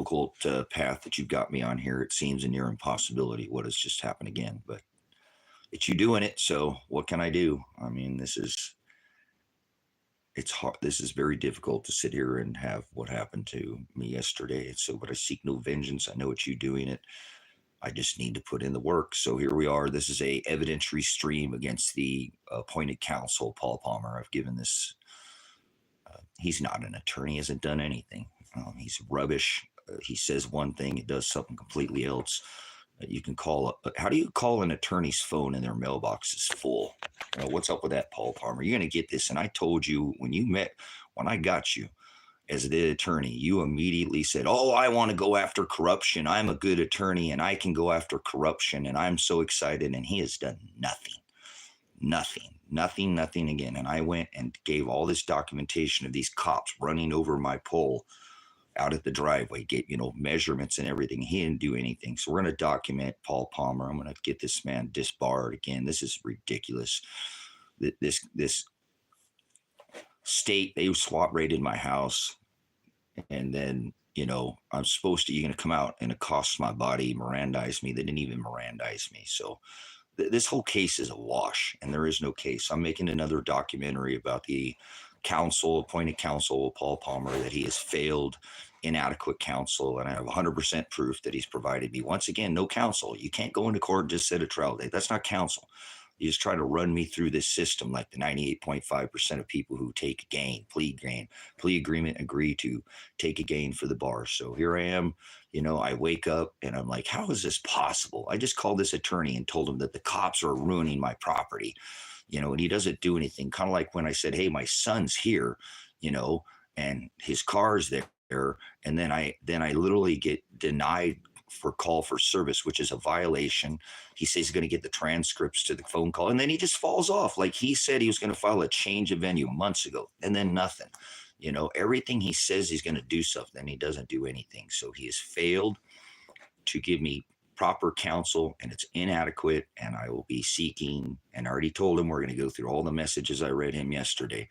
path that you've got me on here. It seems a near impossibility what has just happened again, but it's you doing it. So what can I do? I mean, it's hard. This is very difficult to sit here and have what happened to me yesterday. So, but I seek no vengeance. I know it's you doing it. I just need to put in the work. So here we are. This is a evidentiary stream against the appointed counsel, Paul Palmer. I've given this. He's not an attorney. He hasn't done anything. He's rubbish. He says one thing. It does something completely else. You can call. How do you call an attorney's phone and their mailbox is full? What's up with that, Paul Palmer? You're going to get this. And I told you when I got you as the attorney, you immediately said, oh, I want to go after corruption. I'm a good attorney and I can go after corruption. And I'm so excited. And he has done nothing again. And I went and gave all this documentation of these cops running over my pole out at the driveway, gave, measurements and everything. He didn't do anything. So we're going to document Paul Palmer. I'm going to get this man disbarred again. This is ridiculous. This state, they SWAT raided my house. And then, you're going to come out and accost my body, Mirandize me. They didn't even Mirandize me. So this whole case is a wash and there is no case. I'm making another documentary about the appointed counsel, Paul Palmer, that he has failed, inadequate counsel. And I have 100% proof that he's provided me. Once again, no counsel. You can't go into court and just set a trial date. That's not counsel. You just try to run me through this system like the 98.5% of people who take a gain, plea agreement, agree to take a gain for the bar. So here I am, I wake up and I'm like, how is this possible? I just called this attorney and told him that the cops are ruining my property, and he doesn't do anything. Kind of like when I said, hey, my son's here, and his car's there. And then I literally get denied for call for service, which is a violation. He says he's going to get the transcripts to the phone call, and then he just falls off. Like he said he was going to file a change of venue months ago, and then nothing. Everything he says he's going to do something, he doesn't do anything. So he has failed to give me proper counsel, and it's inadequate, and I will be seeking, and I already told him we're going to go through all the messages I read him yesterday.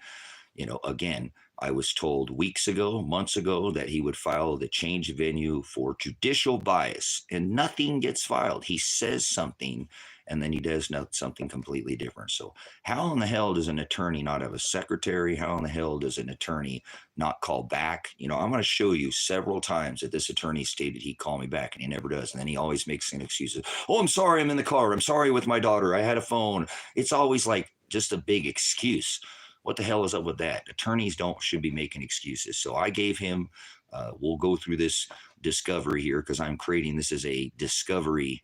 Again, I was told months ago, that he would file the change of venue for judicial bias, and nothing gets filed. He says something, and then he does something completely different. So how in the hell does an attorney not have a secretary? How in the hell does an attorney not call back? I'm going to show you several times that this attorney stated he'd call me back, and he never does. And then he always makes an excuse. Oh, I'm sorry, I'm in the car. I'm sorry with my daughter. I had a phone. It's always like just a big excuse. What the hell is up with that? Attorneys should be making excuses. So I gave him, we'll go through this discovery here because I'm creating this as a discovery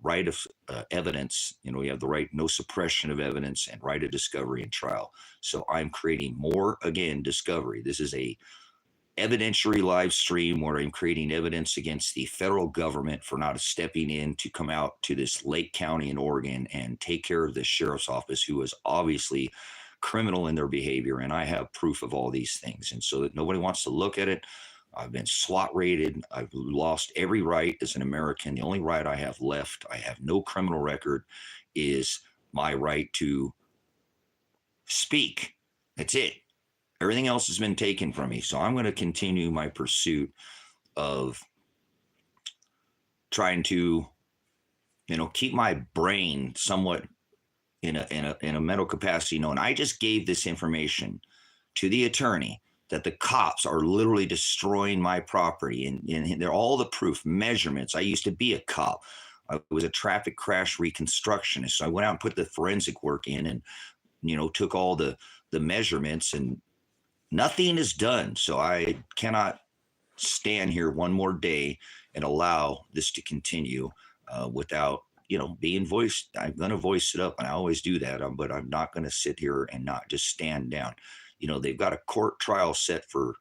right of evidence. We have the right, no suppression of evidence, and right of discovery and trial. So I'm creating more, again, discovery. This is a evidentiary live stream where I'm creating evidence against the federal government for not stepping in to come out to this Lake County in Oregon and take care of the sheriff's office, who is obviously criminal in their behavior. And I have proof of all these things. And so that nobody wants to look at it. I've been SWAT raided. I've lost every right as an American. The only right I have left, I have no criminal record, is my right to speak. That's it. Everything else has been taken from me. So I'm going to continue my pursuit of trying to, keep my brain somewhat in a mental capacity. And I just gave this information to the attorney that the cops are literally destroying my property, and they're all the proof, measurements. I used to be a cop. I was a traffic crash reconstructionist. So I went out and put the forensic work in, and took all the measurements, and nothing is done. So I cannot stand here one more day and allow this to continue without being voiced. I'm going to voice it up, and I always do that, but I'm not going to sit here and not just stand down. They've got a court trial set for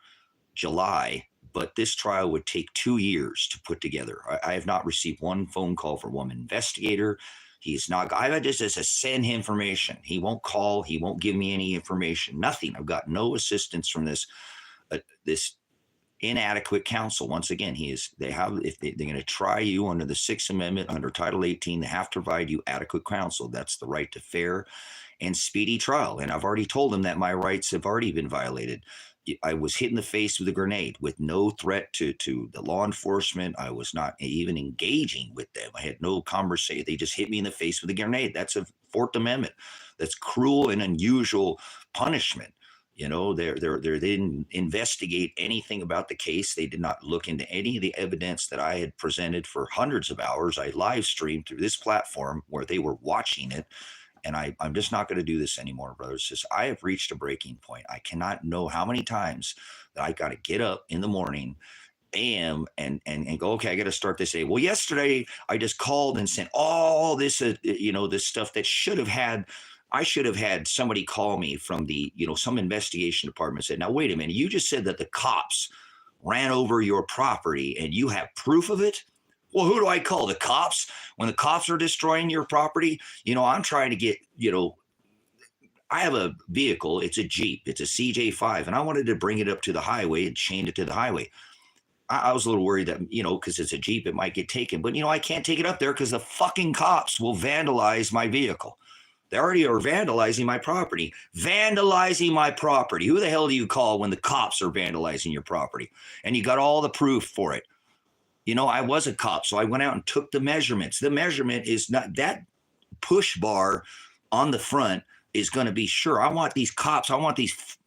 July, but this trial would take 2 years to put together. I have not received one phone call from one investigator. He's not, I just send him information. He won't call. He won't give me any information, nothing. I've got no assistance from this inadequate counsel. Once again, if they're going to try you under the 6th Amendment, under Title 18, they have to provide you adequate counsel. That's the right to fair and speedy trial. And I've already told them that my rights have already been violated. I was hit in the face with a grenade with no threat to the law enforcement. I was not even engaging with them. I had no conversation. They just hit me in the face with a grenade. That's a Fourth Amendment. That's cruel and unusual punishment. You know, they didn't investigate anything about the case. They did not look into any of the evidence that I had presented for hundreds of hours. I live streamed through this platform where they were watching it. And I'm just not going to do this anymore, brothers. Just, I have reached a breaking point. I cannot know how many times that I got to get up in the morning, AM, and go, okay, I got to start this day. Well, yesterday I just called and sent all this, this stuff that I should have had somebody call me from the, some investigation department, said, now, wait a minute, you just said that the cops ran over your property and you have proof of it? Well, who do I call? The cops? When the cops are destroying your property? I'm trying to get, I have a vehicle. It's a Jeep. It's a CJ5. And I wanted to bring it up to the highway and chain it to the highway. I was a little worried that, because it's a Jeep, it might get taken. But, I can't take it up there because the fucking cops will vandalize my vehicle. They already are vandalizing my property. Vandalizing my property. Who the hell do you call when the cops are vandalizing your property? And you got all the proof for it. I was a cop, so I went out and took the measurements. The measurement is not that push bar on the front is going to be sure. I want these cops. I want these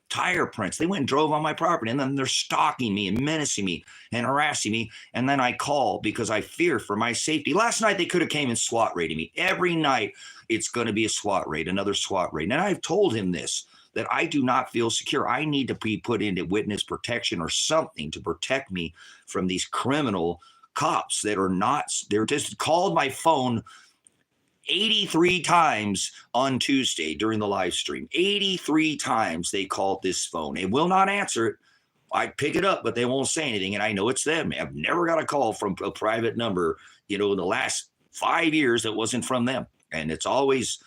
tire prints. They went and drove on my property, and then they're stalking me and menacing me and harassing me. And then I call because I fear for my safety. Last night, they could have came and SWAT raided me. Every night, it's going to be a SWAT raid, another SWAT raid. And I've told him this, that I do not feel secure. I need to be put into witness protection or something to protect me from these criminal cops that are not, they're just called my phone 83 times on Tuesday during the live stream. 83 times they called this phone. They will not answer it. I pick it up, but they won't say anything. And I know it's them. I've never got a call from a private number, in the last 5 years that wasn't from them. And it's always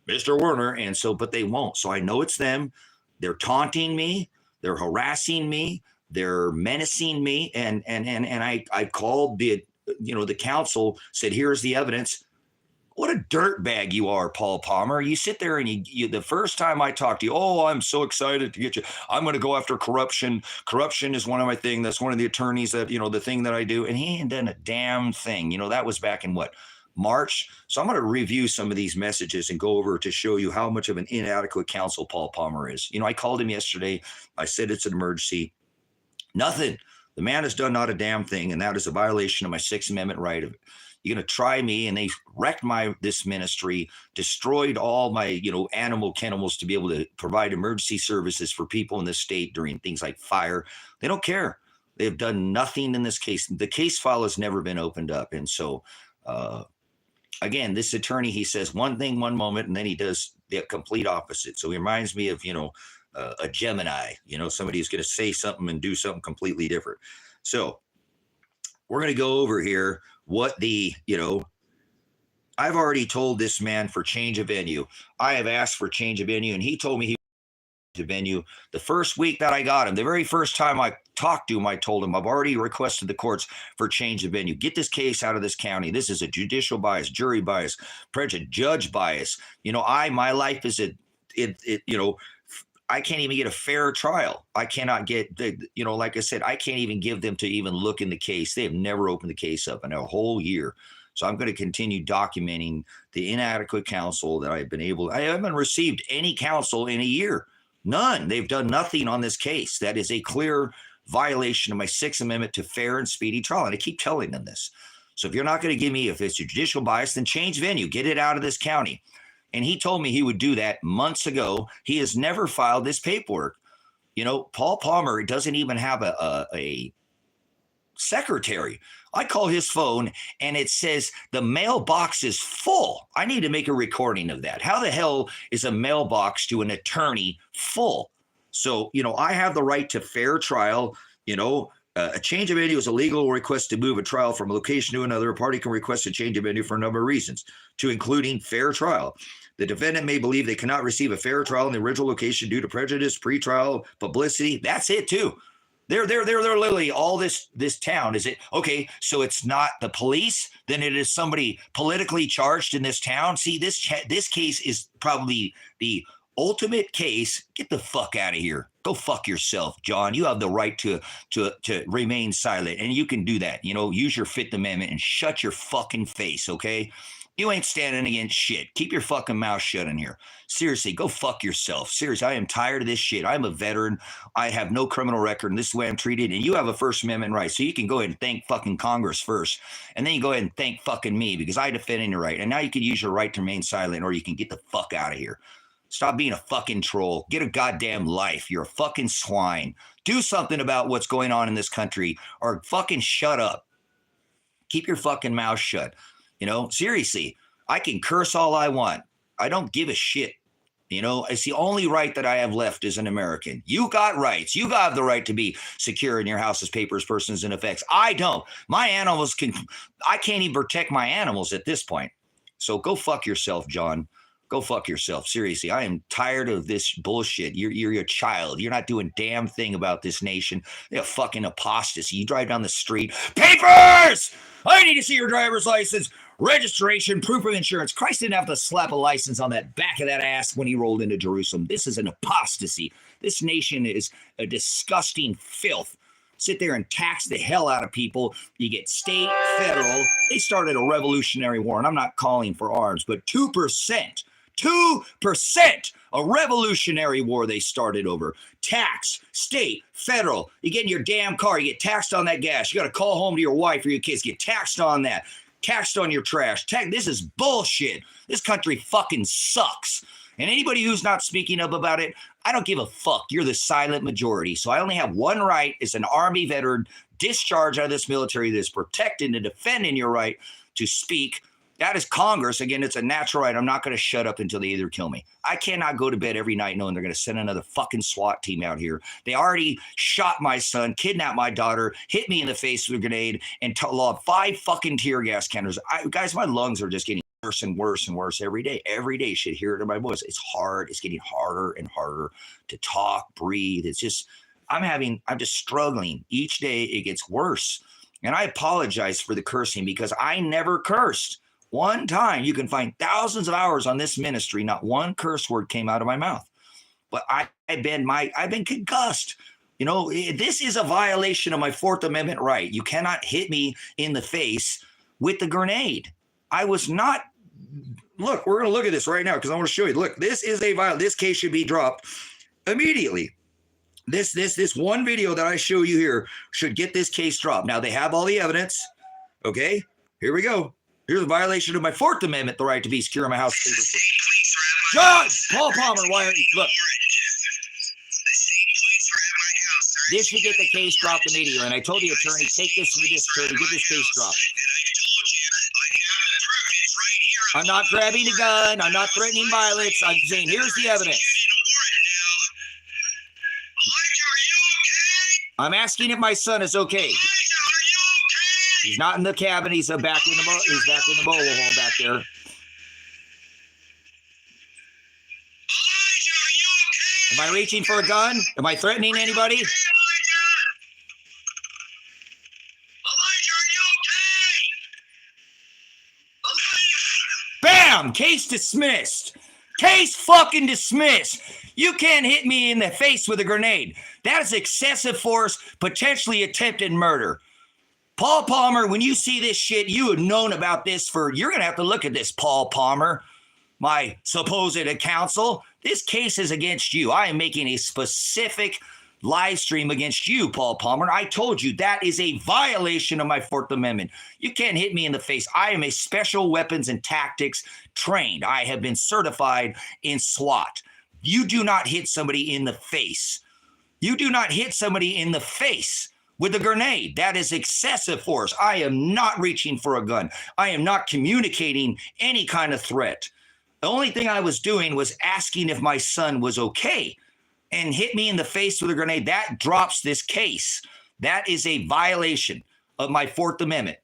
Mr. Werner, and so, but they won't. So I know it's them. They're taunting me. They're harassing me. They're menacing me. And I called the counsel, said, here's the evidence. What a dirtbag you are, Paul Palmer. You sit there and you the first time I talked to you, oh, I'm so excited to get you. I'm going to go after corruption. Corruption is one of my things. That's one of the attorneys that, the thing that I do. And he ain't done a damn thing. That was back in March. So I'm going to review some of these messages and go over to show you how much of an inadequate counsel Paul Palmer is. I called him yesterday. I said it's an emergency. Nothing. The man has done not a damn thing, and that is a violation of my Sixth Amendment right. You're going to try me, and they wrecked this ministry, destroyed all my animal kennels to be able to provide emergency services for people in this state during things like fire. They don't care. They have done nothing in this case. The case file has never been opened up, and so. Again, this attorney, he says one thing one moment, and then he does the complete opposite. So he reminds me of, a Gemini, somebody who's going to say something and do something completely different. So we're going to go over here what I've already told this man for change of venue. I have asked for change of venue, and he told me to venue the first week that I got him. The very first time I talked to him, I told him I've already requested the courts for change of venue. Get this case out of this county. This is a judicial bias, jury bias, prejudice, judge bias. My life is I can't even get a fair trial. I cannot get, like I said, I can't even give them to even look in the case. They have never opened the case up in a whole year. So I'm going to continue documenting the inadequate counsel that I've been able. I haven't received any counsel in a year. None. They've done nothing on this case. That is a clear violation of my Sixth Amendment to fair and speedy trial. And I keep telling them this. So if you're not going to give me, if it's a judicial bias, then change venue, get it out of this county. And he told me he would do that months ago. He has never filed this paperwork. Paul Palmer doesn't even have a secretary. I call his phone and it says the mailbox is full. I need to make a recording of that. How the hell is a mailbox to an attorney full? So, I have the right to fair trial. A change of venue is a legal request to move a trial from a location to another. A party can request a change of venue for a number of reasons, to including fair trial. The defendant may believe they cannot receive a fair trial in the original location due to prejudice, pretrial publicity. That's it too. They're literally all this town. Is it okay? So it's not the police, then it is somebody politically charged in this town. See, this case is probably the ultimate case, get the fuck out of here. Go fuck yourself, John. You have the right to remain silent, and you can do that. Use your Fifth Amendment and shut your fucking face, okay? You ain't standing against shit. Keep your fucking mouth shut in here. Seriously, go fuck yourself. Seriously, I am tired of this shit. I'm a veteran. I have no criminal record, and this is the way I'm treated. And you have a First Amendment right. So you can go ahead and thank fucking Congress first. And then you go ahead and thank fucking me because I defended your right. And now you can use your right to remain silent, or you can get the fuck out of here. Stop being a fucking troll. Get a goddamn life. You're a fucking swine. Do something about what's going on in this country, or fucking shut up. Keep your fucking mouth shut. Seriously, I can curse all I want. I don't give a shit. It's the only right that I have left as an American. You got rights. You got the right to be secure in your house's papers, persons, and effects. I don't. My animals I can't even protect my animals at this point. So go fuck yourself, John. Go fuck yourself. Seriously, I am tired of this bullshit. You're a child. You're not doing damn thing about this nation. You're a fucking apostasy. You drive down the street. Papers! I need to see your driver's license. Registration, proof of insurance. Christ didn't have to slap a license on that back of that ass when he rolled into Jerusalem. This is an apostasy. This nation is a disgusting filth. Sit there and tax the hell out of people. You get state, federal. They started a revolutionary war, and I'm not calling for arms, but 2%. 2%, a revolutionary war they started over. Tax, state, federal. You get in your damn car, you get taxed on that gas. You got to call home to your wife or your kids, get taxed on that. Taxed on your trash. This is bullshit. This country fucking sucks. And anybody who's not speaking up about it, I don't give a fuck. You're the silent majority. So I only have one right as an Army veteran discharged out of this military that's protecting and defending your right to speak. That is Congress. Again, it's a natural right. I'm not going to shut up until they either kill me. I cannot go to bed every night knowing they're going to send another fucking SWAT team out here. They already shot my son, kidnapped my daughter, hit me in the face with a grenade, and lobbed 5 fucking tear gas cannons. Guys, my lungs are just getting worse and worse and worse every day. Every day, you should hear it in my voice. It's hard. It's getting harder and harder to talk, breathe. It's just, I'm just struggling. Each day it gets worse. And I apologize for the cursing because I never cursed. One time, you can find thousands of hours on this ministry, not one curse word came out of my mouth. But I've been concussed. This is a violation of my Fourth Amendment right. You cannot hit me in the face with the grenade. I was not. Look, we're going to look at this right now because I want to show you. Look, this is a violation. This case should be dropped immediately. This one video that I show you here should get this case dropped. Now, they have all the evidence. Okay, here we go. Here's a violation of my Fourth Amendment, the right to be secure in my house. John, Paul Palmer, why aren't you? Look. This should get the case dropped immediately. And I told the attorney, take this to this attorney, get this case dropped. I'm not grabbing a gun. I'm not threatening violence. I'm saying, here's the evidence. I'm asking if my son is okay. He's not in the cabin. He's back in the mobile home back there. Am I reaching for a gun? Am I threatening anybody? Bam! Case dismissed. Case fucking dismissed. You can't hit me in the face with a grenade. That is excessive force, potentially attempted murder. Paul Palmer, when you see this shit, you have known about this you're going to have to look at this, Paul Palmer, my supposed counsel. This case is against you. I am making a specific live stream against you, Paul Palmer. I told you that is a violation of my Fourth Amendment. You can't hit me in the face. I am a special weapons and tactics trained. I have been certified in SWAT. You do not hit somebody in the face. You do not hit somebody in the face with a grenade. That is excessive force. I am not reaching for a gun. I am not communicating any kind of threat. The only thing I was doing was asking if my son was okay, and hit me in the face with a grenade. That drops this case. That is a violation of my Fourth Amendment.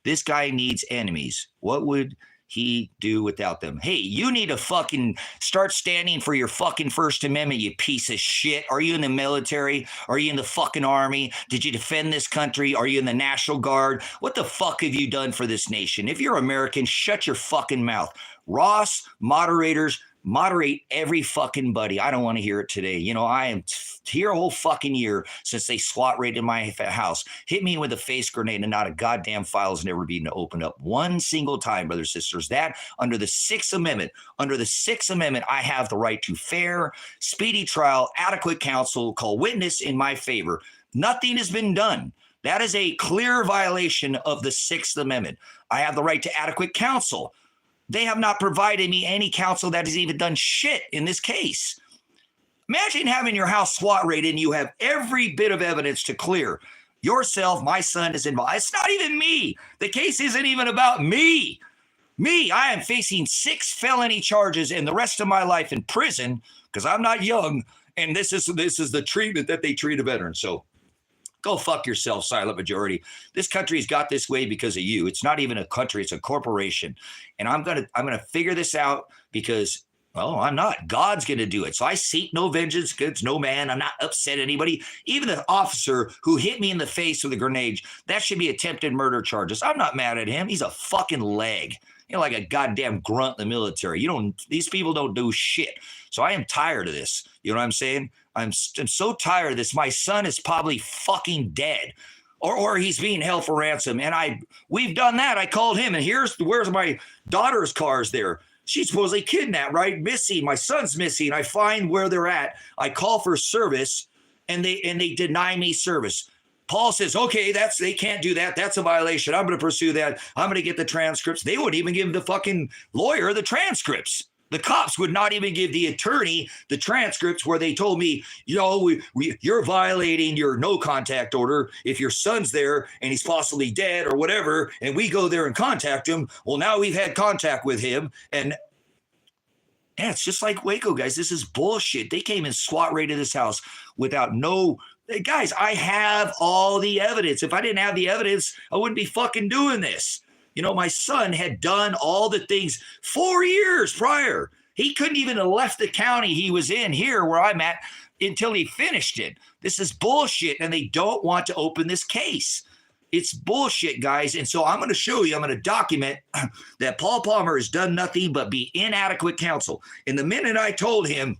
This guy needs enemies. What would he do without them? Hey, you need to fucking start standing for your fucking First Amendment, you piece of shit. Are you in the military? Are you in the fucking army? Did you defend this country? Are you in the National Guard? What the fuck have you done for this nation? If you're American, shut your fucking mouth. Ross, moderators, Moderate every fucking buddy. I don't want to hear it today. You know, I am here a whole fucking year since they SWAT raided my house. Hit me with a face grenade and not a goddamn file has never been opened up one single time, brothers and sisters. That under the Sixth Amendment, I have the right to fair, speedy trial, adequate counsel, call witness in my favor. Nothing has been done. That is a clear violation of the Sixth Amendment. I have the right to adequate counsel. They have not provided me any counsel that has even done shit in this case. Imagine having your house SWAT raided and you have every bit of evidence to clear. Yourself, my son is involved. It's not even me. The case isn't even about me. I am facing 6 felony charges and the rest of my life in prison because I'm not young. And this is the treatment that they treat a veteran. So go fuck yourself, silent majority. This country's got this way because of you. It's not even a country, it's a corporation. And I'm gonna figure this out because, well, I'm not. God's gonna do it. So I seek no vengeance against no man. I'm not upset at anybody. Even the officer who hit me in the face with a grenade, that should be attempted murder charges. I'm not mad at him. He's a fucking leg. You know, like a goddamn grunt in the military. These people don't do shit. So I am tired of this. You know what I'm saying? I'm so tired of this. My son is probably fucking dead, or he's being held for ransom. And we've done that. I called him, and where's my daughter's cars there? She's supposedly kidnapped, right? Missing. My son's missing. I find where they're at. I call for service, and they deny me service. Paul says, okay, they can't do that. That's a violation. I'm going to pursue that. I'm going to get the transcripts. They wouldn't even give the fucking lawyer the transcripts. The cops would not even give the attorney the transcripts where they told me, you're violating your no contact order if your son's there and he's possibly dead or whatever, and we go there and contact him. Well, now we've had contact with him, and yeah, it's just like Waco, guys. This is bullshit. They came and SWAT raided this house without guys, I have all the evidence. If I didn't have the evidence, I wouldn't be fucking doing this. You know, my son had done all the things 4 years prior. He couldn't even have left the county he was in here where I'm at until he finished it. This is bullshit, and they don't want to open this case. It's bullshit, guys. And so I'm going to show you, I'm going to document that Paul Palmer has done nothing but be inadequate counsel. And the minute I told him,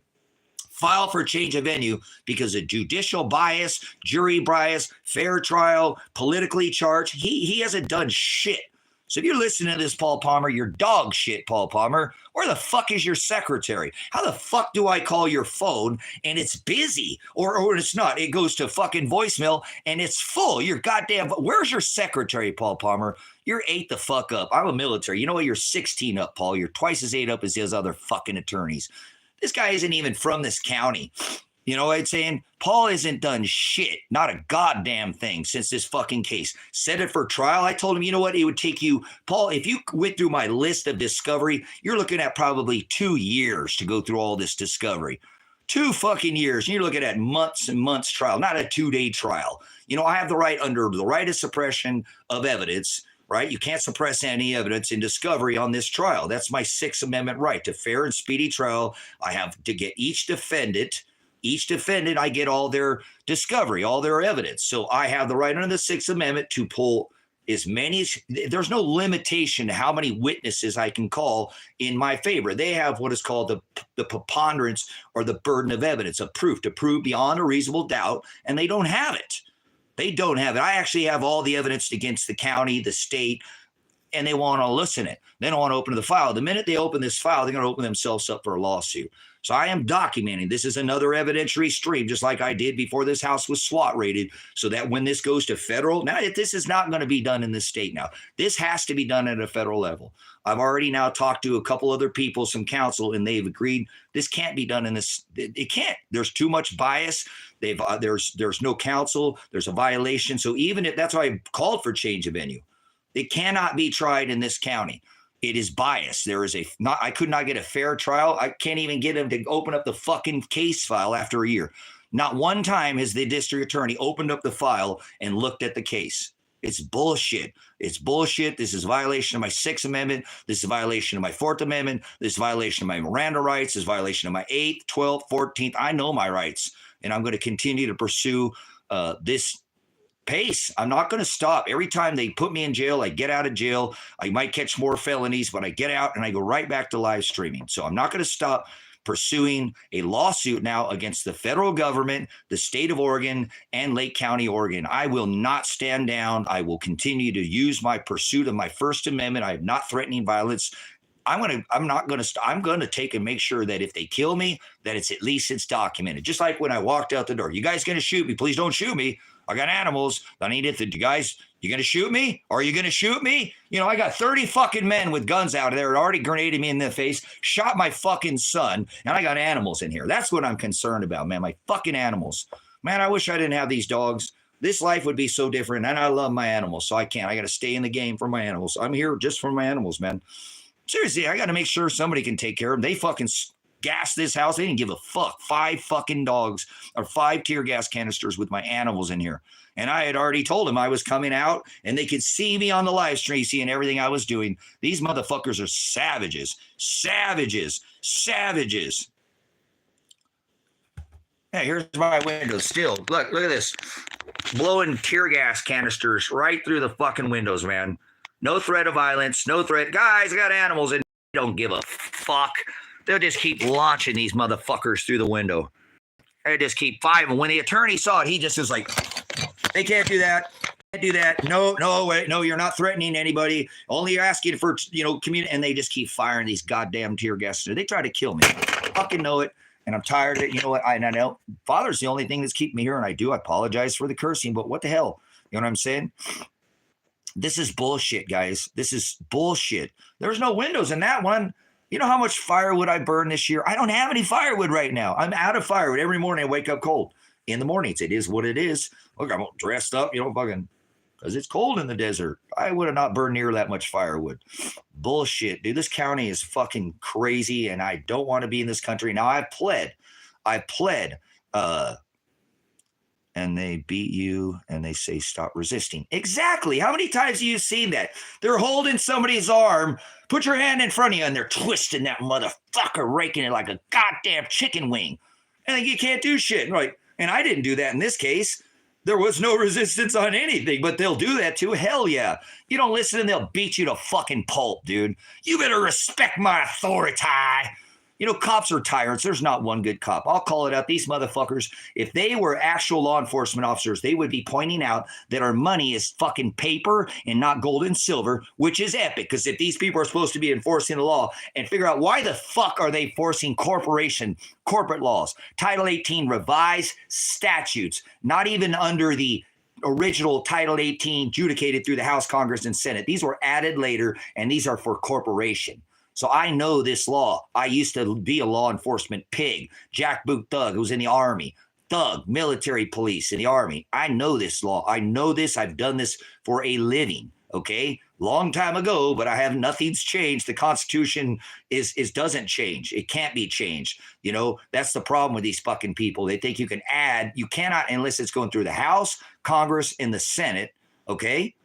file for change of venue because of judicial bias, jury bias, fair trial, politically charged, he hasn't done shit. So if you're listening to this, Paul Palmer, you're dog shit, Paul Palmer. Where the fuck is your secretary? How the fuck do I call your phone and it's busy or it's not? It goes to fucking voicemail and it's full. You're goddamn. Where's your secretary, Paul Palmer? You're 8 the fuck up. I'm a military. You know what? You're 16 up, Paul. You're twice as 8 up as his other fucking attorneys. This guy isn't even from this county. You know what I'm saying? Paul hasn't done shit, not a goddamn thing since this fucking case. Set it for trial. I told him, you know what? It would take you, Paul, if you went through my list of discovery, you're looking at probably 2 years to go through all this discovery. 2 fucking years. And you're looking at months and months trial, not a 2-day trial. You know, I have the right under the right of suppression of evidence, right? You can't suppress any evidence in discovery on this trial. That's my Sixth Amendment right to fair and speedy trial. I have to get each defendant, I get all their discovery, all their evidence. So I have the right under the Sixth Amendment to pull as many, there's no limitation to how many witnesses I can call in my favor. They have what is called the preponderance or the burden of evidence of proof to prove beyond a reasonable doubt, and they don't have it. They don't have it. I actually have all the evidence against the county, the state, and they want to listen it. They don't want to open the file. The minute they open this file, they're going to open themselves up for a lawsuit. So I am documenting. This is another evidentiary stream, just like I did before this house was SWAT raided, so that when this goes to federal, now this is not going to be done in this state now. This has to be done at a federal level. I've already now talked to a couple other people, some counsel, and they've agreed this can't be done in this. It can't. There's too much bias. There's no counsel. There's a violation. So even if that's why I called for change of venue, it cannot be tried in this county. It is biased. I could not get a fair trial. I can't even get him to open up the fucking case file after a year. Not one time has the district attorney opened up the file and looked at the case. It's bullshit. It's bullshit. This is a violation of my Sixth Amendment. This is a violation of my Fourth Amendment. This is a violation of my Miranda rights. This is a violation of my 8th, 12th, 14th. I know my rights, and I'm going to continue to pursue this pace. I'm not going to stop. Every time they put me in jail, I get out of jail. I might catch more felonies, but I get out and I go right back to live streaming. So I'm not going to stop pursuing a lawsuit now against the federal government, the state of Oregon, and Lake County, Oregon. I will not stand down. I will continue to use my pursuit of my First Amendment. I am not threatening violence. I'm going to take and make sure that if they kill me, that it's documented. Just like when I walked out the door, you guys going to shoot me? Please don't shoot me. I got animals. I need it. You guys, you going to shoot me? Are you going to shoot me? You know, I got 30 fucking men with guns out there that already grenaded me in the face, shot my fucking son, and I got animals in here. That's what I'm concerned about, man. My fucking animals. Man, I wish I didn't have these dogs. This life would be so different, and I love my animals, so I can't. I got to stay in the game for my animals. I'm here just for my animals, man. Seriously, I got to make sure somebody can take care of them. They fucking gassed this house. They didn't give a fuck. 5 fucking dogs or 5 tear gas canisters with my animals in here. And I had already told them I was coming out and they could see me on the live stream, seeing everything I was doing. These motherfuckers are savages. Savages. Savages. Hey, here's my window still. Look at this. Blowing tear gas canisters right through the fucking windows, man. No threat of violence, no threat. Guys, I got animals and don't give a fuck. They'll just keep launching these motherfuckers through the window. They just keep firing. When the attorney saw it, he just was like, they can't do that. Can't do that. No, wait, no, you're not threatening anybody. Only you're asking for, community. And they just keep firing these goddamn tear gas. They try to kill me. I fucking know it. And I'm tired of it. You know what? I know Father's the only thing that's keeping me here. And I apologize for the cursing, but what the hell? You know what I'm saying? This is bullshit, guys. This is bullshit. There's no windows in that one. You know how much firewood I burned this year? I don't have any firewood right now. I'm out of firewood. Every morning I wake up cold. In the mornings, it is what it is. Look, I'm dressed up, fucking, because it's cold in the desert. I would have not burned near that much firewood. Bullshit, dude. This county is fucking crazy, and I don't want to be in this country. Now, I pled, and they beat you and they say, stop resisting. Exactly. How many times have you seen that? They're holding somebody's arm, put your hand in front of you, and they're twisting that motherfucker, raking it like a goddamn chicken wing. And you can't do shit. Right. And I didn't do that in this case. There was no resistance on anything, but they'll do that too. Hell yeah. You don't listen and they'll beat you to fucking pulp, dude. You better respect my authority. Cops are tyrants. There's not one good cop. I'll call it out. These motherfuckers, if they were actual law enforcement officers, they would be pointing out that our money is fucking paper and not gold and silver, which is epic. Because if these people are supposed to be enforcing the law, and figure out why the fuck are they forcing corporate laws, Title 18 revised statutes, not even under the original Title 18 adjudicated through the House, Congress, and Senate. These were added later, and these are for corporation. So I know this law. I used to be a law enforcement pig, jackboot thug who was in the Army, thug, military police in the Army. I know this law. I know this. I've done this for a living, okay? Long time ago, but nothing's changed. The Constitution doesn't change. It can't be changed. That's the problem with these fucking people. They think you can add. You cannot unless it's going through the House, Congress, and the Senate, okay?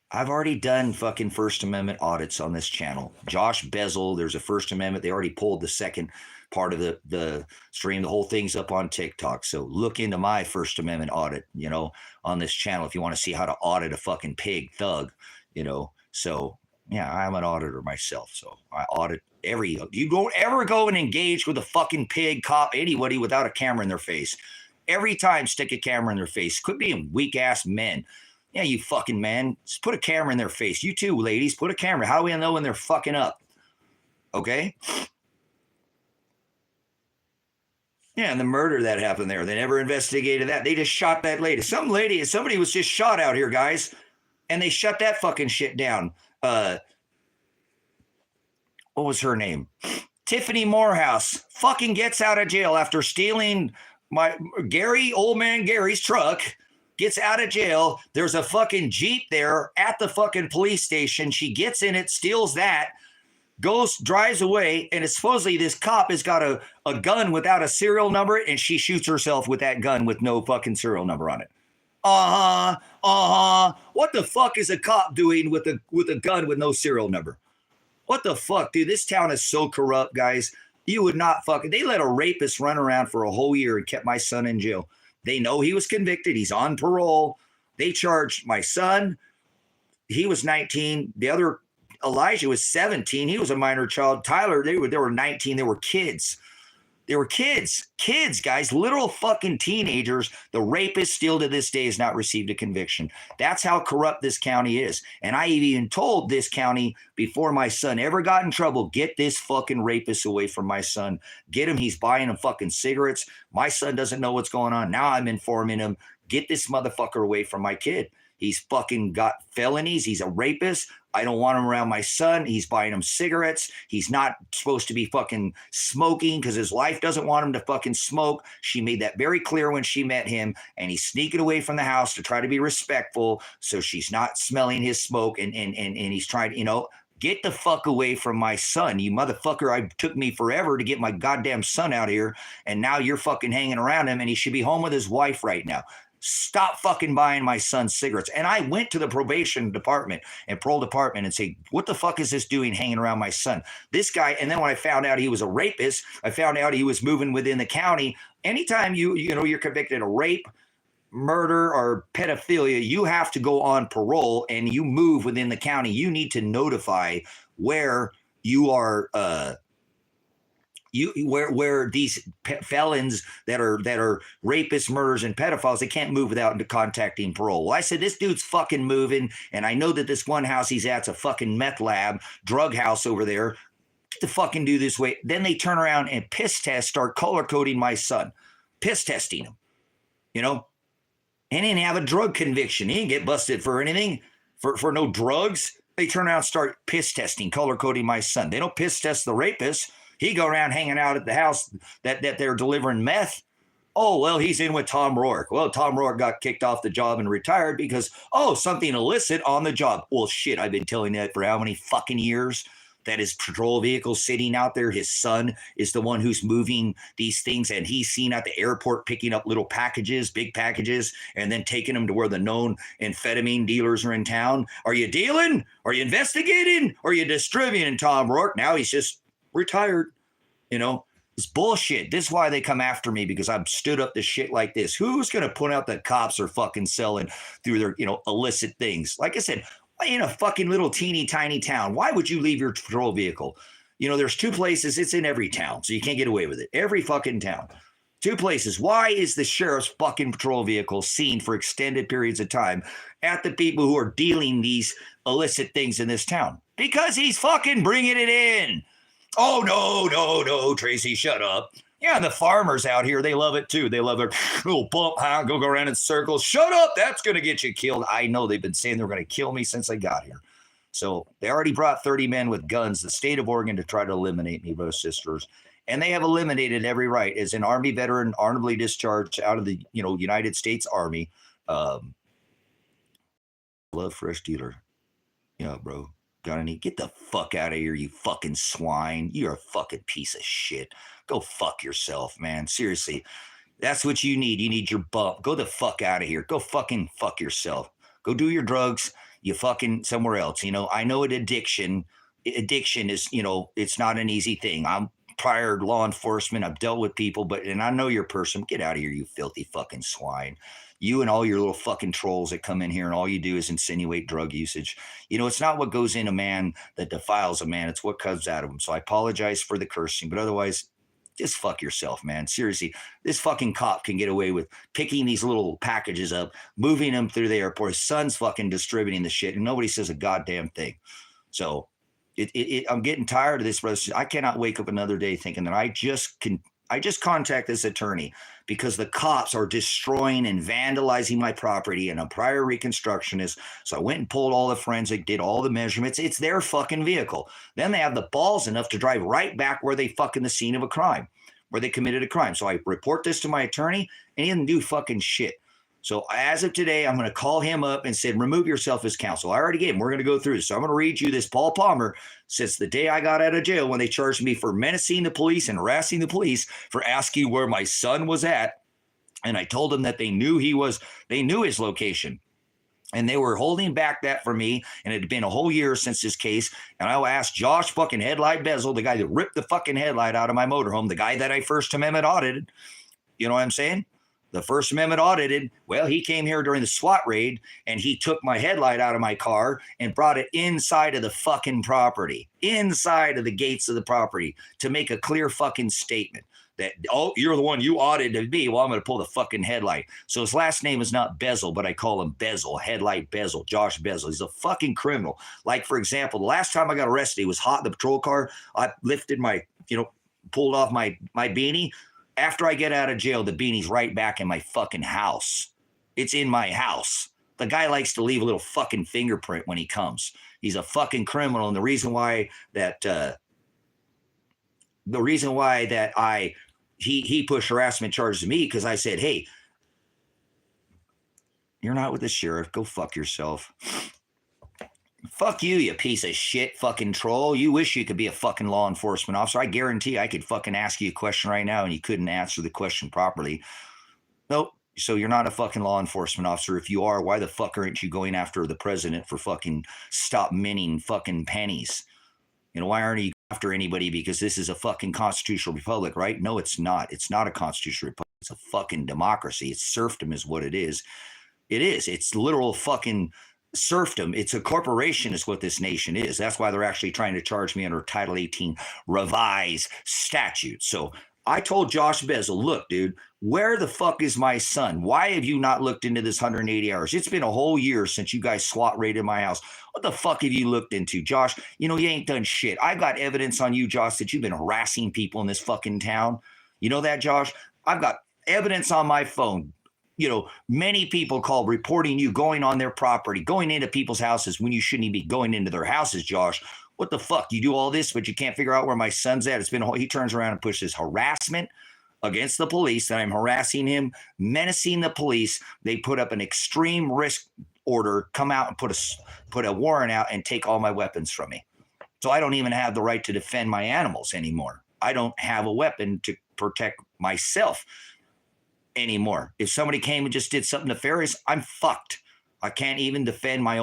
I've already done fucking First Amendment audits on this channel. Josh Bezel, there's a First Amendment. They already pulled the second part of the stream. The whole thing's up on TikTok. So look into my First Amendment audit, on this channel if you want to see how to audit a fucking pig thug, So, yeah, I'm an auditor myself. So I audit you don't ever go and engage with a fucking pig, cop, anybody without a camera in their face. Every time stick a camera in their face. Quit being weak-ass men. Yeah, you fucking man. Just put a camera in their face. You too, ladies. Put a camera. How do we know when they're fucking up? Okay? Yeah, and the murder that happened there. They never investigated that. They just shot that lady. Somebody was just shot out here, guys. And they shut that fucking shit down. What was her name? Tiffany Morehouse fucking gets out of jail after stealing old man Gary's truck. Gets out of jail. There's a fucking Jeep there at the fucking police station. She gets in it, steals that, drives away, and it's supposedly this cop has got a gun without a serial number, and she shoots herself with that gun with no fucking serial number on it. What the fuck is a cop doing with a gun with no serial number? What the fuck, dude? This town is so corrupt, guys. You would not fucking, they let a rapist run around for a whole year and kept my son in jail. They know he was convicted. He's on parole. They charged my son. He was 19. The other, Elijah, was 17. He was a minor child. Tyler, they were 19. They were kids. They were kids, guys, literal fucking teenagers. The rapist still to this day has not received a conviction. That's how corrupt this county is. And I even told this county before my son ever got in trouble, get this fucking rapist away from my son. Get him. He's buying him fucking cigarettes. My son doesn't know what's going on. Now I'm informing him, get this motherfucker away from my kid. He's fucking got felonies. He's a rapist. I don't want him around my son. He's buying him cigarettes. He's not supposed to be fucking smoking because his wife doesn't want him to fucking smoke. She made that very clear when she met him, and he's sneaking away from the house to try to be respectful so she's not smelling his smoke, and he's trying to, get the fuck away from my son, you motherfucker. It took me forever to get my goddamn son out here, and now you're fucking hanging around him, and he should be home with his wife right now. Stop fucking buying my son cigarettes. And I went to the probation department and parole department and say, what the fuck is this doing hanging around my son? This guy, and then when I found out he was a rapist, I found out he was moving within the county. Anytime you're convicted of rape, murder, or pedophilia, you have to go on parole and you move within the county. You need to notify where you are where these felons that are rapists, murderers, and pedophiles, they can't move without contacting parole. Well, I said, this dude's fucking moving, and I know that this one house he's at's a fucking meth lab, drug house over there. Get the fucking do this way. Then they turn around and start color coding my son, piss testing him, and he didn't have a drug conviction. He didn't get busted for anything, for no drugs. They turn around and start piss testing, color coding my son. They don't piss test the rapist. He go around hanging out at the house that they're delivering meth. Oh, well, he's in with Tom Rourke. Well, Tom Rourke got kicked off the job and retired because, something illicit on the job. Well, shit, I've been telling that for how many fucking years? That his patrol vehicle sitting out there, his son is the one who's moving these things, and he's seen at the airport picking up little packages, big packages, and then taking them to where the known amphetamine dealers are in town. Are you dealing? Are you investigating? Or are you distributing, Tom Rourke? Now he's just retired. It's bullshit. This is why they come after me, because I've stood up to shit like this. Who's going to point out that cops are fucking selling through their, illicit things? Like I said, in a fucking little teeny tiny town, why would you leave your patrol vehicle? There's two places. It's in every town, so you can't get away with it. Every fucking town. Two places. Why is the sheriff's fucking patrol vehicle seen for extended periods of time at the people who are dealing these illicit things in this town? Because he's fucking bringing it in. Oh, no, Tracy, shut up. Yeah, the farmers out here, they love it too. They love their little bump, go around in circles. Shut up, that's going to get you killed. I know they've been saying they're going to kill me since I got here. So they already brought 30 men with guns, the state of Oregon, to try to eliminate me, brothers and sisters. And they have eliminated every right. As an Army veteran, honorably discharged out of the United States Army. Love fresh dealer. Yeah, bro. Get the fuck out of here, you fucking swine. You're a fucking piece of shit. Go fuck yourself, man. Seriously. That's what you need. You need your bump. Go the fuck out of here. Go fucking fuck yourself. Go do your drugs. You fucking somewhere else. I know addiction is, it's not an easy thing. I'm prior law enforcement. I've dealt with people, and I know your person. Get out of here, you filthy fucking swine. You and all your little fucking trolls that come in here and all you do is insinuate drug usage. It's not what goes in a man that defiles a man. It's what comes out of him. So I apologize for the cursing, but otherwise, just fuck yourself, man. Seriously, this fucking cop can get away with picking these little packages up, moving them through the airport. His son's fucking distributing the shit, and nobody says a goddamn thing. So I'm getting tired of this, brother. I cannot wake up another day thinking that I just contact this attorney because the cops are destroying and vandalizing my property, and a prior reconstructionist. So I went and pulled all the forensic, did all the measurements. It's their fucking vehicle. Then they have the balls enough to drive right back where they fucking the scene of a crime, where they committed a crime. So I report this to my attorney, and he didn't do fucking shit. So as of today, I'm going to call him up and said, remove yourself as counsel. I already gave him. We're going to go through this. So I'm going to read you this. Paul Palmer, since the day I got out of jail, when they charged me for menacing the police and harassing the police for asking where my son was at. And I told them that they knew his location. And they were holding back that for me. And it had been a whole year since this case. And I asked Josh fucking Headlight Bezel, the guy that ripped the fucking headlight out of my motorhome, the guy that I First Amendment audited. You know what I'm saying? The First Amendment audited. Well, he came here during the SWAT raid and he took my headlight out of my car and brought it inside of the fucking property, inside of the gates of the property to make a clear fucking statement that, oh, you're the one, you audited me. Well, I'm going to pull the fucking headlight. So his last name is not Bezel, but I call him Bezel, Headlight Bezel, Josh Bezel. He's a fucking criminal. Like, for example, the last time I got arrested, it was hot in the patrol car. I lifted my, pulled off my beanie. After I get out of jail, the beanie's right back in my fucking house. It's in my house. The guy likes to leave a little fucking fingerprint when he comes. He's a fucking criminal. And the reason why that he pushed harassment charges to me, because I said, hey, you're not with the sheriff. Go fuck yourself. Fuck you, you piece of shit fucking troll. You wish you could be a fucking law enforcement officer. I guarantee I could fucking ask you a question right now and you couldn't answer the question properly. Nope. So you're not a fucking law enforcement officer. If you are, why the fuck aren't you going after the president for fucking stop minting fucking pennies? Why aren't you after anybody? Because this is a fucking constitutional republic, right? No, it's not. It's not a constitutional republic. It's a fucking democracy. It's serfdom is what it is. It is. It's literal fucking serfdom. It's a corporation is what this nation is. That's why they're actually trying to charge me under Title 18 revised statute. So I told Josh Bezel, look, dude, where the fuck is my son? Why have you not looked into this 180 hours? It's been a whole year since you guys SWAT raided my house. What the fuck have you looked into, Josh? You ain't done shit. I got evidence on you, Josh, that you've been harassing people in this fucking town. You know that, Josh? I've got evidence on my phone. Many people called reporting you going on their property, going into people's houses when you shouldn't even be going into their houses, Josh. What the fuck? You do all this, but you can't figure out where my son's at. He turns around and pushes harassment against the police, that I'm harassing him, menacing the police. They put up an extreme risk order, come out and put a warrant out and take all my weapons from me. So I don't even have the right to defend my animals anymore. I don't have a weapon to protect myself anymore. If somebody came and just did something nefarious, I'm fucked. I can't even defend my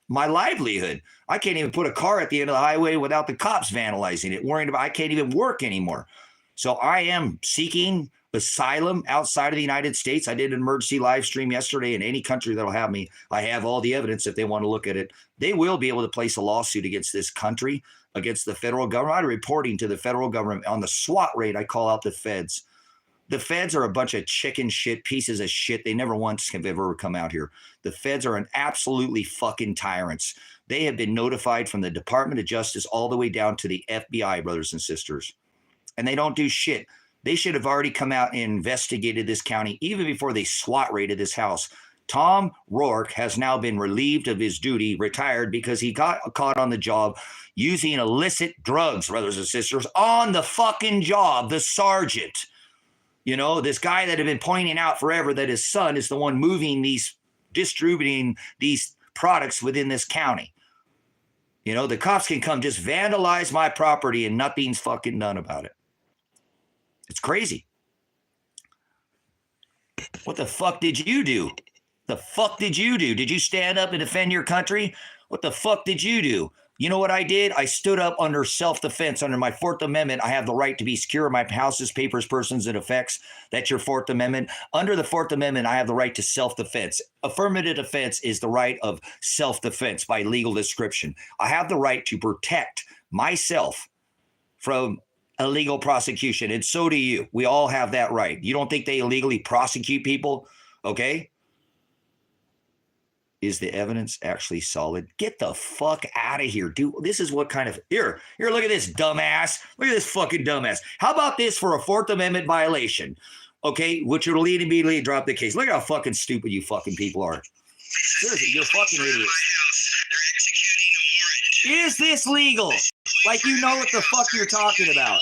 livelihood. I can't even put a car at the end of the highway without the cops vandalizing it, worrying about I can't even work anymore. So I am seeking asylum outside of the United States. I did an emergency live stream yesterday. In any country that'll have me, I have all the evidence if they want to look at it. They will be able to place a lawsuit against this country, against the federal government. I'm reporting to the federal government on the SWAT raid. I call out the feds. The feds are a bunch of chicken shit, pieces of shit. They never once have ever come out here. The feds are an absolutely fucking tyrants. They have been notified from the Department of Justice all the way down to the FBI, brothers and sisters. And they don't do shit. They should have already come out and investigated this county even before they SWAT raided this house. Tom Rourke has now been relieved of his duty, retired, because he got caught on the job using illicit drugs, brothers and sisters, on the fucking job, the sergeant. This guy that had been pointing out forever that his son is the one distributing these products within this county. The cops can come just vandalize my property and nothing's fucking done about it. It's crazy. What the fuck did you do? The fuck did you do? Did you stand up and defend your country? What the fuck did you do? You know what I did? I stood up under self-defense. Under my Fourth Amendment, I have the right to be secure in my houses, papers, persons, and effects. That's your Fourth Amendment. Under the Fourth Amendment, I have the right to self-defense. Affirmative defense is the right of self-defense by legal description. I have the right to protect myself from illegal prosecution, and so do you. We all have that right. You don't think they illegally prosecute people, okay? Is the evidence actually solid? Get the fuck out of here, dude. This is what kind of... Here, look at this dumbass. Look at this fucking dumbass. How about this for a Fourth Amendment violation? Okay, which will immediately drop the case. Look at how fucking stupid you fucking people are. Seriously, you're fucking idiots. Is this legal? Like you know what the fuck you're talking about.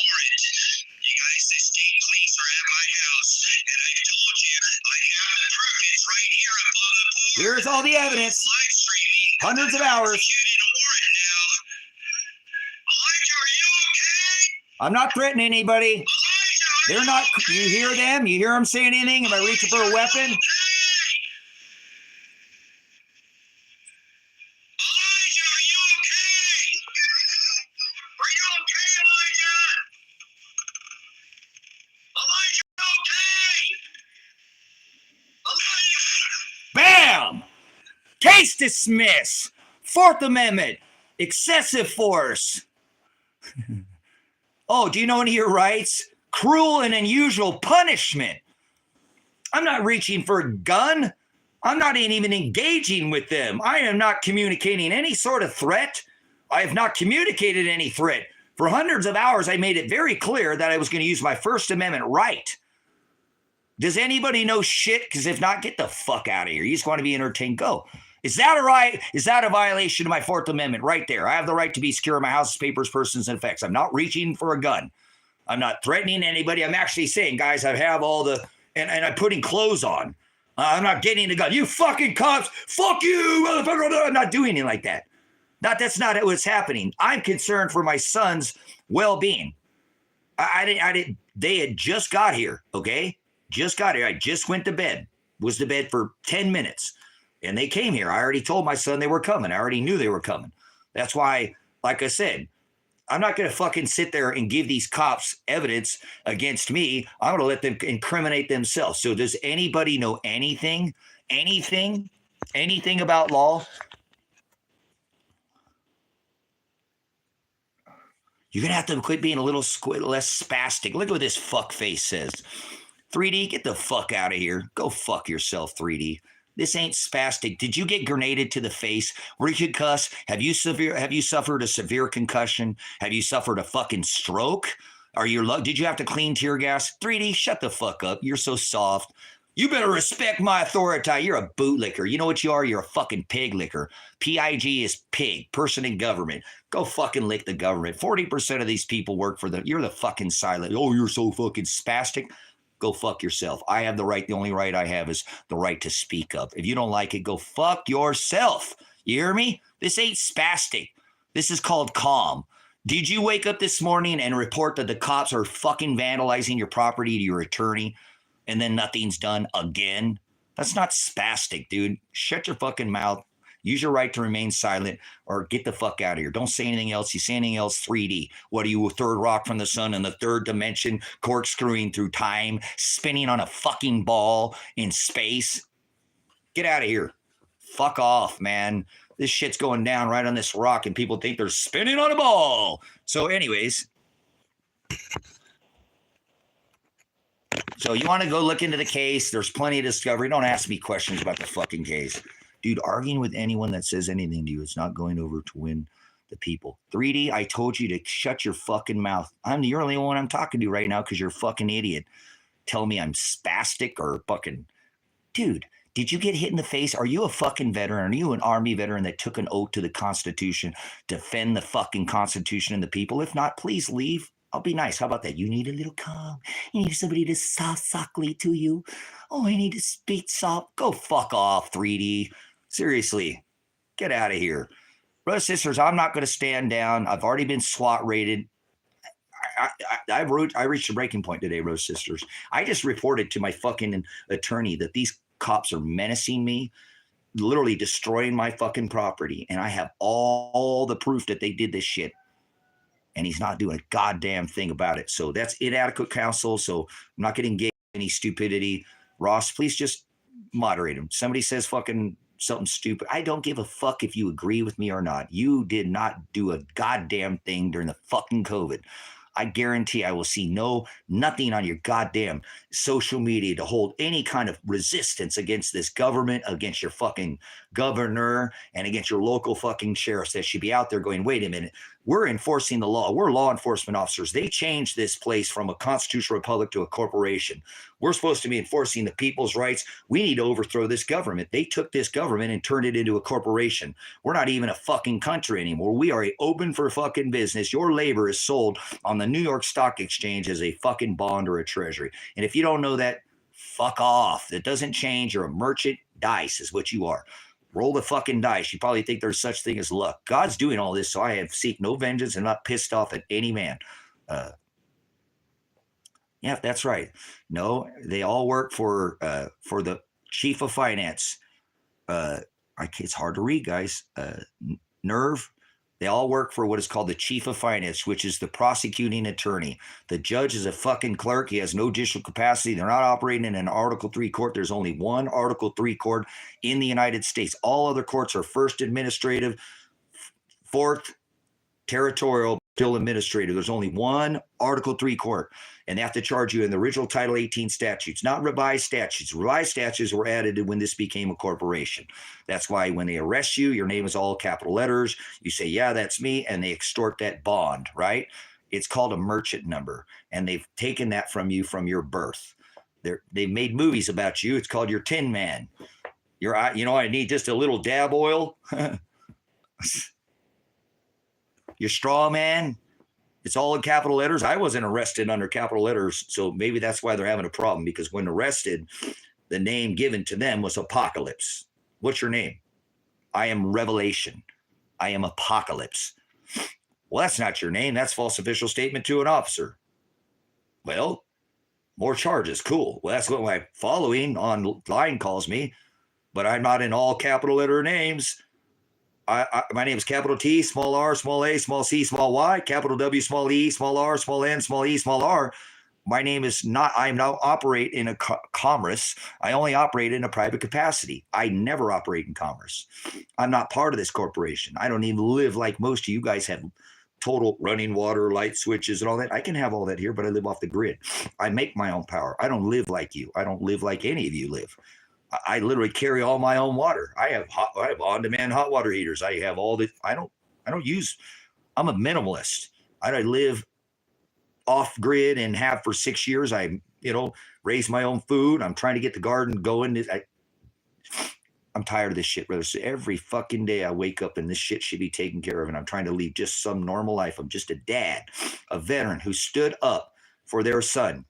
Here's all the evidence. Hundreds of hours. I'm not threatening anybody. They're not. You hear them? You hear them saying anything? Am I reaching for a weapon? Case dismiss. Fourth Amendment. Excessive force. Oh, do you know any of your rights? Cruel and unusual punishment. I'm not reaching for a gun. I'm not even engaging with them. I am not communicating any sort of threat. I have not communicated any threat. For hundreds of hours, I made it very clear that I was going to use my First Amendment right. Does anybody know shit? Because if not, get the fuck out of here. You just want to be entertained, go. Is that a right? Is that a violation of my Fourth Amendment right there? I have the right to be secure in my house, papers, persons, and effects. I'm not reaching for a gun. I'm not threatening anybody. I'm actually saying, guys, I have all the, and I'm putting clothes on. I'm not getting a gun. You fucking cops, fuck you, motherfucker. I'm not doing it like that. That's not what's happening. I'm concerned for my son's well-being. They had just got here, okay? Just got here. I just went to bed. Was to bed for 10 minutes. And they came here. I already told my son they were coming. I already knew they were coming. That's why, like I said, I'm not going to fucking sit there and give these cops evidence against me. I'm going to let them incriminate themselves. So does anybody know anything about law? You're going to have to quit being a little less spastic. Look at what this fuckface says. 3D, get the fuck out of here. Go fuck yourself, 3D. This ain't spastic. Did you get grenaded to the face? Were you concussed? Have you suffered a severe concussion? Have you suffered a fucking stroke? Did you have to clean tear gas? 3D, shut the fuck up. You're so soft. You better respect my authority. You're a bootlicker. You know what you are? You're a fucking pig licker. PIG is pig, person in government. Go fucking lick the government. 40% of these people work for you're the fucking silent. Oh, you're so fucking spastic. Go fuck yourself. I have the right. The only right I have is the right to speak up. If you don't like it, go fuck yourself. You hear me? This ain't spastic. This is called calm. Did you wake up this morning and report that the cops are fucking vandalizing your property to your attorney and then nothing's done again? That's not spastic, dude. Shut your fucking mouth. Use your right to remain silent or get the fuck out of here. Don't say anything else. You say anything else, 3D. What are you, a third rock from the sun in the third dimension, corkscrewing through time, spinning on a fucking ball in space? Get out of here. Fuck off, man. This shit's going down right on this rock and people think they're spinning on a ball. So anyways, so you want to go look into the case. There's plenty of discovery. Don't ask me questions about the fucking case. Dude, arguing with anyone that says anything to you, it's not going over to win the people. 3D, I told you to shut your fucking mouth. You're the only one I'm talking to right now because you're a fucking idiot. Tell me I'm spastic or fucking... Dude, did you get hit in the face? Are you a fucking veteran? Are you an Army veteran that took an oath to the Constitution, defend the fucking Constitution and the people? If not, please leave. I'll be nice. How about that? You need a little calm. You need somebody to talk softly to you. Oh, I need to speak soft. Go fuck off, 3D. Seriously, get out of here. Brothers, sisters, I'm not going to stand down. I've already been SWAT rated. I reached a breaking point today, brothers, sisters. I just reported to my fucking attorney that these cops are menacing me, literally destroying my fucking property. And I have all the proof that they did this shit. And he's not doing a goddamn thing about it. So that's inadequate counsel. So I'm not getting engaged in any stupidity. Ross, please just moderate him. Somebody says fucking something stupid. I don't give a fuck if you agree with me or not. You did not do a goddamn thing during the fucking COVID. I guarantee I will see nothing on your goddamn social media to hold any kind of resistance against this government, against your fucking governor, and against your local fucking sheriffs that should be out there going, wait a minute, we're enforcing the law. We're law enforcement officers. They changed this place from a constitutional republic to a corporation. We're supposed to be enforcing the people's rights. We need to overthrow this government. They took this government and turned it into a corporation. We're not even a fucking country anymore. We are open for fucking business. Your labor is sold on the New York Stock Exchange as a fucking bond or a treasury. And if you don't know that, fuck off. That doesn't change. You're a merchant. Dice is what you are. Roll the fucking dice. You probably think there's such thing as luck. God's doing all this, so I have seek no vengeance and not pissed off at any man. Yeah, that's right. No, they all work for the chief of finance. It's hard to read, guys. Nerve, They all work for what is called the chief of finance, which is the prosecuting attorney. The judge is a fucking clerk. He has no judicial capacity. They're not operating in an Article 3 court. There's only one Article 3 court in the United States. All other courts are first administrative, fourth territorial, still administrative. There's only one Article 3 court, and they have to charge you in the original Title 18 statutes, not revised statutes. Revised statutes were added when this became a corporation. That's why when they arrest you, your name is all capital letters. You say, yeah, that's me, and they extort that bond, right? It's called a merchant number, and they've taken that from you from your birth. They've made movies about you. It's called your Tin Man. I need just a little dab oil. Your straw man, it's all in capital letters. I wasn't arrested under capital letters, so maybe that's why they're having a problem, because when arrested, the name given to them was Apocalypse. What's your name? I am Revelation. I am Apocalypse. Well, that's not your name. That's false official statement to an officer. Well, more charges. Cool. Well, that's what my following online calls me, but I'm not in all capital letter names. My name is capital T, small r, small a, small c, small y, capital W, small e, small r, small n, small e, small r. My name is not, I now operate in a commerce. I only operate in a private capacity. I never operate in commerce. I'm not part of this corporation. I don't even live like most of you guys have total running water, light switches and all that. I can have all that here, but I live off the grid. I make my own power. I don't live like you. I don't live like any of you live. I literally carry all my own water. I have on-demand hot water heaters. I have all the. I'm a minimalist. I live off grid and have for 6 years. I raise my own food. I'm trying to get the garden going. I'm tired of this shit, brother. So every fucking day I wake up and this shit should be taken care of, and I'm trying to lead just some normal life. I'm just a dad, a veteran who stood up for their son,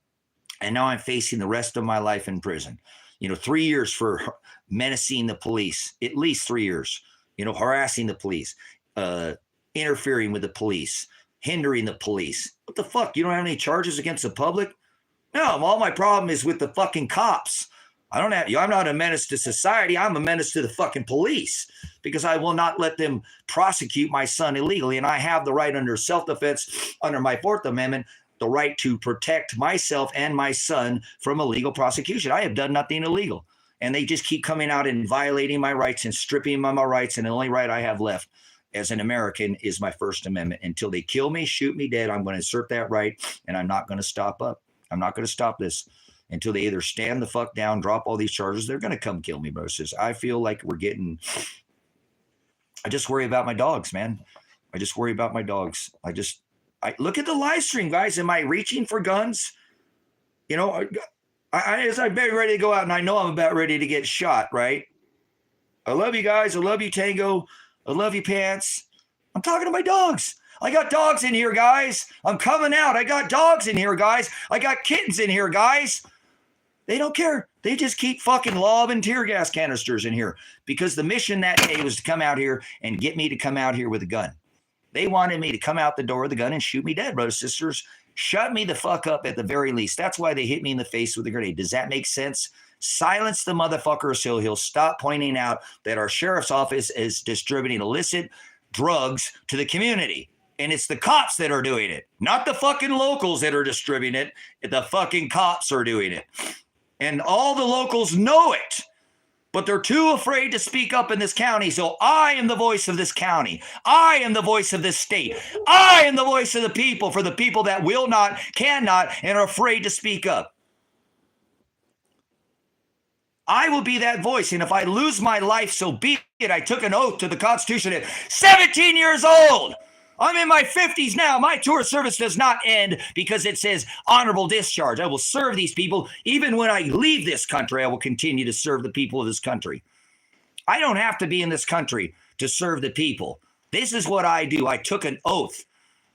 and now I'm facing the rest of my life in prison. 3 years for menacing the police, at least 3 years, harassing the police, interfering with the police, hindering the police. What the fuck? You don't have any charges against the public? No, all my problem is with the fucking cops. I'm not a menace to society. I'm a menace to the fucking police, because I will not let them prosecute my son illegally. And I have the right under self-defense, under my Fourth Amendment, the right to protect myself and my son from illegal prosecution. I have done nothing illegal. And they just keep coming out and violating my rights and stripping my rights. And the only right I have left as an American is my First Amendment. Until they kill me, shoot me dead, I'm going to assert that right. And I'm not going to stop up. I'm not going to stop this until they either stand the fuck down, drop all these charges. They're going to come kill me, bro. I feel like I just worry about my dogs, man. I just worry about my dogs. I look at the live stream, guys. Am I reaching for guns? As I'm very ready to go out, and I know I'm about ready to get shot, right? I love you guys. I love you, Tango. I love you, Pants. I'm talking to my dogs. I got dogs in here, guys. I'm coming out. I got dogs in here, guys. I got kittens in here, guys. They don't care. They just keep fucking lobbing tear gas canisters in here, because the mission that day was to come out here and get me to come out here with a gun. They wanted me to come out the door with a gun and shoot me dead, brothers and sisters. Shut me the fuck up at the very least. That's why they hit me in the face with a grenade. Does that make sense? Silence the motherfucker so he'll stop pointing out that our sheriff's office is distributing illicit drugs to the community. And it's the cops that are doing it, not the fucking locals that are distributing it. The fucking cops are doing it. And all the locals know it. But they're too afraid to speak up in this county. So I am the voice of this county. I am the voice of this state. I am the voice of the people, for the people that will not, cannot, and are afraid to speak up. I will be that voice. And if I lose my life, so be it. I took an oath to the Constitution at 17 years old. I'm in my 50s now. My tour of service does not end because it says honorable discharge. I will serve these people. Even when I leave this country, I will continue to serve the people of this country. I don't have to be in this country to serve the people. This is what I do. I took an oath,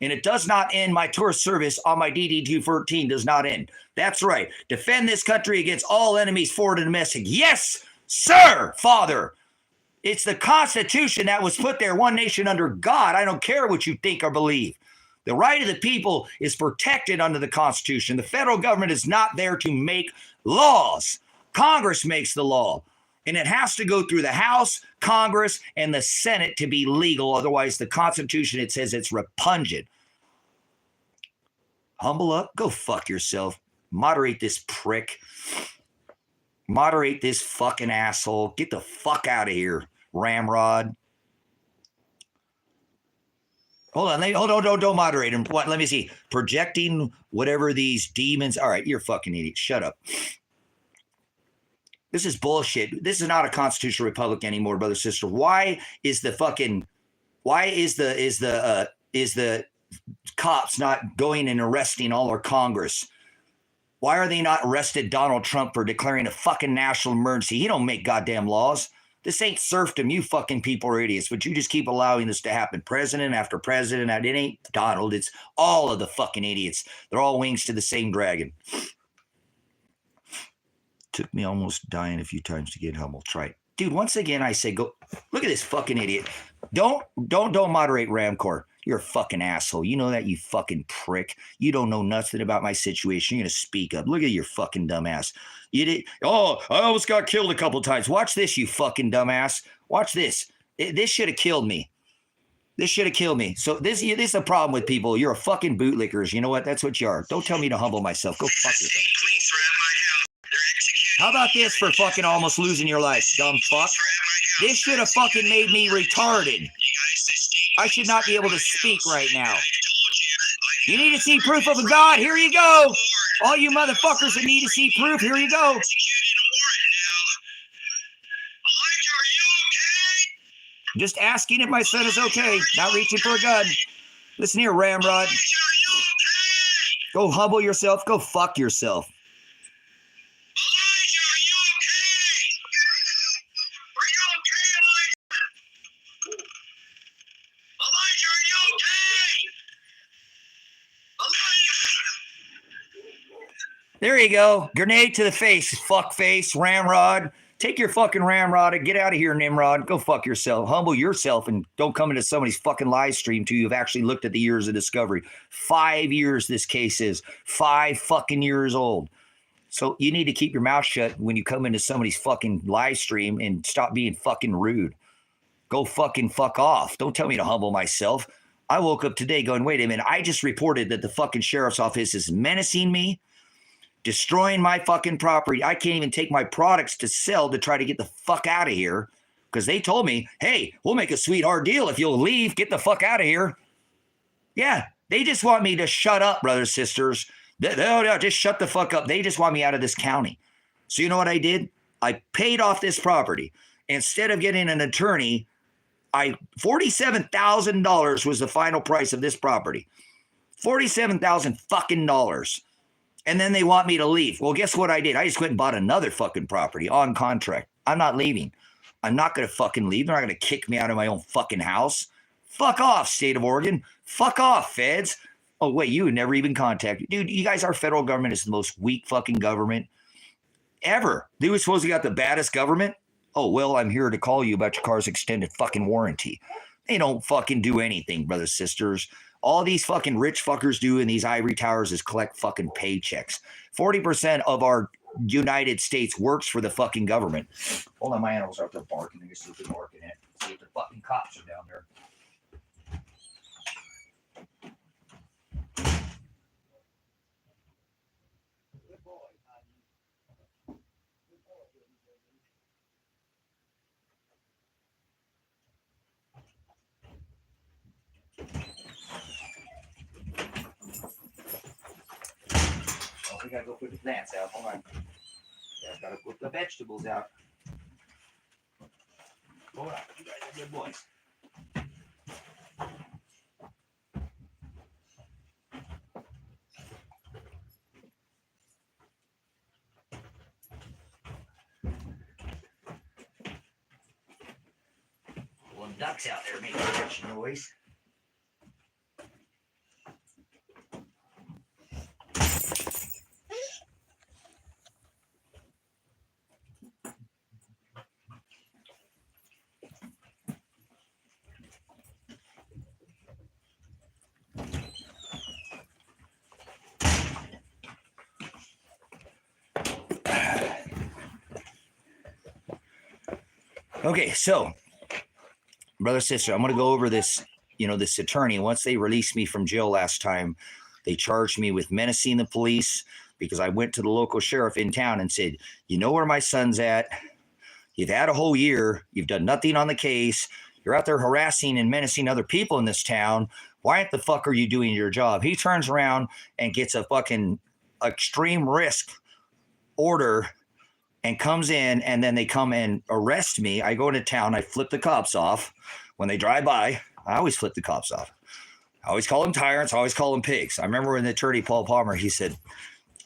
and it does not end. My tour of service on my DD-213 does not end. That's right. Defend this country against all enemies, foreign and domestic. Yes, sir, Father. It's the Constitution that was put there, one nation under God. I don't care what you think or believe. The right of the people is protected under the Constitution. The federal government is not there to make laws. Congress makes the law. And it has to go through the House, Congress, and the Senate to be legal. Otherwise, the Constitution, it says it's repugnant. Humble up. Go fuck yourself. Moderate this prick. Moderate this fucking asshole. Get the fuck out of here, Ramrod. Hold on. Don't moderate him. What? Let me see. Projecting whatever these demons. All right, you're a fucking idiot. Shut up. This is bullshit. This is not a constitutional republic anymore, brother, sister. Why is the cops not going and arresting all our Congress? Why are they not arrested Donald Trump for declaring a fucking national emergency? He don't make goddamn laws. This ain't serfdom. You fucking people are idiots, but you just keep allowing this to happen. President after president. It ain't Donald. It's all of the fucking idiots. They're all wings to the same dragon. Took me almost dying a few times to get humble. Try it. Dude, once again, I say, go look at this fucking idiot. Don't moderate Ramcor. You're a fucking asshole. You know that, you fucking prick. You don't know nothing about my situation. You're going to speak up. Look at your fucking dumbass. You did. Oh, I almost got killed a couple times. Watch this, you fucking dumbass. Watch this. This should have killed me. This should have killed me. So this is the problem with people. You're a fucking bootlickers. You know what? That's what you are. Don't tell me to humble myself. Go fuck yourself. How about this for fucking almost losing your life, dumb fuck? This should have fucking made me retarded. I should not be able to speak right now. You need to see proof of a God. Here you go. All you motherfuckers that need to see proof, here you go. Just asking if my son is okay. Not reaching for a gun. Listen here, Ramrod. Go humble yourself. Go fuck yourself. There you go. Grenade to the face, fuck face, Ramrod. Take your fucking Ramrod and get out of here, Nimrod. Go fuck yourself. Humble yourself and don't come into somebody's fucking live stream till you've actually looked at the years of discovery. 5 years this case is. 5 fucking years old. So you need to keep your mouth shut when you come into somebody's fucking live stream and stop being fucking rude. Go fucking fuck off. Don't tell me to humble myself. I woke up today going, wait a minute. I just reported that the fucking sheriff's office is menacing me, destroying my fucking property. I can't even take my products to sell to try to get the fuck out of here because they told me, hey, we'll make a sweetheart deal if you'll leave. Get the fuck out of here. Yeah, they just want me to shut up, brothers, sisters. They'll just shut the fuck up. They just want me out of this county. So you know what I did? I paid off this property. Instead of getting an attorney, $47,000 was the final price of this property. $47,000 fucking dollars. And then they want me to leave. Well, guess what I did? I just went and bought another fucking property on contract. I'm not leaving. I'm not going to fucking leave. They're not going to kick me out of my own fucking house. Fuck off, state of Oregon. Fuck off, feds. Oh, wait, you would never even contact me. Dude, you guys, our federal government is the most weak fucking government ever. They were supposed to got the baddest government. Oh, well, I'm here to call you about your car's extended fucking warranty. They don't fucking do anything, brothers, sisters. All these fucking rich fuckers do in these ivory towers is collect fucking paychecks. 40% of our United States works for the fucking government. Hold on, my animals are up there barking. I guess see if they're barking at. See if the fucking cops are down there. We gotta go put the plants out. Hold on. Yeah, gotta put the vegetables out. Hold on. You guys are good boys. Well, ducks out there making much noise. Okay, so brother, sister, I'm going to go over this, this attorney. Once they released me from jail last time, they charged me with menacing the police because I went to the local sheriff in town and said, you know where my son's at? You've had a whole year. You've done nothing on the case. You're out there harassing and menacing other people in this town. Why the fuck are you doing your job? He turns around and gets a fucking extreme risk order and comes in, and then they come and arrest me. I go into town. I flip the cops off. When they drive by, I always flip the cops off. I always call them tyrants. I always call them pigs. I remember when the attorney, Paul Palmer, he said,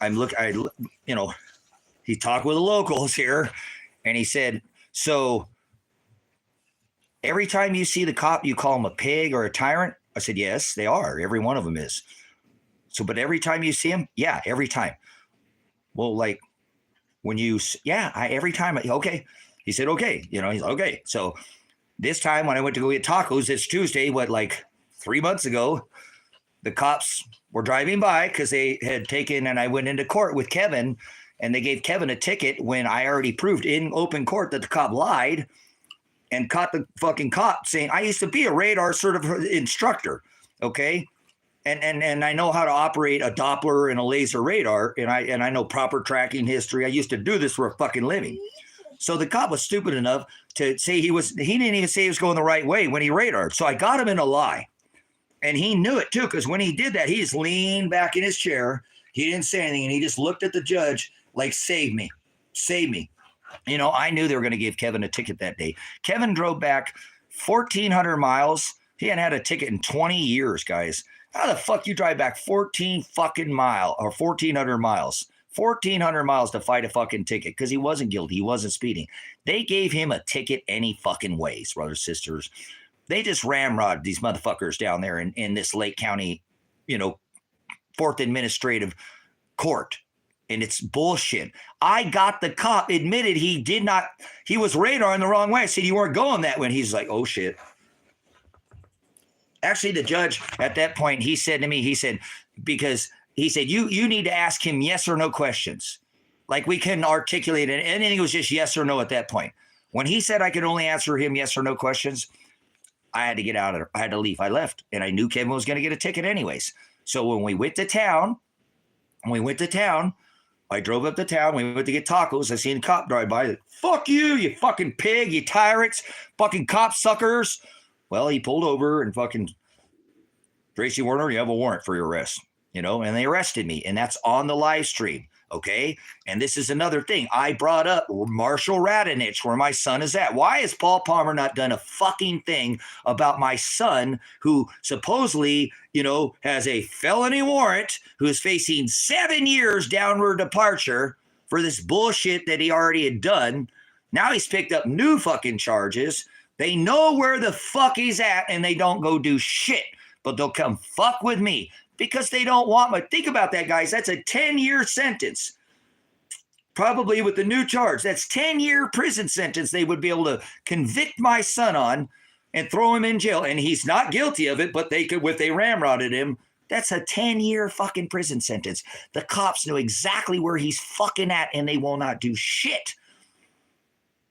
he talked with the locals here, and he said, so every time you see the cop, you call him a pig or a tyrant? I said, yes, they are. Every one of them is. So, but every time you see him? Yeah, every time. Well, like when you, every time. Okay. He said, okay. He's okay. So this time when I went to go get tacos, it's Tuesday, 3 months ago, the cops were driving by because they had taken, and I went into court with Kevin, and they gave Kevin a ticket when I already proved in open court that the cop lied and caught the fucking cop saying, I used to be a radar certified instructor. Okay. And I know how to operate a Doppler and a laser radar. And I know proper tracking history. I used to do this for a fucking living. So the cop was stupid enough to say he didn't even say he was going the right way when he radared. So I got him in a lie. And he knew it too, because when he did that, he just leaned back in his chair. He didn't say anything. And he just looked at the judge like, save me, save me. I knew they were going to give Kevin a ticket that day. Kevin drove back 1,400 miles. He hadn't had a ticket in 20 years, guys. How the fuck you drive back 1,400 miles? 1,400 miles to fight a fucking ticket because he wasn't guilty. He wasn't speeding. They gave him a ticket any fucking ways, brothers, sisters. They just ramrodded these motherfuckers down there in this Lake County, 4th Administrative Court. And it's bullshit. I got the cop admitted he was radaring the wrong way. I said, you weren't going that way. And he's like, oh shit. Actually, the judge at that point, he said to me, because he said, you need to ask him yes or no questions. Like we couldn't articulate it. And it was just yes or no at that point. When he said I could only answer him yes or no questions, I had to get out of there. I had to leave. I left. And I knew Kevin was going to get a ticket anyways. So when we went to town, I drove up to town. We went to get tacos. I seen a cop drive by. Fuck you fucking pig, you tyrants, fucking cop suckers. Well, he pulled over and fucking, Tracy, Werner, you have a warrant for your arrest, and they arrested me. And that's on the live stream. Okay. And this is another thing. I brought up Marshall Radonich, where my son is at. Why has Paul Palmer not done a fucking thing about my son who supposedly, has a felony warrant, who is facing 7 years downward departure for this bullshit that he already had done? Now he's picked up new fucking charges. They know where the fuck he's at and they don't go do shit, but they'll come fuck with me. Because they don't want my, think about that, guys. That's a 10-year sentence. Probably with the new charge. That's 10-year prison sentence they would be able to convict my son on and throw him in jail. And he's not guilty of it, but they ramrodded him. That's a 10-year fucking prison sentence. The cops know exactly where he's fucking at and they will not do shit.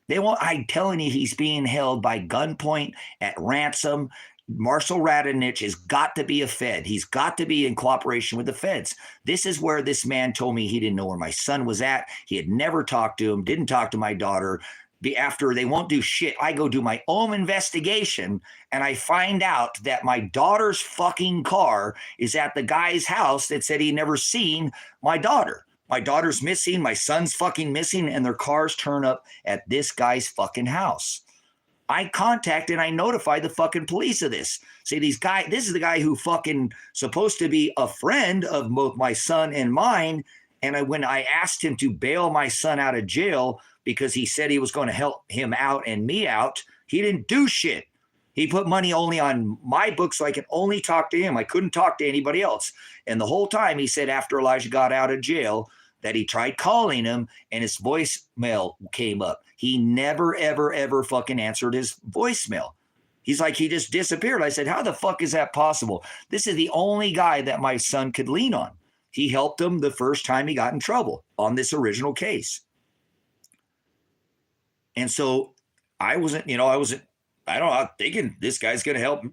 They won't. I'm telling you, he's being held by gunpoint at ransom. Marshall Radonich has got to be a Fed. He's got to be in cooperation with the feds. This is where this man told me he didn't know where my son was at. He had never talked to him, didn't talk to my daughter. After they won't do shit, I go do my own investigation and I find out that my daughter's fucking car is at the guy's house that said he never seen my daughter. My daughter's missing, my son's fucking missing, and their cars turn up at this guy's fucking house. I contacted, I notified the fucking police of this. Say, this is the guy who fucking supposed to be a friend of both my son and mine. And when I asked him to bail my son out of jail because he said he was going to help him out and me out, he didn't do shit. He put money only on my book so I could only talk to him. I couldn't talk to anybody else. And the whole time he said after Elijah got out of jail that he tried calling him and his voicemail came up. He never, ever, ever fucking answered his voicemail. He's like, he just disappeared. I said, how the fuck is that possible? This is the only guy that my son could lean on. He helped him the first time he got in trouble on this original case. And so I wasn't, I don't know, I'm thinking this guy's going to help,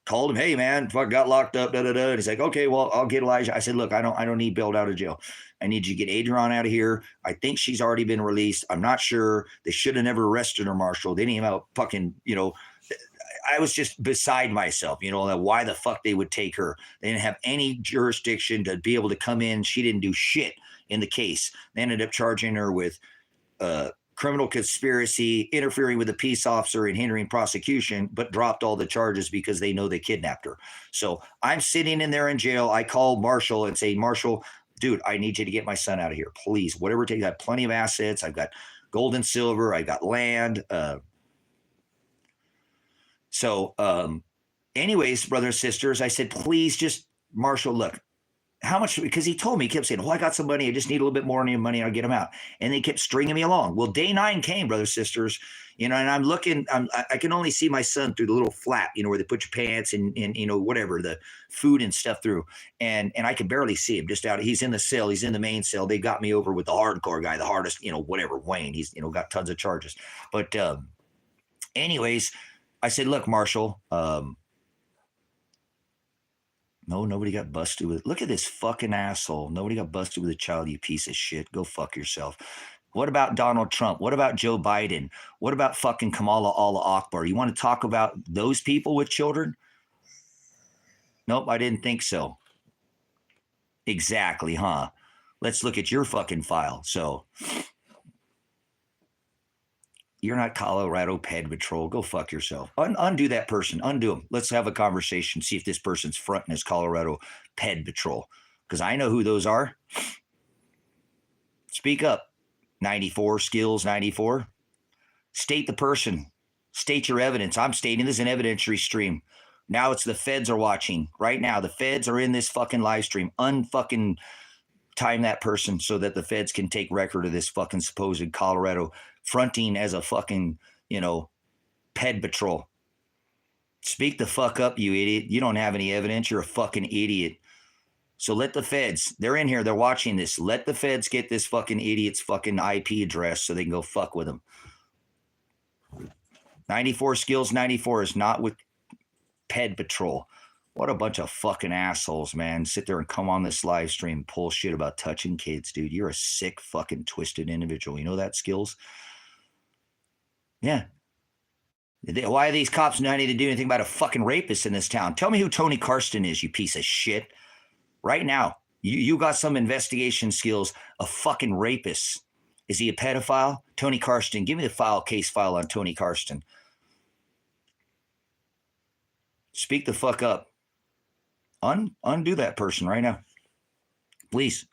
called him, hey man, fuck, got locked up, da da da. And he's like, okay, well, I'll get Elijah. I said, look, I don't need bailed out of jail. I need you to get Adrian out of here. I think she's already been released. I'm not sure. They should have never arrested her, Marshall. They didn't even have fucking, I was just beside myself, why the fuck they would take her. They didn't have any jurisdiction to be able to come in. She didn't do shit in the case. They ended up charging her with criminal conspiracy, interfering with a peace officer and hindering prosecution, but dropped all the charges because they know they kidnapped her. So I'm sitting in there in jail. I call Marshall and say, Marshall, dude, I need you to get my son out of here, please. Whatever it takes. I have plenty of assets. I've got gold and silver. I got land. Anyways, brothers and sisters, I said, please just, Marshall, look, how much, because he told me, he kept saying, I got some money. I just need a little bit more money. I'll get them out. And they kept stringing me along. Well, day 9 came, brothers, sisters, and I'm looking, I can only see my son through the little flap, where they put your pants and whatever, the food and stuff through. And I can barely see him just out. He's in the cell. He's in the main cell. They got me over with the hardcore guy, the hardest, whatever, Wayne. He's, got tons of charges. But anyways, I said, look, Marshall, no, nobody got busted with. Look at this fucking asshole. Nobody got busted with a child, you piece of shit. Go fuck yourself. What about Donald Trump? What about Joe Biden? What about fucking Kamala Allah Akbar? You want to talk about those people with children? Nope, I didn't think so. Exactly, huh? Let's look at your fucking file. So you're not Colorado Ped Patrol. Go fuck yourself. Undo that person. Undo him. Let's have a conversation. See if this person's fronting as Colorado Ped Patrol. Because I know who those are. Speak up. 94 skills, 94. State the person. State your evidence. I'm stating this is an evidentiary stream. Now it's the feds are watching. Right now, the feds are in this fucking live stream. Unfucking time that person so that the feds can take record of this fucking supposed Colorado fronting as a fucking, Ped Patrol. Speak the fuck up, you idiot. You don't have any evidence. You're a fucking idiot. So let the feds, they're in here, they're watching this. Let the feds get this fucking idiot's fucking IP address so they can go fuck with him. 94 skills, 94 is not with Ped Patrol. What a bunch of fucking assholes, man. Sit there and come on this live stream and pull shit about touching kids, dude. You're a sick, fucking twisted individual. You know that, Skills? Yeah. Why are these cops not need to do anything about a fucking rapist in this town? Tell me who Tony Karsten is, you piece of shit. Right now, you got some investigation skills. A fucking rapist. Is he a pedophile? Tony Karsten. Give me the case file on Tony Karsten. Speak the fuck up. Undo that person right now. Please.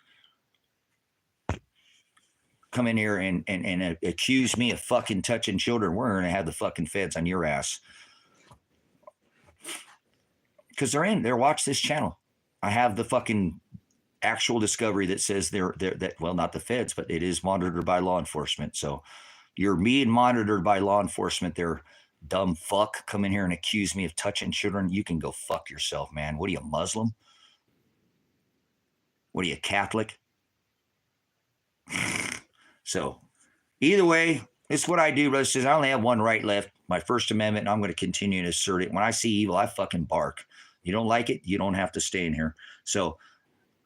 Come in here and accuse me of fucking touching children. We're going to have the fucking feds on your ass. Because they're watch this channel. I have the fucking actual discovery that says they're well, not the feds, but it is monitored by law enforcement. So you're being monitored by law enforcement. They're dumb fuck. Come in here and accuse me of touching children. You can go fuck yourself, man. What are you, Muslim? What are you, Catholic? So either way, it's what I do, brother. Says I only have one right left, my First Amendment, and I'm going to continue to assert it. When I see evil, I fucking bark. You don't like it, you don't have to stay in here. So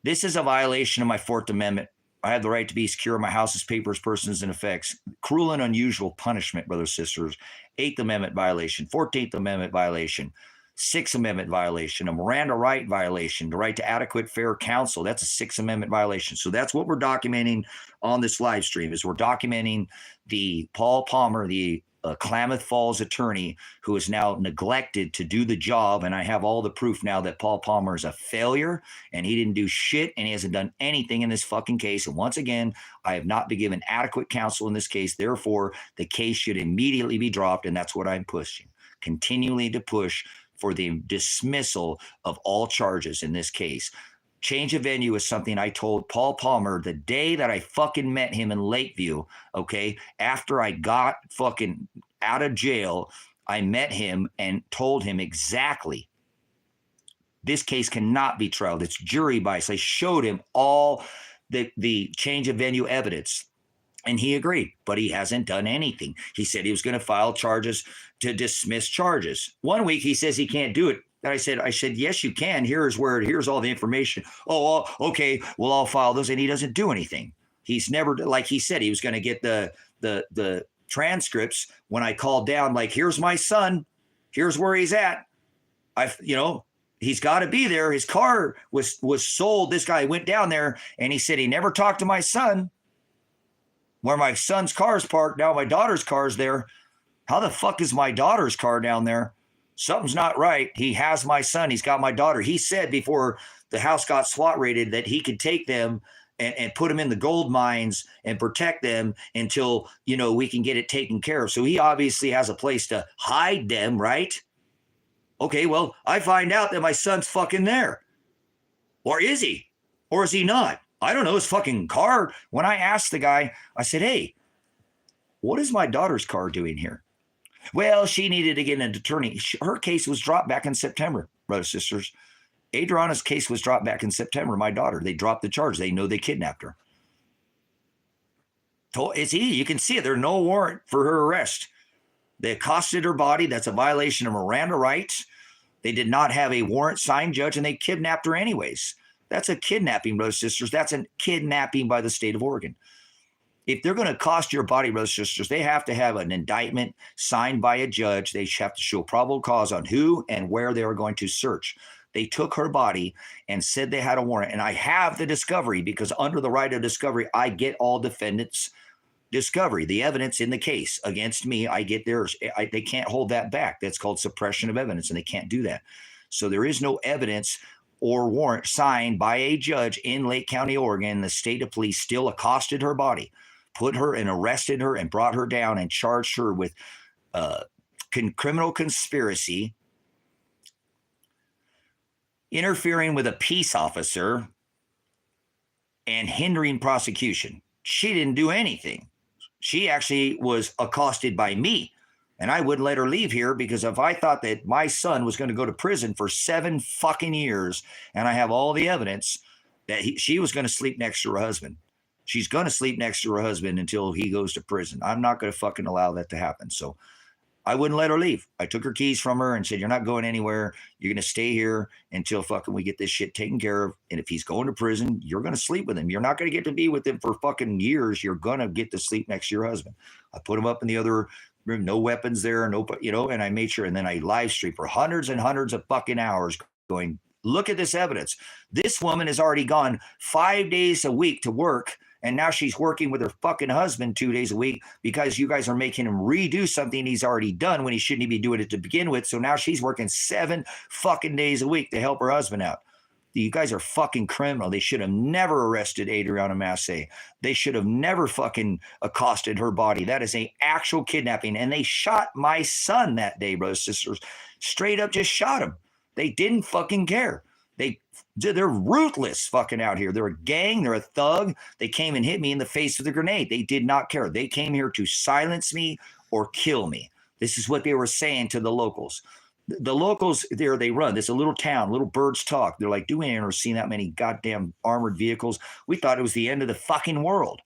this is a violation of my Fourth Amendment. I have the right to be secure in my house's papers, persons, and effects. Cruel and unusual punishment, brothers, sisters. Eighth Amendment violation, 14th Amendment violation, Sixth Amendment violation, a Miranda right violation, the right to adequate fair counsel. That's a Sixth Amendment violation. So that's what we're documenting on this live stream is we're documenting the Paul Palmer, the Klamath Falls attorney who is now neglected to do the job. And I have all the proof now that Paul Palmer is a failure and he didn't do shit and he hasn't done anything in this fucking case. And once again, I have not been given adequate counsel in this case. Therefore, the case should immediately be dropped. And that's what I'm pushing, continually to push for the dismissal of all charges in this case. Change of venue is something I told Paul Palmer the day that I fucking met him in Lakeview, okay? After I got fucking out of jail, I met him and told him exactly this case cannot be trialed. It's jury bias. I showed him all the change of venue evidence. And he agreed, but he hasn't done anything. He said he was going to file charges to dismiss charges. 1 week he says he can't do it. And I said, yes, you can. Here's all the information. Oh, okay. Well, I'll file those. And he doesn't do anything. He's never, like he said, he was going to get the transcripts when I called down, like, here's my son. Here's where he's at. He's got to be there. His car was sold. This guy went down there and he said he never talked to my son. Where my son's car is parked, now my daughter's car is there. How the fuck is my daughter's car down there? Something's not right. He has my son. He's got my daughter. He said before the house got SWAT raided that he could take them and put them in the gold mines and protect them until, we can get it taken care of. So he obviously has a place to hide them, right? Okay, well, I find out that my son's fucking there. Or is he? Or is he not? I don't know, his fucking car. When I asked the guy, I said, hey, what is my daughter's car doing here? Well, she needed to get an attorney. Her case was dropped back in September, brothers and sisters. Adriana's case was dropped back in September, my daughter. They dropped the charge. They know they kidnapped her. It's easy. You can see it. There's no warrant for her arrest. They accosted her body. That's a violation of Miranda rights. They did not have a warrant signed, judge, and they kidnapped her anyways. That's a kidnapping, brothers and sisters. That's a kidnapping by the state of Oregon. If they're going to cost your body, brothers and sisters, they have to have an indictment signed by a judge. They have to show probable cause on who and where they are going to search. They took her body and said they had a warrant. And I have the discovery because under the right of discovery, I get all defendants' discovery, the evidence in the case against me. I get theirs. They can't hold that back. That's called suppression of evidence, and they can't do that. So there is no evidence or warrant signed by a judge in Lake County, Oregon. The state of police still accosted her body, put her and arrested her and brought her down and charged her with criminal conspiracy, interfering with a peace officer, and hindering prosecution. She didn't do anything. She actually was accosted by me. And I wouldn't let her leave here because if I thought that my son was going to go to prison for 7 fucking years, and I have all the evidence that she was going to sleep next to her husband. She's going to sleep next to her husband until he goes to prison. I'm not going to fucking allow that to happen. So I wouldn't let her leave. I took her keys from her and said, you're not going anywhere. You're going to stay here until fucking we get this shit taken care of. And if he's going to prison, you're going to sleep with him. You're not going to get to be with him for fucking years. You're going to get to sleep next to your husband. I put him up in the other room, no weapons there, and I made sure. And then I live streamed for hundreds and hundreds of fucking hours going, look at this evidence. This woman has already gone 5 days a week to work. And now she's working with her fucking husband 2 days a week because you guys are making him redo something he's already done when he shouldn't be doing it to begin with. So now she's working 7 fucking days a week to help her husband out. You guys are fucking criminal. They should have never arrested Adriana Massey. They should have never fucking accosted her body. That is an actual kidnapping. And they shot my son that day, brothers and sisters. Straight up just shot him. They didn't fucking care. They're ruthless fucking out here. They're a gang. They're a thug. They came and hit me in the face with a grenade. They did not care. They came here to silence me or kill me. This is what they were saying to the locals. The locals there, they run. This is a little town, little birds talk. They're like, do we ever seen that many goddamn armored vehicles? We thought it was the end of the fucking world.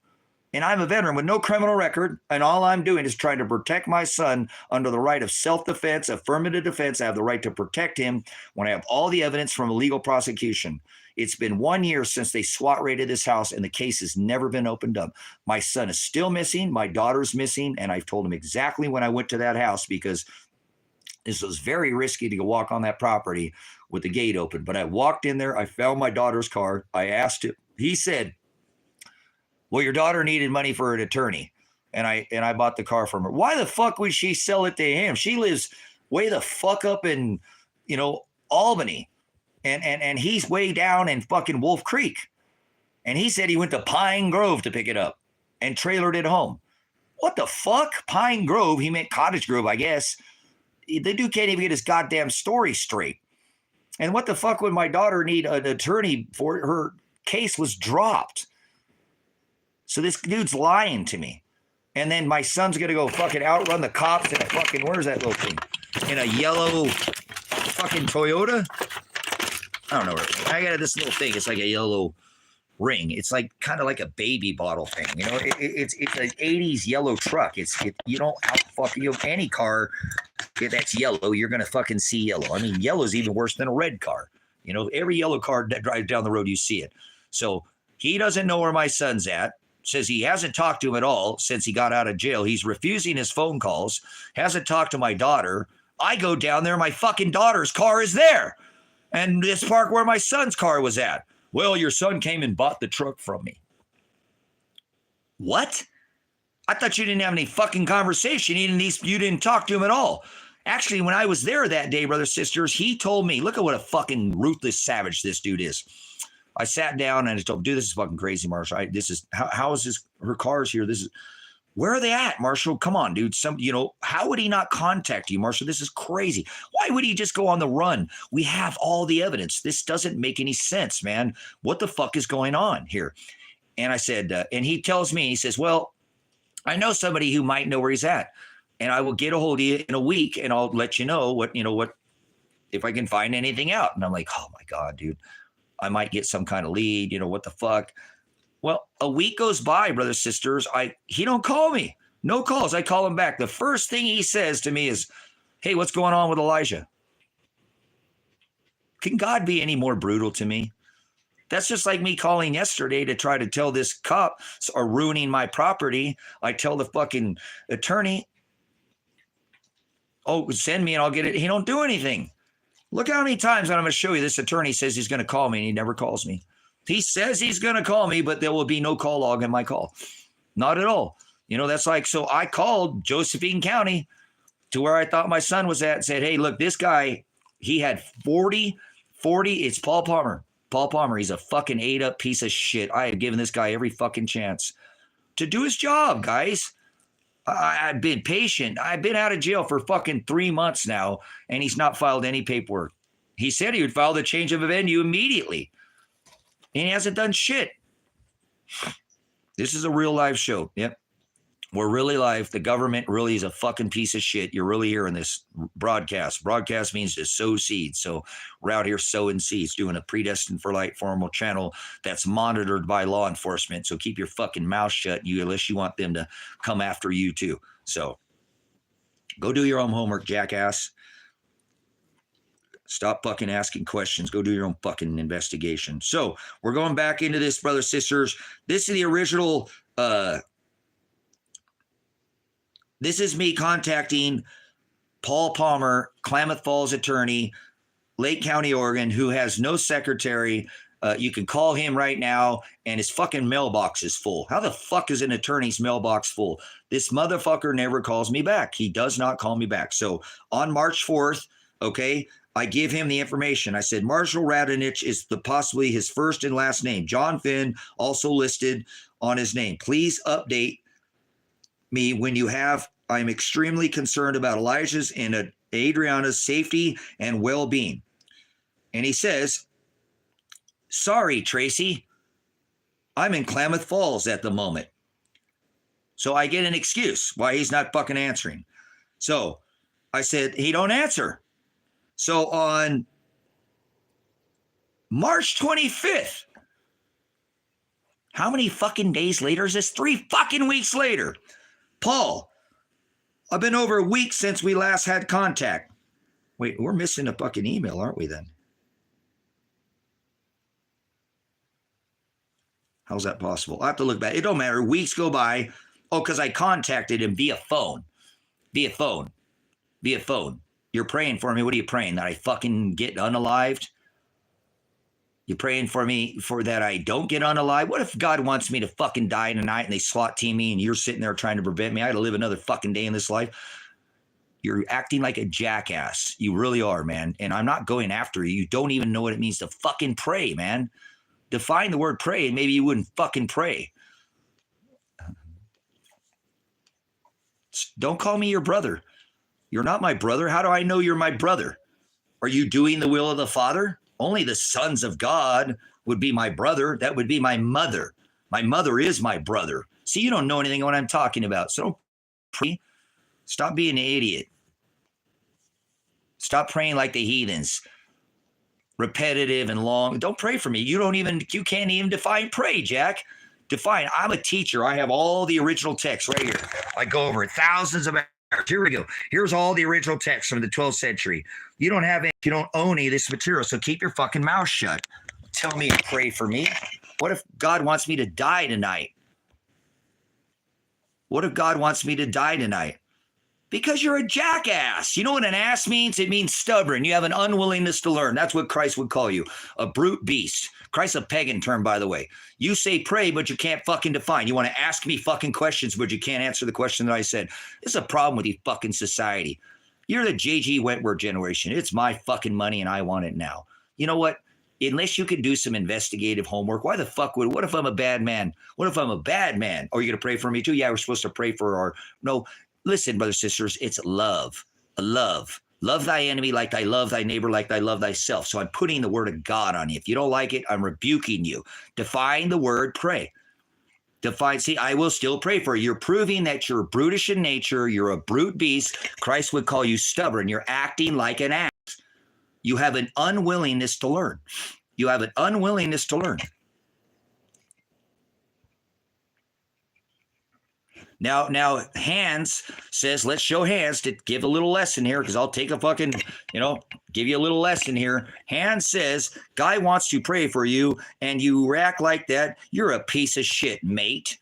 And I'm a veteran with no criminal record, and all I'm doing is trying to protect my son under the right of self-defense, affirmative defense. I have the right to protect him when I have all the evidence from a legal prosecution. It's been 1 year since they SWAT raided this house, and the case has never been opened up. My son is still missing. My daughter's missing, and I've told him exactly when I went to that house because this was very risky to go walk on that property with the gate open. But I walked in there. I found my daughter's car. I asked him. He said, well, your daughter needed money for an attorney, and I bought the car from her. Why the fuck would she sell it to him? She lives way the fuck up in, Albany, and he's way down in fucking Wolf Creek. And he said he went to Pine Grove to pick it up and trailered it home. What the fuck? Pine Grove? He meant Cottage Grove, I guess. The dude can't even get his goddamn story straight. And what the fuck would my daughter need an attorney for? Her case was dropped. So this dude's lying to me. And then my son's going to go fucking outrun the cops in a fucking, where's that little thing? In a yellow fucking Toyota? I don't know. I got this little thing. It's like a yellow ring. It's like kind of like a baby bottle thing. You know, it's an 80s yellow truck. You don't any car that's yellow, you're going to fucking see yellow. I mean, yellow is even worse than a red car. You know, every yellow car that drives down the road, you see it. So he doesn't know where my son's at. Says he hasn't talked to him at all since he got out of jail. He's refusing his phone calls. Hasn't talked to my daughter. I go down there. My fucking daughter's car is there. And this park where my son's car was at. Well, your son came and bought the truck from me. What? I thought you didn't have any fucking conversation. You didn't talk to him at all. Actually, when I was there that day, brothers, sisters, he told me, look at what a fucking ruthless savage this dude is. I sat down and I told him, dude, this is fucking crazy, Marshall. This is, how is her car's here? Where are they at, Marshall? Come on, dude. How would he not contact you, Marshall? This is crazy. Why would he just go on the run? We have all the evidence. This doesn't make any sense, man. What the fuck is going on here? And I said, and he tells me, he says, well, I know somebody who might know where he's at, and I will get a hold of you in a week, and I'll let you know what if I can find anything out. And I'm like, oh my God, dude, I might get some kind of lead. What the fuck? Well, a week goes by, brothers, sisters. He don't call me. No calls. I call him back. The first thing he says to me is, hey, what's going on with Elijah? Can God be any more brutal to me? That's just like me calling yesterday to try to tell this cop are ruining my property. I tell the fucking attorney, oh, send me and I'll get it. He don't do anything. Look how many times I'm going to show you this attorney says he's going to call me and he never calls me. He says he's going to call me, but there will be no call log in my call. Not at all. That's like, so I called Josephine County to where I thought my son was at and said, hey, look, this guy, he had 40, it's Paul Palmer. Paul Palmer, he's a fucking ate up piece of shit. I have given this guy every fucking chance to do his job, guys. I've been patient. I've been out of jail for fucking 3 months now, and he's not filed any paperwork. He said he would file the change of venue immediately, and he hasn't done shit. This is a real live show. Yep. We're really live. The government really is a fucking piece of shit. You're really hearing this broadcast. Broadcast means to sow seeds. So we're out here sowing seeds, doing a Predestined for Light formal channel that's monitored by law enforcement. So keep your fucking mouth shut, unless you want them to come after you too. So go do your own homework, jackass. Stop fucking asking questions. Go do your own fucking investigation. So we're going back into this, brothers, sisters. This is the original... This is me contacting Paul Palmer, Klamath Falls attorney, Lake County, Oregon, who has no secretary. You can call him right now, and his fucking mailbox is full. How the fuck is an attorney's mailbox full? This motherfucker never calls me back. He does not call me back. So on March 4th, okay, I give him the information. I said, Marshall Radonich is possibly his first and last name. John Finn also listed on his name. Please update me when you have. I'm extremely concerned about Elijah's and Adriana's safety and well-being. And he says, sorry, Tracy, I'm in Klamath Falls at the moment. So I get an excuse why he's not fucking answering. So I said, he don't answer. So on March 25th, how many fucking days later is this? 3 fucking weeks later. Paul, I've been over a week since we last had contact. Wait, we're missing a fucking email, aren't we then? How's that possible? I have to look back. It don't matter. Weeks go by. Oh, because I contacted him via phone. Via phone. You're praying for me. What are you praying? That I fucking get unalived? You praying for me for that I don't get unalive? What if God wants me to fucking die tonight and they SWAT team me and you're sitting there trying to prevent me? I got to live another fucking day in this life. You're acting like a jackass. You really are, man. And I'm not going after you. You don't even know what it means to fucking pray, man. Define the word pray and maybe you wouldn't fucking pray. Don't call me your brother. You're not my brother. How do I know you're my brother? Are you doing the will of the Father? Only the sons of God would be my brother. That would be my mother. My mother is my brother. See, you don't know anything of what I'm talking about. So don't pray. Stop being an idiot. Stop praying like the heathens. repetitive and long. Don't pray for me. You can't even define pray, Jack. Define. I'm a teacher. I have all the original text right here. I go over it, thousands of hours. Here we go. Here's all the original text from the 12th century. You don't own any of this material, so keep your fucking mouth shut. Tell me to pray for me. What if God wants me to die tonight? What if God wants me to die tonight? Because you're a jackass. You know what an ass means? It means stubborn. You have an unwillingness to learn. That's what Christ would call you, a brute beast. Christ's a pagan term, by the way. You say pray, but you can't fucking define. You want to ask me fucking questions, but you can't answer the question that I said. This is a problem with you fucking society. You're the J.G. Wentworth generation. It's my fucking money and I want it now. You know what? Unless you can do some investigative homework, what if I'm a bad man? What if I'm a bad man? Oh, you're going to pray for me too? Yeah, we're supposed to pray for no. Listen, brothers and sisters, it's love. Love. Love thy enemy like thy love thy neighbor like thy love thyself. So I'm putting the word of God on you. If you don't like it, I'm rebuking you. Define the word pray. See, I will still pray for you. You're proving that you're brutish in nature. You're a brute beast. Christ would call you stubborn. You're acting like an ass. You have an unwillingness to learn. You have an unwillingness to learn. Now, Hans says, let's show Hans to give a little lesson here because I'll take a fucking, give you a little lesson here. Hans says, guy wants to pray for you and you act like that. You're a piece of shit, mate.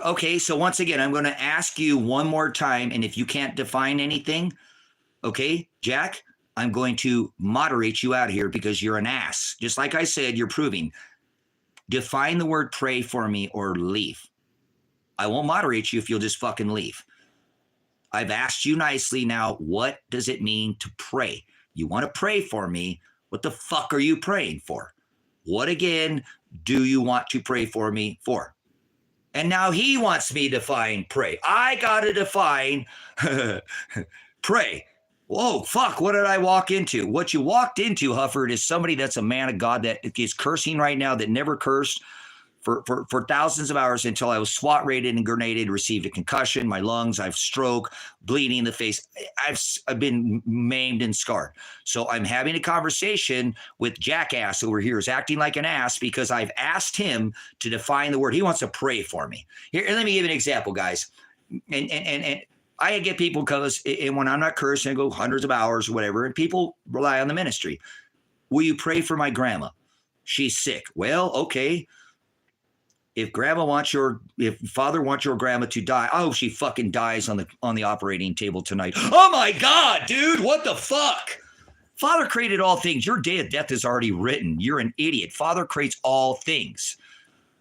Okay, so once again, I'm going to ask you one more time. And if you can't define anything, okay, Jack, I'm going to moderate you out here because you're an ass. Just like I said, you're proving. Define the word pray for me or leave. I won't moderate you if you'll just fucking leave. I've asked you nicely now, what does it mean to pray? You want to pray for me. What the fuck are you praying for? What again do you want to pray for me for? And now he wants me to define pray. I got to define pray. Whoa, fuck, what did I walk into? What you walked into, Hufford, is somebody that's a man of God that is cursing right now, that never cursed for thousands of hours until I was SWAT raided and grenaded, received a concussion, my lungs, I've stroke, bleeding in the face. I've been maimed and scarred. So I'm having a conversation with Jackass over here who's acting like an ass because I've asked him to define the word. He wants to pray for me. Here, let me give you an example, guys. And I get people because when I'm not cursing, I go hundreds of hours or whatever, and people rely on the ministry. Will you pray for my grandma? She's sick. Well, okay. If father wants your grandma to die, I hope she fucking dies on the operating table tonight. Oh my God, dude, what the fuck? Father created all things. Your day of death is already written. You're an idiot. Father creates all things.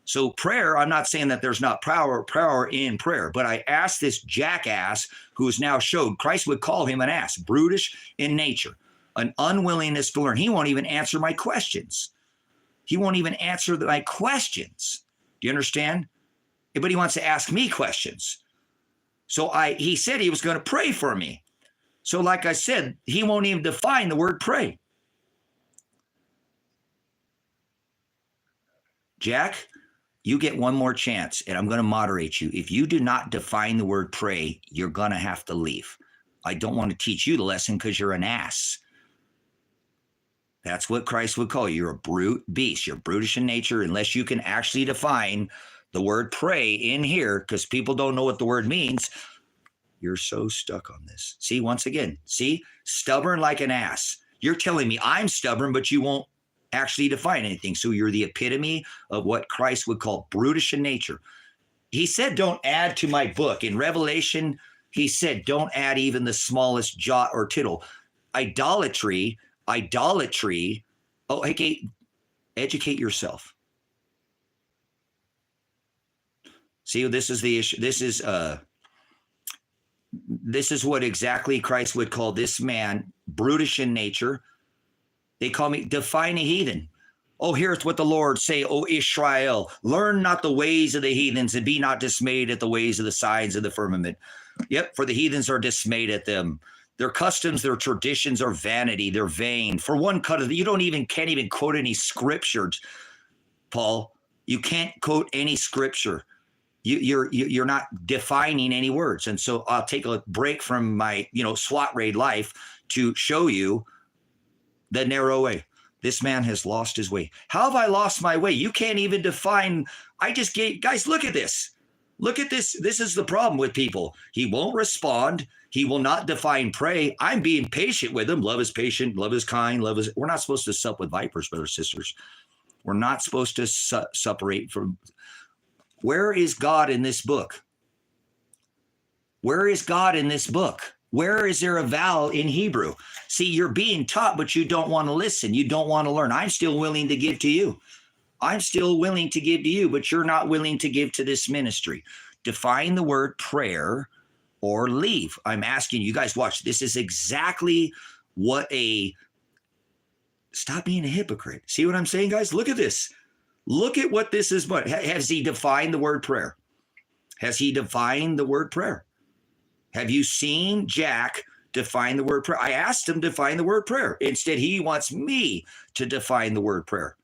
So prayer, I'm not saying that there's not power in prayer, but I asked this jackass who is now showed, Christ would call him an ass, brutish in nature, an unwillingness to learn. He won't even answer my questions. He won't even answer my questions. Do you understand? But he wants to ask me questions. So he said he was going to pray for me. So like I said, he won't even define the word pray. Jack, you get one more chance, and I'm going to moderate you. If you do not define the word pray, you're going to have to leave. I don't want to teach you the lesson because you're an ass. That's what Christ would call you. You're a brute beast. You're brutish in nature unless you can actually define the word pray in here, because people don't know what the word means. You're so stuck on this. See, once again, stubborn like an ass. You're telling me I'm stubborn, but you won't actually define anything. So you're the epitome of what Christ would call brutish in nature. He said, don't add to my book. In Revelation, he said, don't add even the smallest jot or tittle. Idolatry. Oh, hey, educate yourself. See, this is the issue. This is what exactly Christ would call this man, brutish in nature. They call me define a heathen. Oh, here's what the Lord say, O Israel, learn not the ways of the heathens and be not dismayed at the ways of the sides of the firmament. Yep, for the heathens are dismayed at them. Their customs, their traditions are vanity. They're vain. For one cut of you can't even quote any scriptures, Paul. You can't quote any scripture. You're not defining any words. And so I'll take a break from my, SWAT raid life to show you the narrow way. This man has lost his way. How have I lost my way? You can't even define. Guys, look at this. Look at this. This is the problem with people. He won't respond. He will not define pray. I'm being patient with him. Love is patient. Love is kind. We're not supposed to sup with vipers, brothers and sisters. We're not supposed to separate from. Where is God in this book? Where is God in this book? Where is there a vowel in Hebrew? See, you're being taught, but you don't want to listen. You don't want to learn. I'm still willing to give to you. I'm still willing to give to you, but you're not willing to give to this ministry. Define the word prayer or leave. I'm asking you guys, watch. This is exactly what stop being a hypocrite. See what I'm saying, guys? Look at this. Look at what this is. What has he defined the word prayer? Has he defined the word prayer? Have you seen Jack define the word prayer? I asked him to define the word prayer. Instead, he wants me to define the word prayer.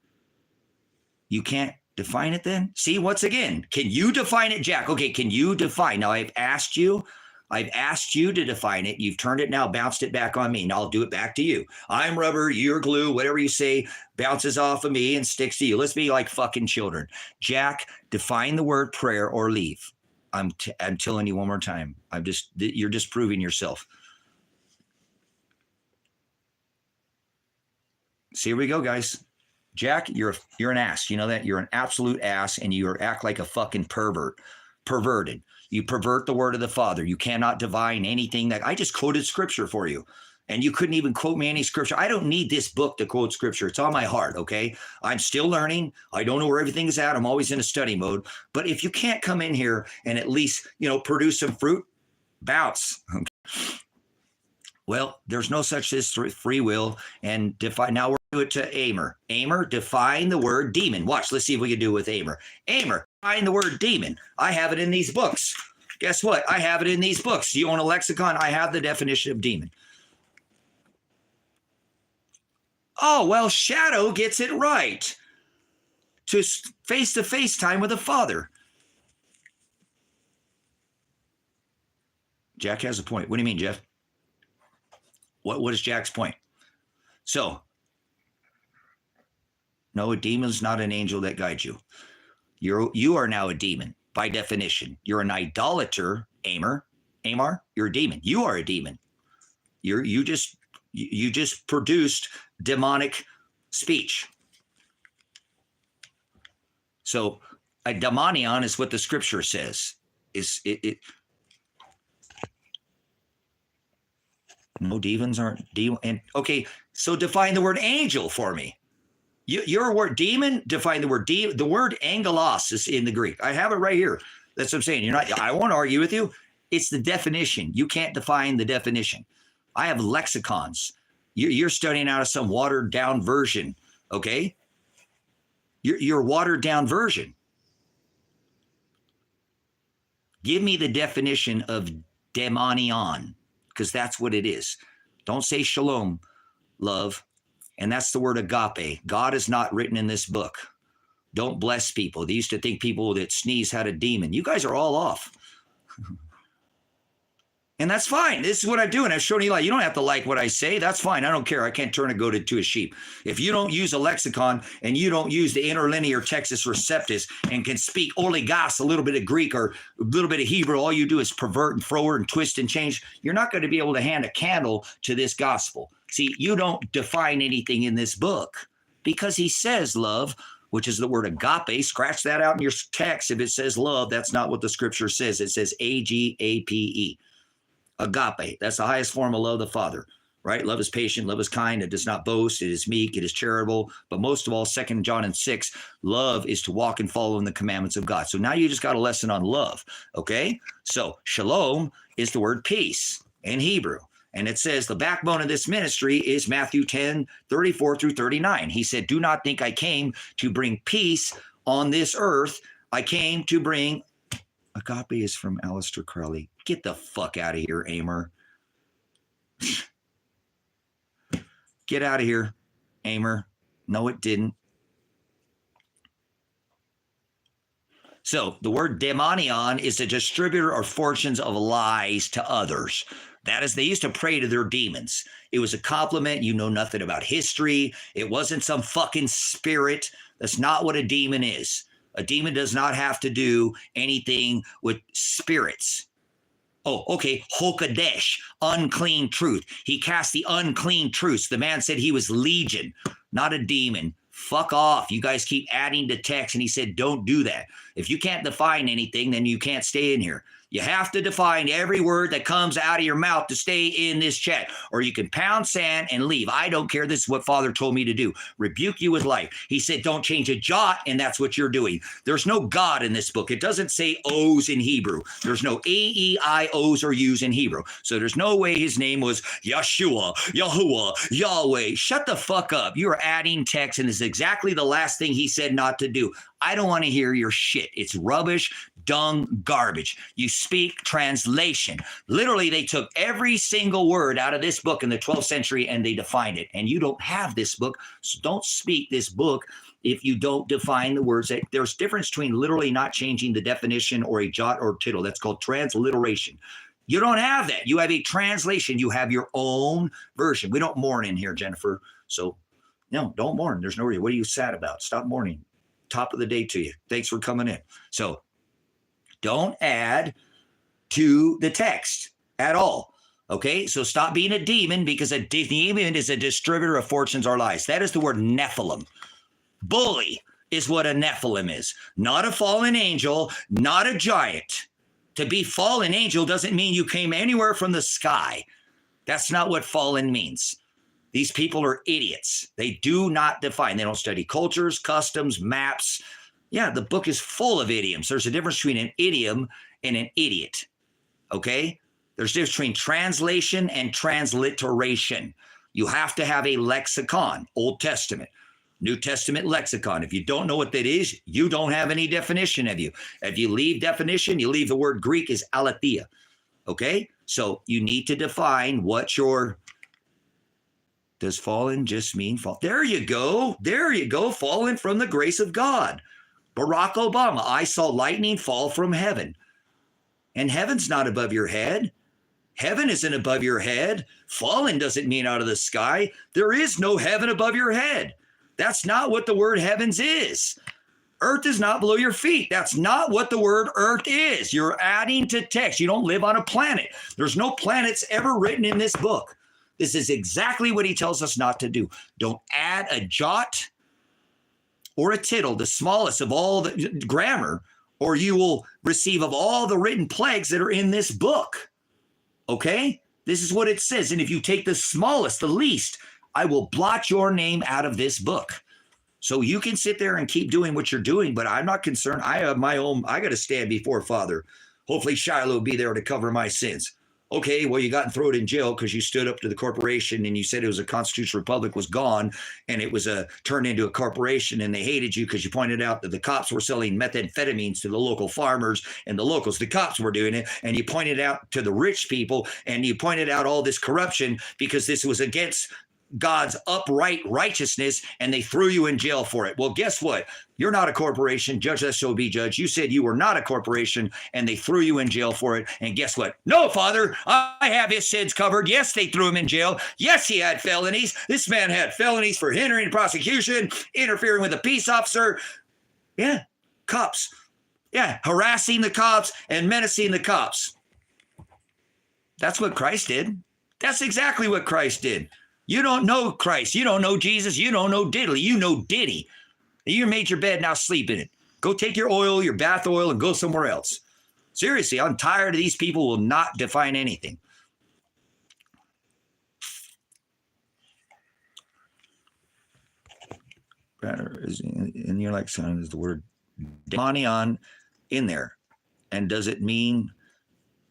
You can't define it then? See, once again, can you define it, Jack? Okay, can you define? Now, I've asked you to define it. You've turned it now, bounced it back on me. Now I'll do it back to you. I'm rubber, you're glue, whatever you say bounces off of me and sticks to you. Let's be like fucking children. Jack, define the word prayer or leave. I'm telling you one more time. You're just proving yourself. So here we go, guys. Jack, you're an ass. You know that? You're an absolute ass, and you act like a fucking perverted. You pervert the word of the Father. You cannot divine anything that I just quoted scripture for you. And you couldn't even quote me any scripture. I don't need this book to quote scripture. It's on my heart, okay? I'm still learning. I don't know where everything is at. I'm always in a study mode. But if you can't come in here and at least, produce some fruit, bounce. Okay. Well, there's no such as free will. And define. Now we're going to do it to Amer. Amer, define the word demon. Watch. Let's see if we can do it with Amer. Amer, define the word demon. I have it in these books. Guess what? I have it in these books. You own a lexicon? I have the definition of demon. Oh, well, Shadow gets it right. To face-to-face time with the Father. Jack has a point. What do you mean, Jeff? What is Jack's point? So, no, a demon's not an angel that guides you. You are now a demon by definition. You're an idolater, Amar. You're a demon. You are a demon. You just produced demonic speech. So a demonion is what the scripture says. No, demons aren't demon. And okay, so define the word angel for me. Your word demon, define the word demon. The word angelos is in the Greek. I have it right here. That's what I'm saying. I won't argue with you. It's the definition. You can't define the definition. I have lexicons. You're studying out of some watered down version. Okay. Your watered down version. Give me the definition of demonion, because that's what it is. Don't say shalom, love. And that's the word agape. God is not written in this book. Don't bless people. They used to think people that sneeze had a demon. You guys are all off. And that's fine. This is what I'm doing. I'm showing you, like, you don't have to like what I say. That's fine. I don't care. I can't turn a goat into a sheep. If you don't use a lexicon and you don't use the interlinear Texas Receptus and can speak oligos, a little bit of Greek or a little bit of Hebrew, all you do is pervert and forward and twist and change. You're not going to be able to hand a candle to this gospel. See, you don't define anything in this book because he says love, which is the word agape. Scratch that out in your text. If it says love, that's not what the scripture says. It says A-G-A-P-E. Agape, that's the highest form of love of the Father, right? Love is patient, love is kind, it does not boast, it is meek, it is charitable. But most of all, 2 John 6, love is to walk and follow in the commandments of God. So now you just got a lesson on love, okay? So shalom is the word peace in Hebrew. And it says the backbone of this ministry is Matthew 10:34-39. He said, do not think I came to bring peace on this earth. I came to bring... Agape is from Aleister Crowley. Get the fuck out of here, Amer. Get out of here, Amer. No, it didn't. So the word demonion is a distributor of fortunes of lies to others. That is, they used to pray to their demons. It was a compliment. You know nothing about history. It wasn't some fucking spirit. That's not what a demon is. A demon does not have to do anything with spirits. Oh, okay. Hokadesh, unclean truth. He cast the unclean truths. The man said he was legion, not a demon. Fuck off. You guys keep adding to text. And he said, don't do that. If you can't define anything, then you can't stay in here. You have to define every word that comes out of your mouth to stay in this chat, or you can pound sand and leave. I don't care. This is what Father told me to do. Rebuke you with life. He said, don't change a jot, and that's what you're doing. There's no God in this book. It doesn't say O's in Hebrew. There's no A-E-I-O's or U's in Hebrew. So there's no way his name was Yeshua, Yahuwah, Yahweh. Shut the fuck up. You are adding text, and this is exactly the last thing he said not to do. I don't want to hear your shit. It's rubbish, dung, garbage. You speak translation. Literally, they took every single word out of this book in the 12th century and they defined it. And you don't have this book, so don't speak this book if you don't define the words. There's difference between literally not changing the definition or a jot or tittle. That's called transliteration. You don't have that. You have a translation. You have your own version. We don't mourn in here, Jennifer. So, no, don't mourn. There's no reason. What are you sad about? Stop mourning. Top of the day to you. Thanks for coming in. So don't add to the text at all. Okay, so stop being a demon, because a demon is a distributor of fortunes or lies. That is the word Nephilim. Bully is what a Nephilim is. Not a fallen angel, not a giant. To be fallen angel doesn't mean you came anywhere from the sky. That's not what fallen means. These people are idiots. They do not define. They don't study cultures, customs, maps. Yeah, the book is full of idioms. There's a difference between an idiom and an idiot, okay? There's a difference between translation and transliteration. You have to have a lexicon, Old Testament, New Testament lexicon. If you don't know what that is, you don't have any definition of you. If you leave definition, you leave the word Greek is aletheia, okay? So you need to define what your... Does fallen just mean fall? There you go. There you go. Fallen from the grace of God. Barack Obama, I saw lightning fall from heaven. And heaven's not above your head. Heaven isn't above your head. Fallen doesn't mean out of the sky. There is no heaven above your head. That's not what the word heavens is. Earth is not below your feet. That's not what the word earth is. You're adding to text. You don't live on a planet. There's no planets ever written in this book. This is exactly what he tells us not to do. Don't add a jot or a tittle, the smallest of all the grammar, or you will receive of all the written plagues that are in this book. Okay? This is what it says. And if you take the smallest, the least, I will blot your name out of this book. So you can sit there and keep doing what you're doing, but I'm not concerned. I have my own, I got to stand before Father. Hopefully Shiloh will be there to cover my sins. Okay, well, you got thrown in jail because you stood up to the corporation and you said it was a constitutional republic was gone and it was turned into a corporation, and they hated you because you pointed out that the cops were selling methamphetamines to the local farmers and the locals. The cops were doing it, and you pointed out to the rich people and you pointed out all this corruption because this was against God's upright righteousness, and they threw you in jail for it. Well, guess what? You're not a corporation. Judge SOB judge. You said you were not a corporation, and they threw you in jail for it. And guess what? No, Father, I have his sins covered. Yes, they threw him in jail. Yes, he had felonies. This man had felonies for hindering prosecution, interfering with a peace officer. Yeah, cops. Yeah, harassing the cops and menacing the cops. That's what Christ did. That's exactly what Christ did. You don't know Christ. You don't know Jesus. You don't know diddly. You know Diddy. You made your bed, now sleep in it. Go take your oil, your bath oil, and go somewhere else. Seriously, I'm tired of these people who will not define anything. In your lexicon is the word demonion in there. And does it mean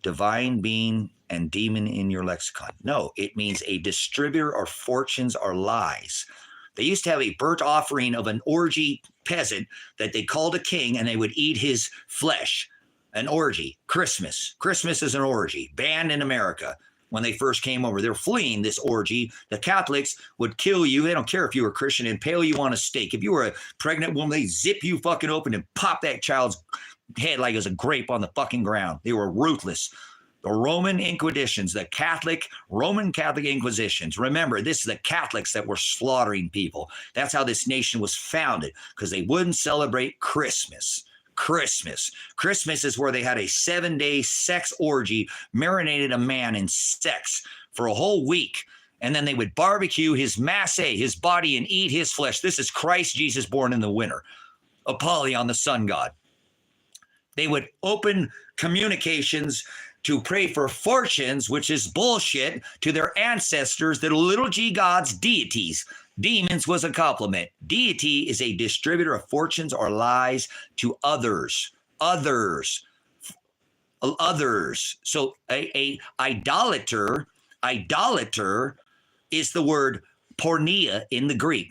divine being and demon in your lexicon? No, it means a distributor of fortunes or lies. They used to have a burnt offering of an orgy peasant that they called a king, and they would eat his flesh. An orgy. Christmas. Christmas is an orgy. Banned in America. When they first came over, they're fleeing this orgy. The Catholics would kill you. They don't care if you were Christian, impale you on a stake. If you were a pregnant woman, they zip you fucking open and pop that child's head like it was a grape on the fucking ground. They were ruthless. The Roman Inquisitions, the Roman Catholic Inquisitions. Remember, this is the Catholics that were slaughtering people. That's how this nation was founded, because they wouldn't celebrate Christmas. Christmas is where they had a 7-day sex orgy, marinated a man in sex for a whole week. And then they would barbecue his masse, his body, and eat his flesh. This is Christ Jesus born in the winter. Apollyon, the sun god. They would open communications to pray for fortunes, which is bullshit, to their ancestors, the little g gods, deities. Demons was a compliment. Deity is a distributor of fortunes or lies to others. So a idolater is the word porneia in the Greek.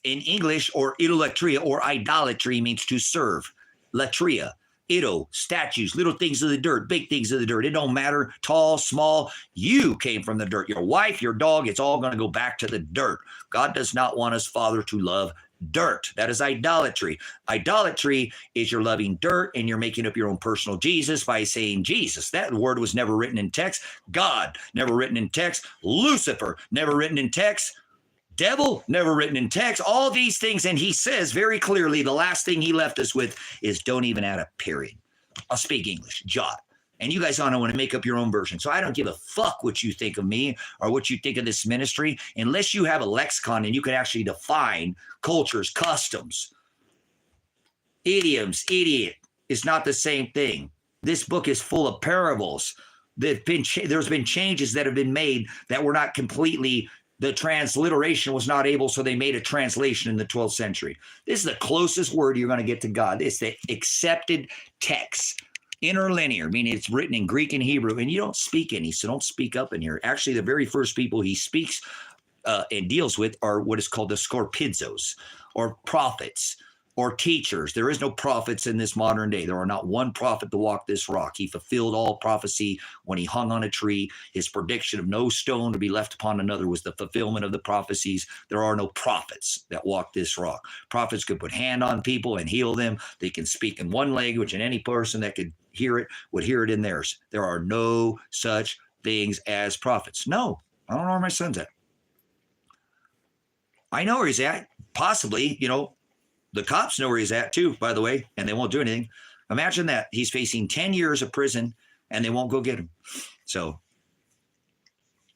In English, or idolatria, or idolatry, means to serve. Latria. Ido, statues, little things of the dirt, big things of the dirt. It don't matter, tall, small. You came from the dirt. Your wife, your dog, it's all going to go back to the dirt. God does not want us, Father, to love dirt. That is idolatry. Idolatry is you're loving dirt and you're making up your own personal Jesus by saying Jesus. That word was never written in text. God, never written in text. Lucifer, never written in text. Devil, never written in text, all these things. And he says very clearly, the last thing he left us with is don't even add a period. I'll speak English, jot. And you guys want to make up your own version. So I don't give a fuck what you think of me or what you think of this ministry, unless you have a lexicon and you can actually define cultures, customs, idioms. Idiot is not the same thing. This book is full of parables. There's been changes that have been made that were not completely. The transliteration was not able, so they made a translation in the 12th century. This is the closest word you're going to get to God. It's the accepted text. Interlinear, meaning it's written in Greek and Hebrew, and you don't speak any, so don't speak up in here. Actually, the very first people he speaks and deals with are what is called the scorpizos, or prophets, or teachers. There is no prophets in this modern day. There are not one prophet to walk this rock. He fulfilled all prophecy when he hung on a tree. His prediction of no stone to be left upon another was the fulfillment of the prophecies. There are no prophets that walk this rock. Prophets could put hand on people and heal them. They can speak in one language, and any person that could hear it would hear it in theirs. There are no such things as prophets. No, I don't know where my son's at. I know where he's at. Possibly, the cops know where he's at too, by the way, and they won't do anything. Imagine that. He's facing 10 years of prison and they won't go get him. So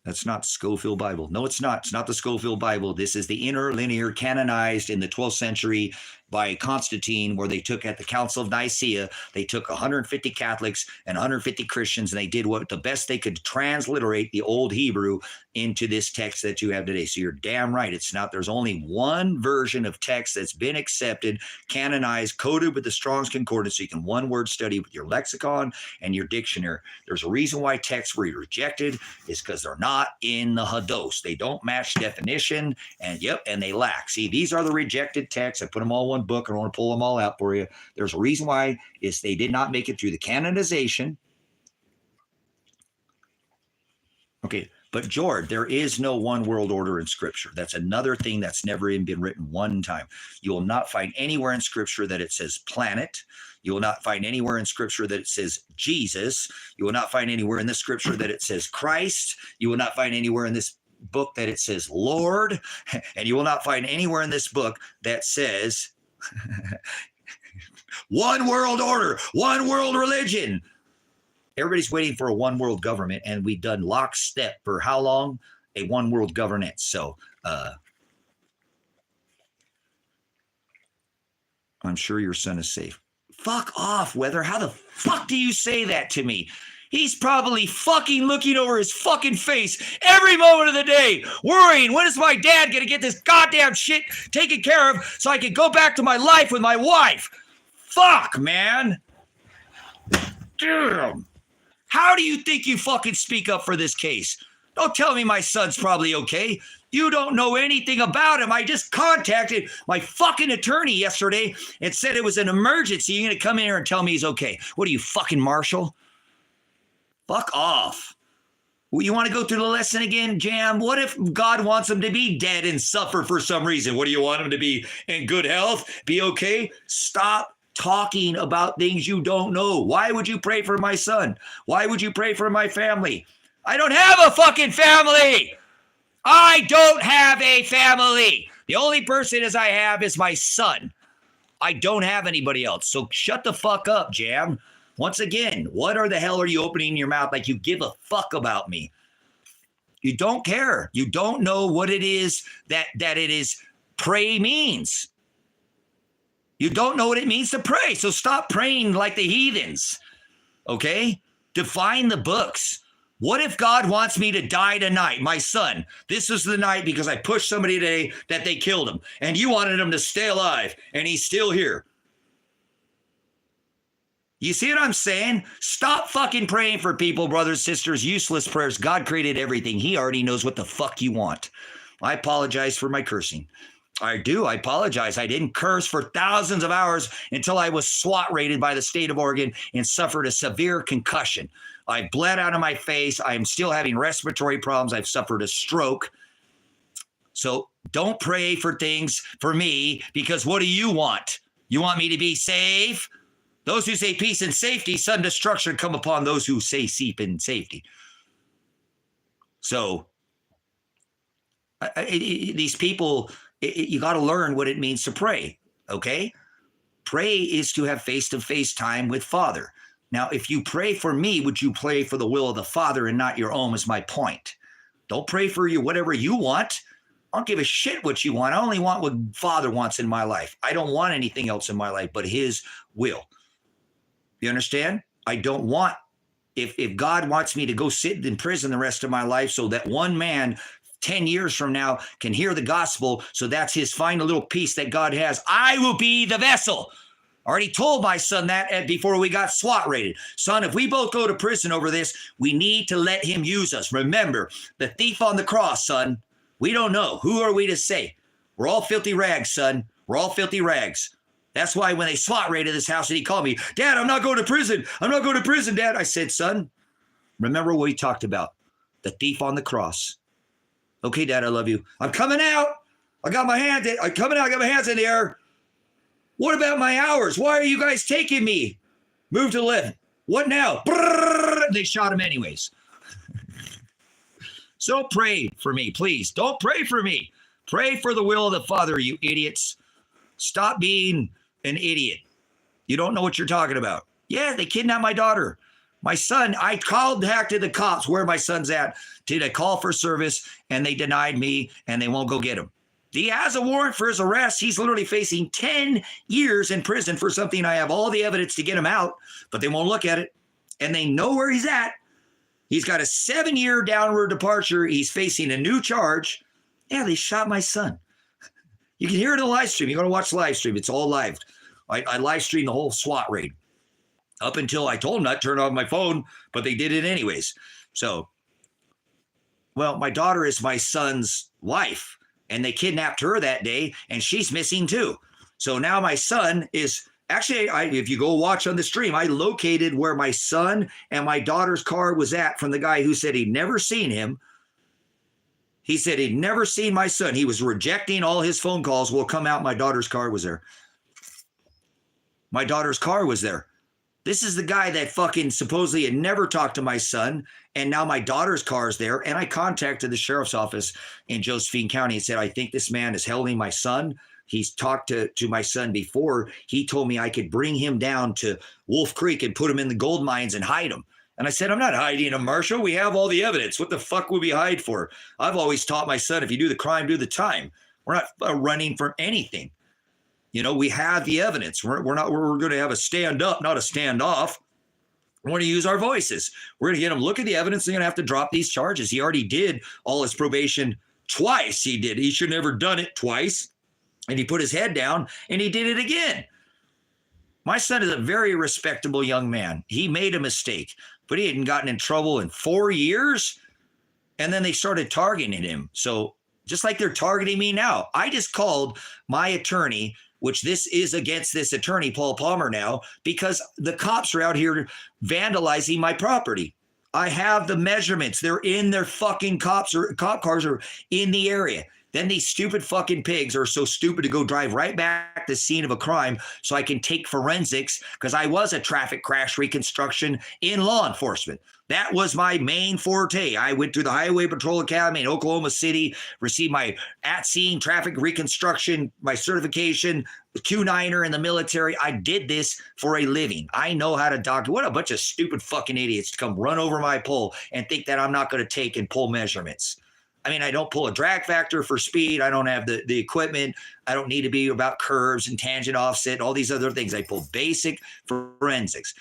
that's not Scofield Bible. No, it's not. It's not the Scofield Bible. This is the interlinear, canonized in the 12th century by Constantine, where they took at the Council of Nicaea, they took 150 Catholics and 150 Christians, and they did what the best they could, transliterate the old Hebrew into this text that you have today. So you're damn right. It's not. There's only one version of text that's been accepted, canonized, coded with the Strong's Concordance, so you can one-word study with your lexicon and your dictionary. There's a reason why texts were rejected, is because they're not in the Hados. They don't match definition, and they lack. See, these are the rejected texts. I put them all in one book. I don't want to pull them all out for you. There's a reason why is they did not make it through the canonization. Okay, but George, there is no one world order in Scripture. That's another thing that's never even been written one time. You will not find anywhere in Scripture that it says planet. You will not find anywhere in Scripture that it says Jesus. You will not find anywhere in the Scripture that it says Christ. You will not find anywhere in this book that it says Lord. And you will not find anywhere in this book that says one world order, one world religion. Everybody's waiting for a one world government, and we've done lockstep for how long? A one world governance. So I'm sure your son is safe. Fuck off, Weather. How the fuck do you say that to me? He's probably fucking looking over his fucking face every moment of the day, worrying, when is my dad going to get this goddamn shit taken care of so I can go back to my life with my wife? Fuck, man. Damn. How do you think you fucking speak up for this case? Don't tell me my son's probably okay. You don't know anything about him. I just contacted my fucking attorney yesterday and said it was an emergency. You're going to come in here and tell me he's okay. What are you, fucking Marshall? Fuck off. You want to go through the lesson again, Jam? What if God wants him to be dead and suffer for some reason? What do you want him to be in good health? Be okay? Stop talking about things you don't know. Why would you pray for my son? Why would you pray for my family? I don't have a fucking family. I don't have a family. The only person as I have is my son. I don't have anybody else. So shut the fuck up, Jam. Once again, what the hell are you opening your mouth like you give a fuck about me? You don't care. You don't know what it is that it is pray means. You don't know what it means to pray. So stop praying like the heathens. Okay? Define the books. What if God wants me to die tonight? My son, this was the night because I pushed somebody today that they killed him. And you wanted him to stay alive. And he's still here. You see what I'm saying? Stop fucking praying for people, brothers, sisters. Useless prayers. God created everything. He already knows what the fuck you want. I apologize for my cursing. I do. I apologize. I didn't curse for thousands of hours until I was SWAT raided by the state of Oregon and suffered a severe concussion. I bled out of my face. I'm still having respiratory problems. I've suffered a stroke. So don't pray for things for me, because what do you want? You want me to be safe? Those who say peace and safety, sudden destruction come upon those who say peace and safety. So these people, you got to learn what it means to pray, okay? Pray is to have face-to-face time with Father. Now, if you pray for me, would you pray for the will of the Father and not your own is my point. Don't pray for you whatever you want. I don't give a shit what you want. I only want what Father wants in my life. I don't want anything else in my life but his will. You understand? I don't want, if God wants me to go sit in prison the rest of my life so that one man 10 years from now can hear the gospel, so that's his final little piece that God has, I will be the vessel. I already told my son that before we got SWAT raided. Son, if we both go to prison over this, we need to let him use us. Remember, the thief on the cross, son, we don't know. Who are we to say? We're all filthy rags, son. We're all filthy rags. That's why when they SWAT raided this house and he called me, Dad, I'm not going to prison. I'm not going to prison, Dad. I said, son, remember what we talked about. The thief on the cross. Okay, Dad, I love you. I'm coming out. I got my hands in. I'm coming out. I got my hands in the air. What about my hours? Why are you guys taking me? Move to 11. What now? Brrr, they shot him anyways. So pray for me, please. Don't pray for me. Pray for the will of the Father, you idiots. Stop being an idiot. You don't know what you're talking about. Yeah, they kidnapped my daughter. My son, I contacted the cops where my son's at. Did I call for service, and they denied me, and they won't go get him. He has a warrant for his arrest. He's literally facing 10 years in prison for something. I have all the evidence to get him out, but they won't look at it, and they know where he's at. He's got a 7-year downward departure. He's facing a new charge. Yeah, they shot my son. You can hear it in the live stream. You're going to watch the live stream. It's all live. I live streamed the whole SWAT raid up until I told them not to turn off my phone, but they did it anyways. So, well, my daughter is my son's wife, and they kidnapped her that day, and she's missing too. So now my son is actually, if you go watch on the stream, I located where my son and my daughter's car was at from the guy who said he'd never seen him. He said he'd never seen my son. He was rejecting all his phone calls. Will come out. My daughter's car was there. My daughter's car was there. This is the guy that fucking supposedly had never talked to my son. And now my daughter's car is there. And I contacted the sheriff's office in Josephine County and said, I think this man is holding my son. He's talked to my son before. He told me I could bring him down to Wolf Creek and put him in the gold mines and hide him. And I said, I'm not hiding him, Marshall. We have all the evidence. What the fuck would we hide for? I've always taught my son, if you do the crime, do the time. We're not running from anything. You know, we have the evidence. We're going to have a stand up, not a standoff. We're going to use our voices. We're going to get him, look at the evidence. They're going to have to drop these charges. He already did all his probation twice. He did. He should have never done it twice. And he put his head down and he did it again. My son is a very respectable young man. He made a mistake, but he hadn't gotten in trouble in 4 years. And then they started targeting him. So just like they're targeting me now, I just called my attorney, which this is against this attorney, Paul Palmer now, because the cops are out here vandalizing my property. I have the measurements. They're in their fucking cop cars are in the area. Then these stupid fucking pigs are so stupid to go drive right back to the scene of a crime so I can take forensics, because I was a traffic crash reconstruction in law enforcement. That was my main forte. I went through the Highway Patrol Academy in Oklahoma City, received my at-scene traffic reconstruction, my certification, Q9er in the military. I did this for a living. I know how to doctor. What a bunch of stupid fucking idiots to come run over my pole and think that I'm not going to take and pull measurements. I mean, I don't pull a drag factor for speed. I don't have the equipment. I don't need to be about curves and tangent offset, all these other things. I pull basic forensics.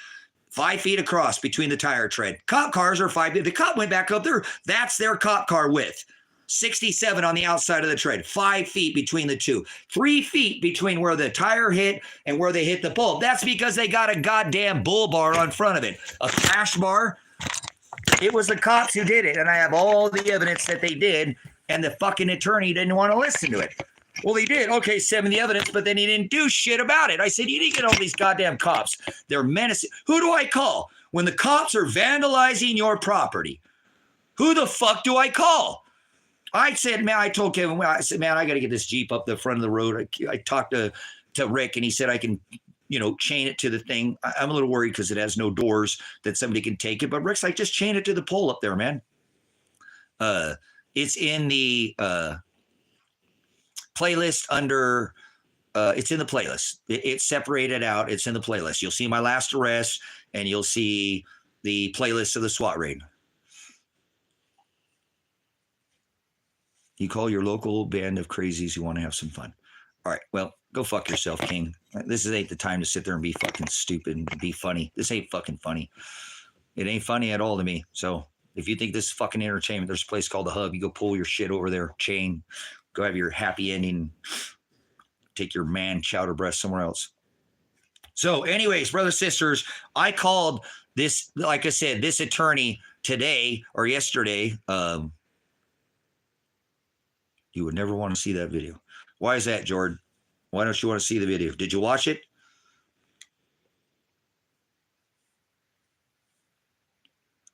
5 feet across between the tire tread. Cop cars are 5 feet. The cop went back up there. That's their cop car width. 67 on the outside of the tread. 5 feet between the two. 3 feet between where the tire hit and where they hit the bulb. That's because they got a goddamn bull bar on front of it. A crash bar. It was the cops who did it, and I have all the evidence that they did, and the fucking attorney didn't want to listen to it. Well, he did. Okay, send me the evidence, but then he didn't do shit about it. I said, you didn't get all these goddamn cops. They're menacing. Who do I call when the cops are vandalizing your property? Who the fuck do I call? I said, man, I told Kevin, I said, man, I got to get this Jeep up the front of the road. I talked to Rick, and he said I can, chain it to the thing. I'm a little worried because it has no doors that somebody can take it. But Rick's like, just chain it to the pole up there, man. It's in the playlist under, it's in the playlist. It's separated out. It's in the playlist. You'll see my last arrest, and you'll see the playlist of the SWAT raid. You call your local band of crazies who want to have some fun. All right, well, go fuck yourself, King. This ain't the time to sit there and be fucking stupid and be funny. This ain't fucking funny. It ain't funny at all to me. So if you think this is fucking entertainment, there's a place called The Hub. You go pull your shit over there, chain. Go have your happy ending. Take your man chowder breast somewhere else. So anyways, brothers, sisters, I called this, like I said, this attorney today or yesterday. You would never want to see that video. Why is that, Jordan? Why don't you want to see the video? Did you watch it?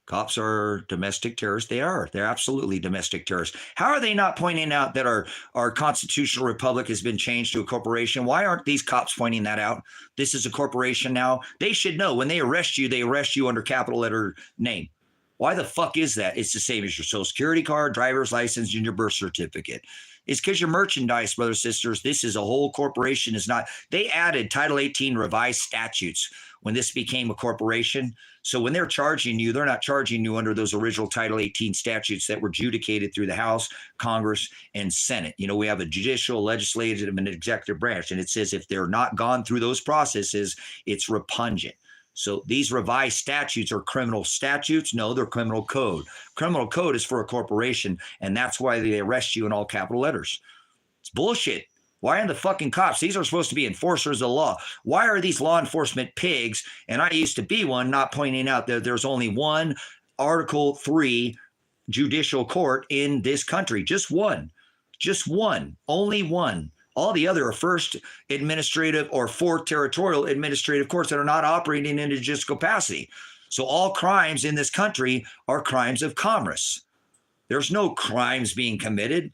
Cops are domestic terrorists. They are. They're absolutely domestic terrorists. How are they not pointing out that our constitutional republic has been changed to a corporation? Why aren't these cops pointing that out? This is a corporation now. They should know. When they arrest you under capital letter name. Why the fuck is that? It's the same as your social security card, driver's license, and your birth certificate. It's because your merchandise, brothers, sisters. This is a whole corporation. Is not. They added Title 18 revised statutes when this became a corporation. So when they're charging you, they're not charging you under those original Title 18 statutes that were adjudicated through the House, Congress, and Senate. We have a judicial, legislative, and executive branch. And it says if they're not gone through those processes, it's repugnant. So these revised statutes are criminal statutes? No, they're criminal code. Criminal code is for a corporation, and that's why they arrest you in all capital letters. It's bullshit. Why aren't the fucking cops? These are supposed to be enforcers of the law. Why are these law enforcement pigs, and I used to be one, not pointing out that there's only one Article 3 judicial court in this country? Just one. Just one. Only one. All the other are first administrative or fourth territorial administrative courts that are not operating in a judicial capacity. So all crimes in this country are crimes of commerce. There's no crimes being committed.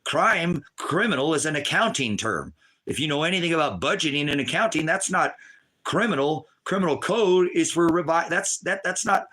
Criminal is an accounting term. If you know anything about budgeting and accounting, that's not criminal. Criminal code is for that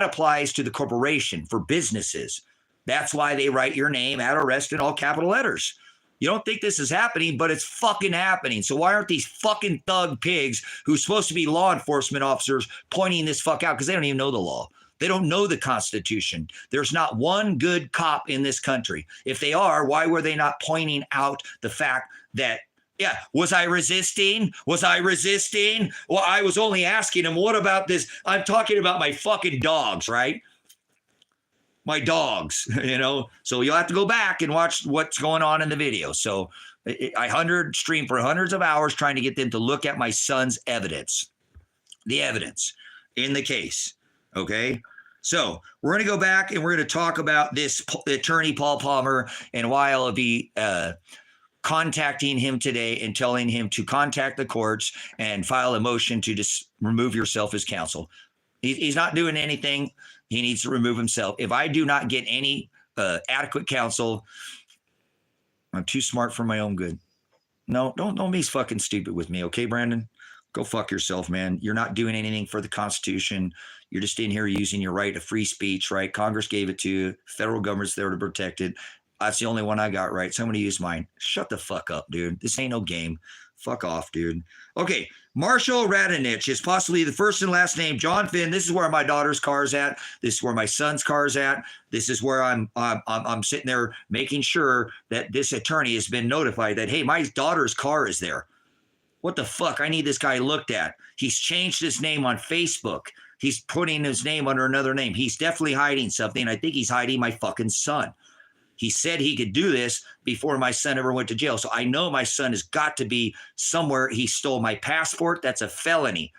applies to the corporation, for businesses. That's why they write your name at arrest in all capital letters. You don't think this is happening, but it's fucking happening. So why aren't these fucking thug pigs who's supposed to be law enforcement officers pointing this fuck out? Because they don't even know the law. They don't know the Constitution. There's not one good cop in this country. If they are, why were they not pointing out the fact that, yeah, was I resisting? Was I resisting? Well, I was only asking him, what about this? I'm talking about my fucking dogs, right? My dogs, so you'll have to go back and watch what's going on in the video. So I streamed for hundreds of hours trying to get them to look at my son's evidence, the evidence in the case. Okay. So we're going to go back and we're going to talk about this attorney, Paul Palmer, and why I'll be contacting him today and telling him to contact the courts and file a motion to just remove yourself as counsel. He's not doing anything. He needs to remove himself. If I do not get any adequate counsel, I'm too smart for my own good. No, don't be fucking stupid with me, okay, Brandon? Go fuck yourself, man. You're not doing anything for the Constitution. You're just in here using your right of free speech, right? Congress gave it to you. Federal government's there to protect it. That's the only one I got right. So I'm going to use mine. Shut the fuck up, dude. This ain't no game. Fuck off, dude. Okay, Marshall Radonich is possibly the first and last name. John Finn. This is where my daughter's car is at. This is where my son's car is at. This is where I'm sitting there making sure that this attorney has been notified that, hey, my daughter's car is there. What the fuck? I need this guy looked at. He's changed his name on Facebook. He's putting his name under another name. He's definitely hiding something. I think he's hiding my fucking son. He said he could do this before my son ever went to jail. So I know my son has got to be somewhere. He stole my passport. That's a felony.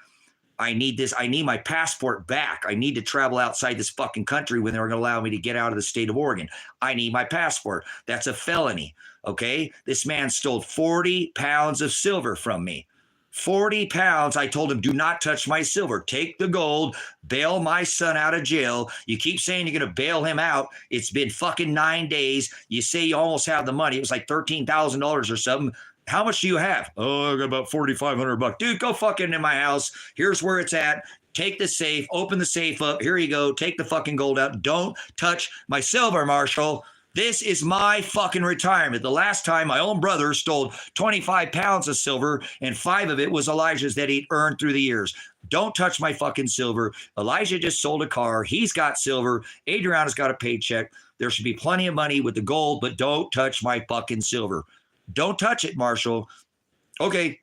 I need this. I need my passport back. I need to travel outside this fucking country when they're going to allow me to get out of the state of Oregon. I need my passport. That's a felony. Okay. This man stole 40 pounds of silver from me. 40 pounds. I told him, do not touch my silver. Take the gold, bail my son out of jail. You keep saying you're going to bail him out. It's been fucking 9 days. You say you almost have the money. It was like $13,000 or something. How much do you have? Oh, I got about $4,500. Dude, go fucking in my house. Here's where it's at. Take the safe, open the safe up. Here you go. Take the fucking gold out. Don't touch my silver, Marshall. This is my fucking retirement. The last time my own brother stole 25 pounds of silver and 5 of it was Elijah's that he'd earned through the years. Don't touch my fucking silver. Elijah just sold a car. He's got silver. Adriana's got a paycheck. There should be plenty of money with the gold, but don't touch my fucking silver. Don't touch it, Marshall. Okay.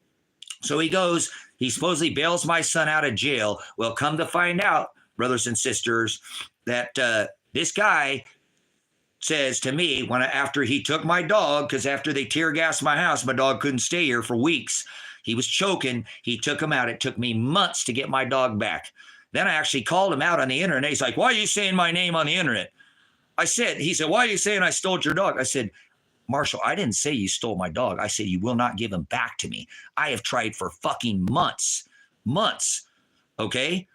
So he goes, he supposedly bails my son out of jail. Well, come to find out, brothers and sisters, that this guy says to me after he took my dog, because after they tear gassed my house, my dog couldn't stay here for weeks. He was choking. He took him out. It took me months to get my dog back. Then I actually called him out on the internet. He's like, why are you saying my name on the internet? He said, why are you saying I stole your dog? I said, Marshall, I didn't say you stole my dog. I said, you will not give him back to me. I have tried for fucking months. Okay.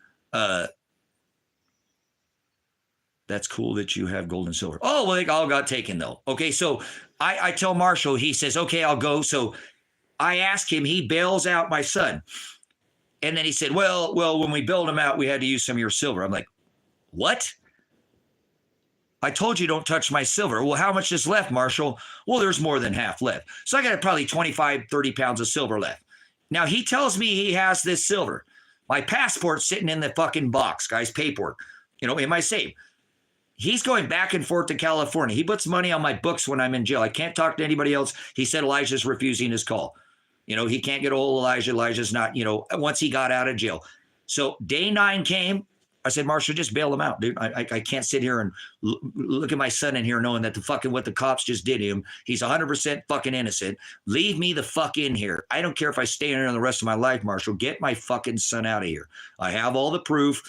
That's cool that you have gold and silver. Oh, well, they all got taken though. Okay. So I tell Marshall, he says, okay, I'll go. So I ask him, he bails out my son. And then he said, well, when we bailed him out, we had to use some of your silver. I'm like, what? I told you don't touch my silver. Well, how much is left, Marshall? Well, there's more than half left. So I got probably 25, 30 pounds of silver left. Now he tells me he has this silver. My passport's sitting in the fucking box, guys, paperwork, in my safe. He's going back and forth to California. He puts money on my books when I'm in jail. I can't talk to anybody else. He said Elijah's refusing his call. He can't get a hold of Elijah. Elijah's not, once he got out of jail. So day 9 came. I said, Marshall, just bail him out, dude. I can't sit here and look at my son in here knowing that what the cops just did to him. He's 100% fucking innocent. Leave me the fuck in here. I don't care if I stay in here the rest of my life, Marshall. Get my fucking son out of here. I have all the proof.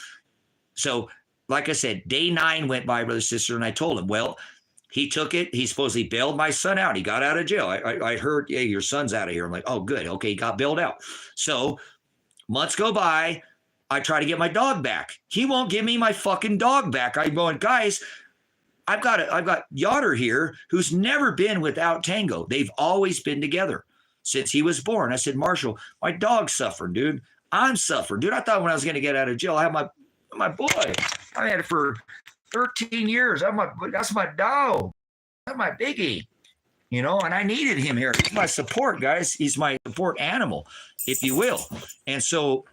So, like I said, day 9 went by, brother, sister, and I told him, well, he took it. He supposedly bailed my son out. He got out of jail. I heard, yeah, your son's out of here. I'm like, oh, good. Okay, he got bailed out. So months go by. I try to get my dog back. He won't give me my fucking dog back. I'm going, guys, I've got Yoder here who's never been without Tango. They've always been together since he was born. I said, Marshall, my dog suffered, dude. I'm suffering, dude. I thought when I was going to get out of jail, I have my boy. I had it for 13 years. That's my dog. That's my biggie, and I needed him here. He's my support, guys. He's my support animal, if you will. And so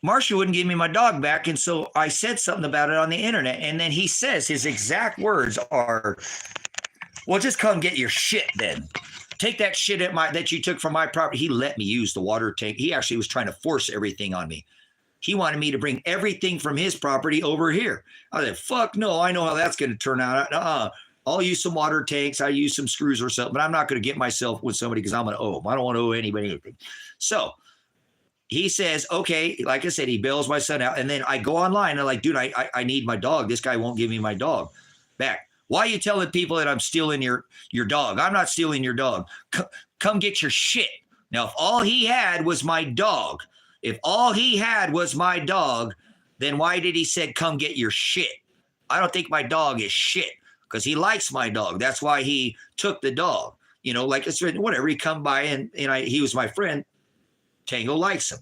Marshall wouldn't give me my dog back. And so I said something about it on the internet. And then he says his exact words are, well, just come get your shit then. Take that shit that you took from my property. He let me use the water tank. He actually was trying to force everything on me. He wanted me to bring everything from his property over here. I said, fuck no, I know how that's going to turn out. I'll use some water tanks. I use some screws or something, but I'm not going to get myself with somebody because I'm going to owe them. I don't want to owe anybody anything. So he says, okay, like I said, he bails my son out. And then I go online and I'm like, dude, I need my dog. This guy won't give me my dog back. Why are you telling people that I'm stealing your dog? I'm not stealing your dog. Come get your shit. Now, if all he had was my dog, then why did he say, come get your shit? I don't think my dog is shit. because he likes my dog. That's why he took the dog. You know, like it's whatever. He come by and he was my friend. Tango likes him.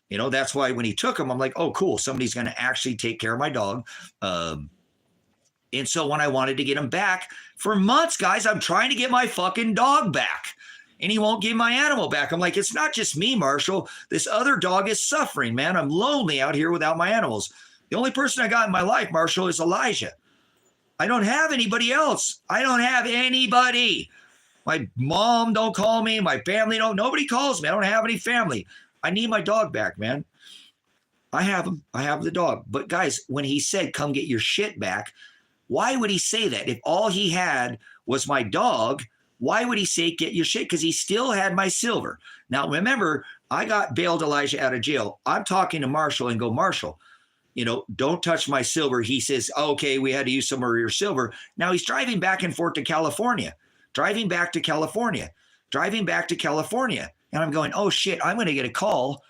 You know, that's why when he took him, I'm like, oh, cool. Somebody's going to actually take care of my dog. And so when I wanted to get him back for months, guys, I'm trying to get my fucking dog back. And he won't give my animal back. I'm like, it's not just me, Marshall. This other dog is suffering, man. I'm lonely out here without my animals. The only person I got in my life, Marshall, is Elijah. I don't have anybody else. I don't have anybody. My mom don't call me. My family don't. Nobody calls me. I don't have any family. I need my dog back, man. I have him. I have the dog. But guys, when he said, come get your shit back, why would he say that? If all he had was my dog, why would he say get your shit? Because he still had my silver. Now, remember, I got bailed Elijah out of jail. I'm talking to Marshall and go, Marshall, you know, don't touch my silver. He says, okay, we had to use some of your silver. Now he's driving back and forth to California, driving back to California. And I'm going, oh shit, I'm going to get a call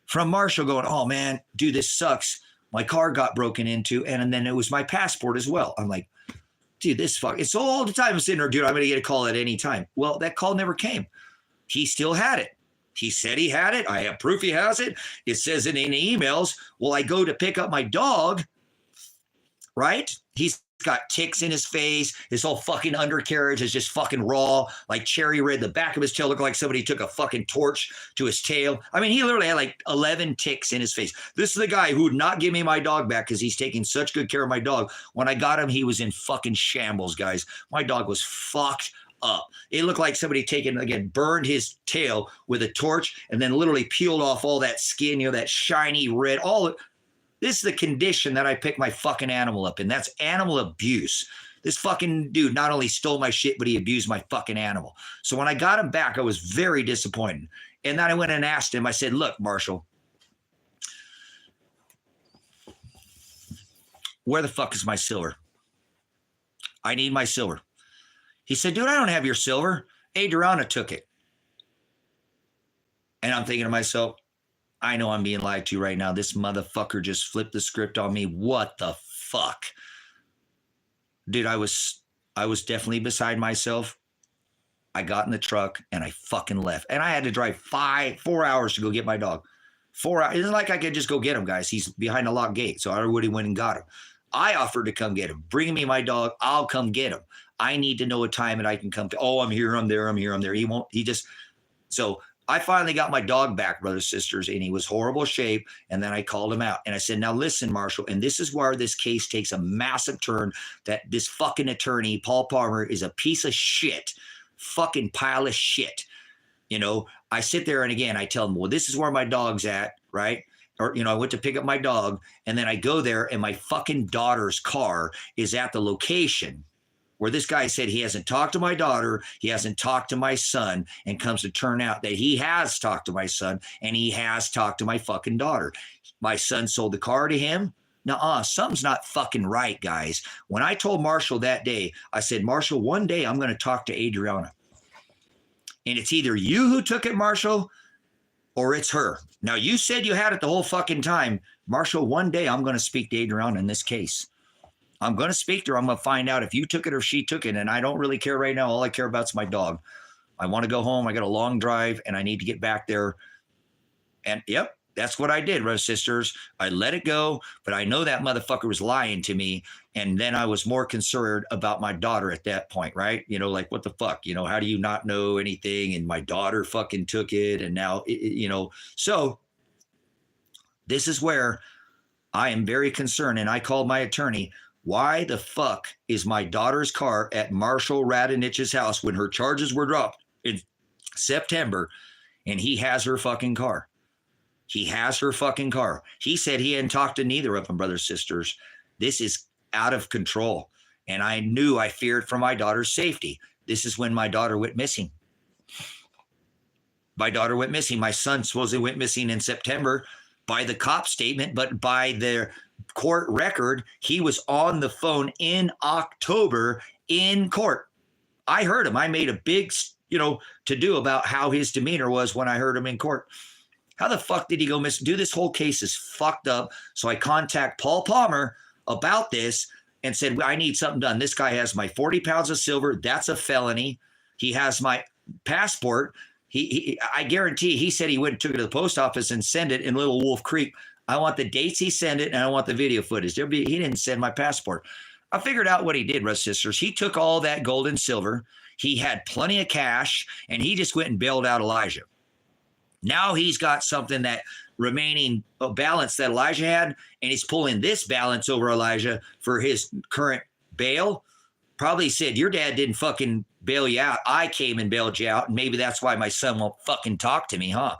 from Marshall going, oh man, dude, this sucks. My car got broken into, and then it was my passport as well. I'm like, dude, this fuck. It's all the time I'm sitting there, dude, I'm going to get a call at any time. Well, that call never came. He still had it. He said he had it. I have proof he has it. It says it in the emails. Well, I go to pick up my dog, right? He's got ticks in his face. His whole fucking undercarriage is just fucking raw, like cherry red. The back of his tail looked like somebody took a fucking torch to his tail. I mean, he literally had like 11 ticks in his face. This is the guy who would not give me my dog back because he's taking such good care of my dog. When I got him, he was in fucking shambles, guys. My dog was fucked up. It looked like somebody burned his tail with a torch and then literally peeled off all that skin, you know, that shiny red, This is the condition that I picked my fucking animal up in. That's animal abuse. This fucking dude not only stole my shit, but he abused my fucking animal. So when I got him back, I was very disappointed. And then I went and asked him, I said, look, Marshall, where the fuck is my silver? I need my silver. He said, dude, I don't have your silver. Adriana took it. And I'm thinking to myself, I know I'm being lied to right now. This motherfucker just flipped the script on me. What the fuck? Dude, I was definitely beside myself. I got in the truck and I fucking left. And I had to drive 4 hours to go get my dog. 4 hours. It isn't like I could just go get him, guys. He's behind a locked gate. So I already went and got him. I offered to come get him. Bring me my dog. I'll come get him. I need to know a time that I can come to. Oh, I'm here. I'm there. I'm here. I'm there. So I finally got my dog back, brothers, sisters, and he was horrible shape. And then I called him out and I said, now listen, Marshall, and this is where this case takes a massive turn, that this fucking attorney, Paul Palmer, is a piece of shit, fucking pile of shit. You know, I sit there and again, I tell him, well, this is where my dog's at, right? Or, you know, I went to pick up my dog and then I go there and my fucking daughter's car is at the location where this guy said he hasn't talked to my daughter, he hasn't talked to my son, and comes to turn out that he has talked to my son and he has talked to my fucking daughter. My son sold the car to him. Nuh-uh, something's not fucking right, guys. When I told Marshall that day, I said, Marshall, one day I'm going to talk to Adriana. And it's either you who took it, Marshall, or it's her. Now, you said you had it the whole fucking time. Marshall, one day I'm going to speak to Adriana in this case. I'm going to speak to her. I'm going to find out if you took it or she took it. And I don't really care right now. All I care about is my dog. I want to go home. I got a long drive and I need to get back there. And yep, that's what I did, brothers, sisters. I let it go, but I know that motherfucker was lying to me. And then I was more concerned about my daughter at that point, right? You know, like, what the fuck? You know, how do you not know anything? And my daughter fucking took it. And now, you know, so this is where I am very concerned. And I called my attorney. Why the fuck is my daughter's car at Marshall Radinich's house when her charges were dropped in September and he has her fucking car? He has her fucking car. He said he hadn't talked to neither of them, brothers, sisters. This is out of control. And I feared for my daughter's safety. This is when my daughter went missing. My daughter went missing. My son supposedly went missing in September by the cop statement, but by their court record, he was on the phone in October in court. I heard him. I made a big, to-do about how his demeanor was when I heard him in court. How the fuck did he go missing? Dude, this whole case is fucked up. So I contact Paul Palmer about this. and said, I need something done. This guy has my 40 pounds of silver. That's a felony. He has my passport. I guarantee he said he went and took it to the post office and sent it in Little Wolf Creek. I want the dates he sent it, and I want the video footage. He didn't send my passport. I figured out what he did, brothers and sisters. He took all that gold and silver. He had plenty of cash, and he just went and bailed out Elijah. Now he's got something that remaining balance that Elijah had, and he's pulling this balance over Elijah for his current bail. Probably said, your dad didn't fucking bail you out. I came and bailed you out, and maybe that's why my son won't fucking talk to me, huh?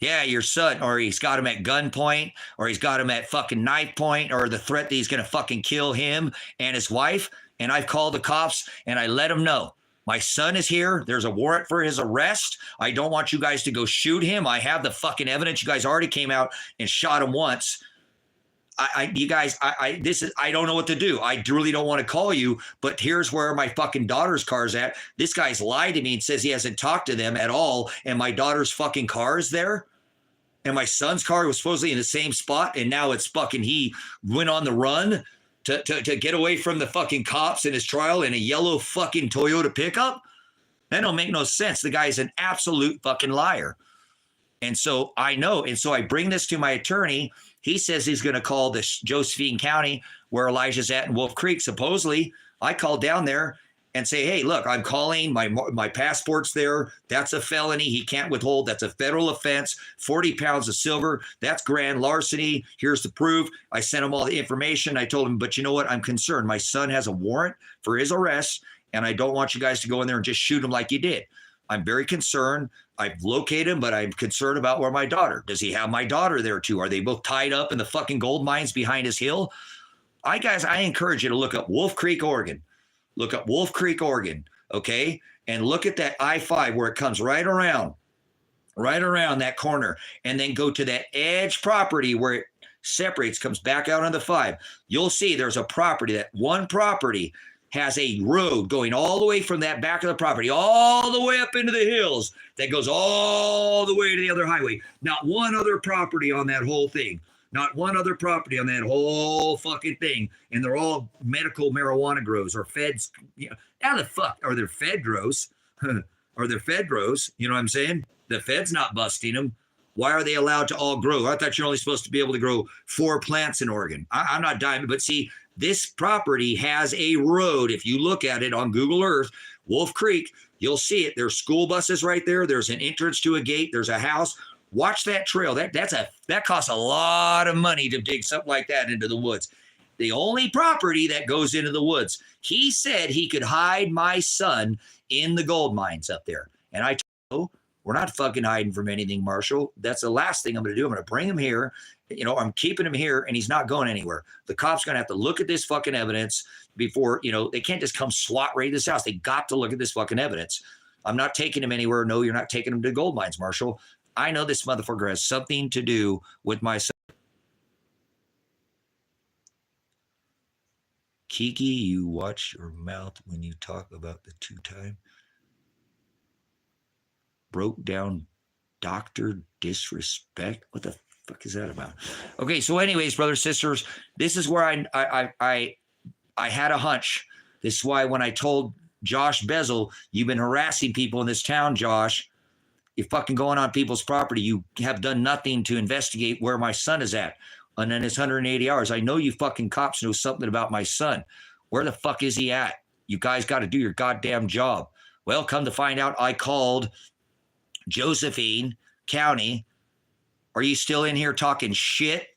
Yeah, your son, or he's got him at gunpoint, or he's got him at fucking knife point, or the threat that he's going to fucking kill him and his wife. And I've called the cops, and I let them know. My son is here. There's a warrant for his arrest. I don't want you guys to go shoot him. I have the fucking evidence. You guys already came out and shot him once. I don't know what to do. I really don't want to call you, but here's where my fucking daughter's car's at. This guy's lied to me and says he hasn't talked to them at all, and my daughter's fucking car is there, and my son's car was supposedly in the same spot, and now it's fucking, he went on the run to get away from the fucking cops in his trial in a yellow fucking Toyota pickup. That don't make no sense. The guy's an absolute fucking liar. And so I know, and so I bring this to my attorney. He says he's going to call this Josephine County where Elijah's at in Wolf Creek. Supposedly, I call down there and say, hey, look, I'm calling. My passport's there. That's a felony. He can't withhold. That's a federal offense. 40 pounds of silver. That's grand larceny. Here's the proof. I sent him all the information. I told him, but you know what? I'm concerned. My son has a warrant for his arrest, and I don't want you guys to go in there and just shoot him like you did. I'm very concerned. I've located him, but I'm concerned about where my daughter. Does he have my daughter there too? Are they both tied up in the fucking gold mines behind his hill? I encourage you to look up Wolf Creek, Oregon. Look up Wolf Creek, Oregon, okay? And look at that I-5 where it comes right around that corner, and then go to that edge property where it separates, comes back out on the 5. You'll see there's a property, that one property has a road going all the way from that back of the property all the way up into the hills that goes all the way to the other highway. Not one other property on that whole thing. Not one other property on that whole fucking thing. And they're all medical marijuana grows or feds. You know, how the fuck are there fed grows? Are there fed grows? You know what I'm saying? The Fed's not busting them. Why are they allowed to all grow? I thought you're only supposed to be able to grow 4 plants in Oregon. I'm not dying, but see, this property has a road. If you look at it on Google Earth, Wolf Creek, you'll see it. There's school buses right there. There's an entrance to a gate. There's a house. Watch that trail. That costs a lot of money to dig something like that into the woods. The only property that goes into the woods. He said he could hide my son in the gold mines up there. And I told him, we're not fucking hiding from anything, Marshall. That's the last thing I'm going to do. I'm going to bring him here. You know, I'm keeping him here, and he's not going anywhere. The cops going to have to look at this fucking evidence before, you know, they can't just come SWAT raid this house. They got to look at this fucking evidence. I'm not taking him anywhere. No, you're not taking him to gold mines, Marshall. I know this motherfucker has something to do with my son. Kiki, you watch your mouth when you talk about the 2-time. Broke down doctor disrespect. What the fuck is that about? Okay, so anyways, brothers, sisters, this is where I had a hunch. This is why when I told Josh Bezel, you've been harassing people in this town, Josh. You're fucking going on people's property. You have done nothing to investigate where my son is at. And then it's 180 hours. I know you fucking cops know something about my son. Where the fuck is he at? You guys got to do your goddamn job. Well, come to find out, I called Josephine County. Are you still in here talking shit?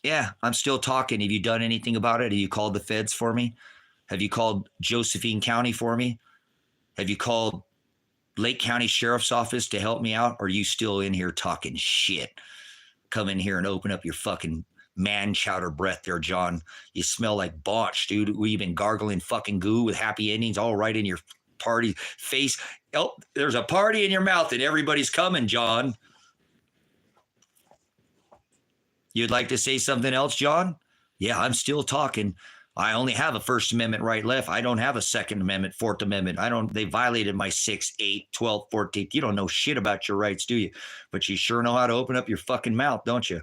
Yeah, I'm still talking. Have you done anything about it? Have you called the feds for me? Have you called Josephine County for me? Have you called Lake County Sheriff's Office to help me out? Or are you still in here talking shit? Come in here and open up your fucking man chowder breath there, John. You smell like botch, dude. We've been gargling fucking goo with happy endings all right in your party face. Oh, there's a party in your mouth and everybody's coming, John. You'd like to say something else, John? Yeah, I'm still talking. I only have a First Amendment right left. I don't have a Second Amendment, Fourth Amendment. They violated my 6th, 8th, 12th, 14th. You don't know shit about your rights, do you? But you sure know how to open up your fucking mouth, don't you?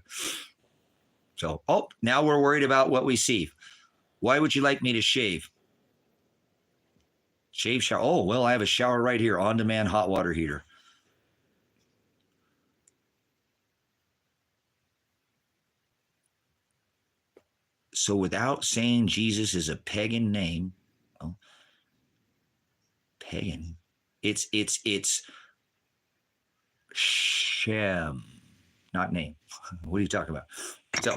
So, oh, now we're worried about what we see. Why would you like me to shave? Shave shower. Oh, well, I have a shower right here, on-demand hot water heater. So without saying Jesus is a pagan name, oh, pagan, it's Shem, not name. What are you talking about? So,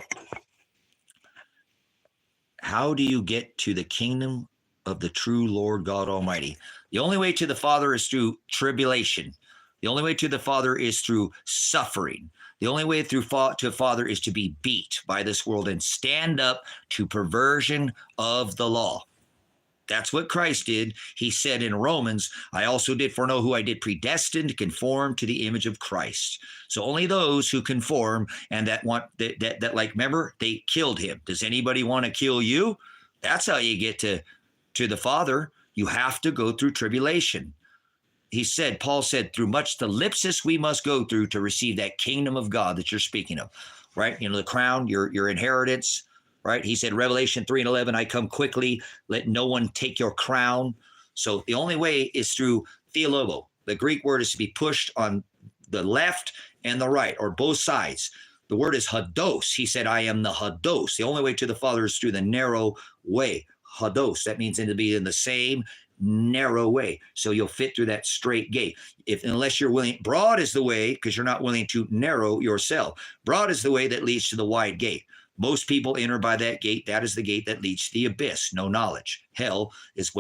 how do you get to the kingdom of the true Lord God Almighty? The only way to the Father is through tribulation. The only way to the Father is through suffering. The only way to the Father is to be beat by this world and stand up to perversion of the law. That's what Christ did. He said in Romans, I also did foreknow who I did predestine to conform to the image of Christ. So only those who conform and that want that like, remember, they killed him. Does anybody want to kill you? That's how you get to the Father. You have to go through tribulation. Paul said, through much thlipsis we must go through to receive that kingdom of God that you're speaking of, right? The crown, your inheritance, right? He said, Revelation 3:11, I come quickly, let no one take your crown. So the only way is through theologo. The Greek word is to be pushed on the left and the right, or both sides. The word is hados. He said, I am the hados. The only way to the Father is through the narrow way. Hados, that means to be in the same narrow way. So you'll fit through that straight gate. Unless you're willing, broad is the way, because you're not willing to narrow yourself. Broad is the way that leads to the wide gate. Most people enter by that gate. That is the gate that leads to the abyss, no knowledge. Hell is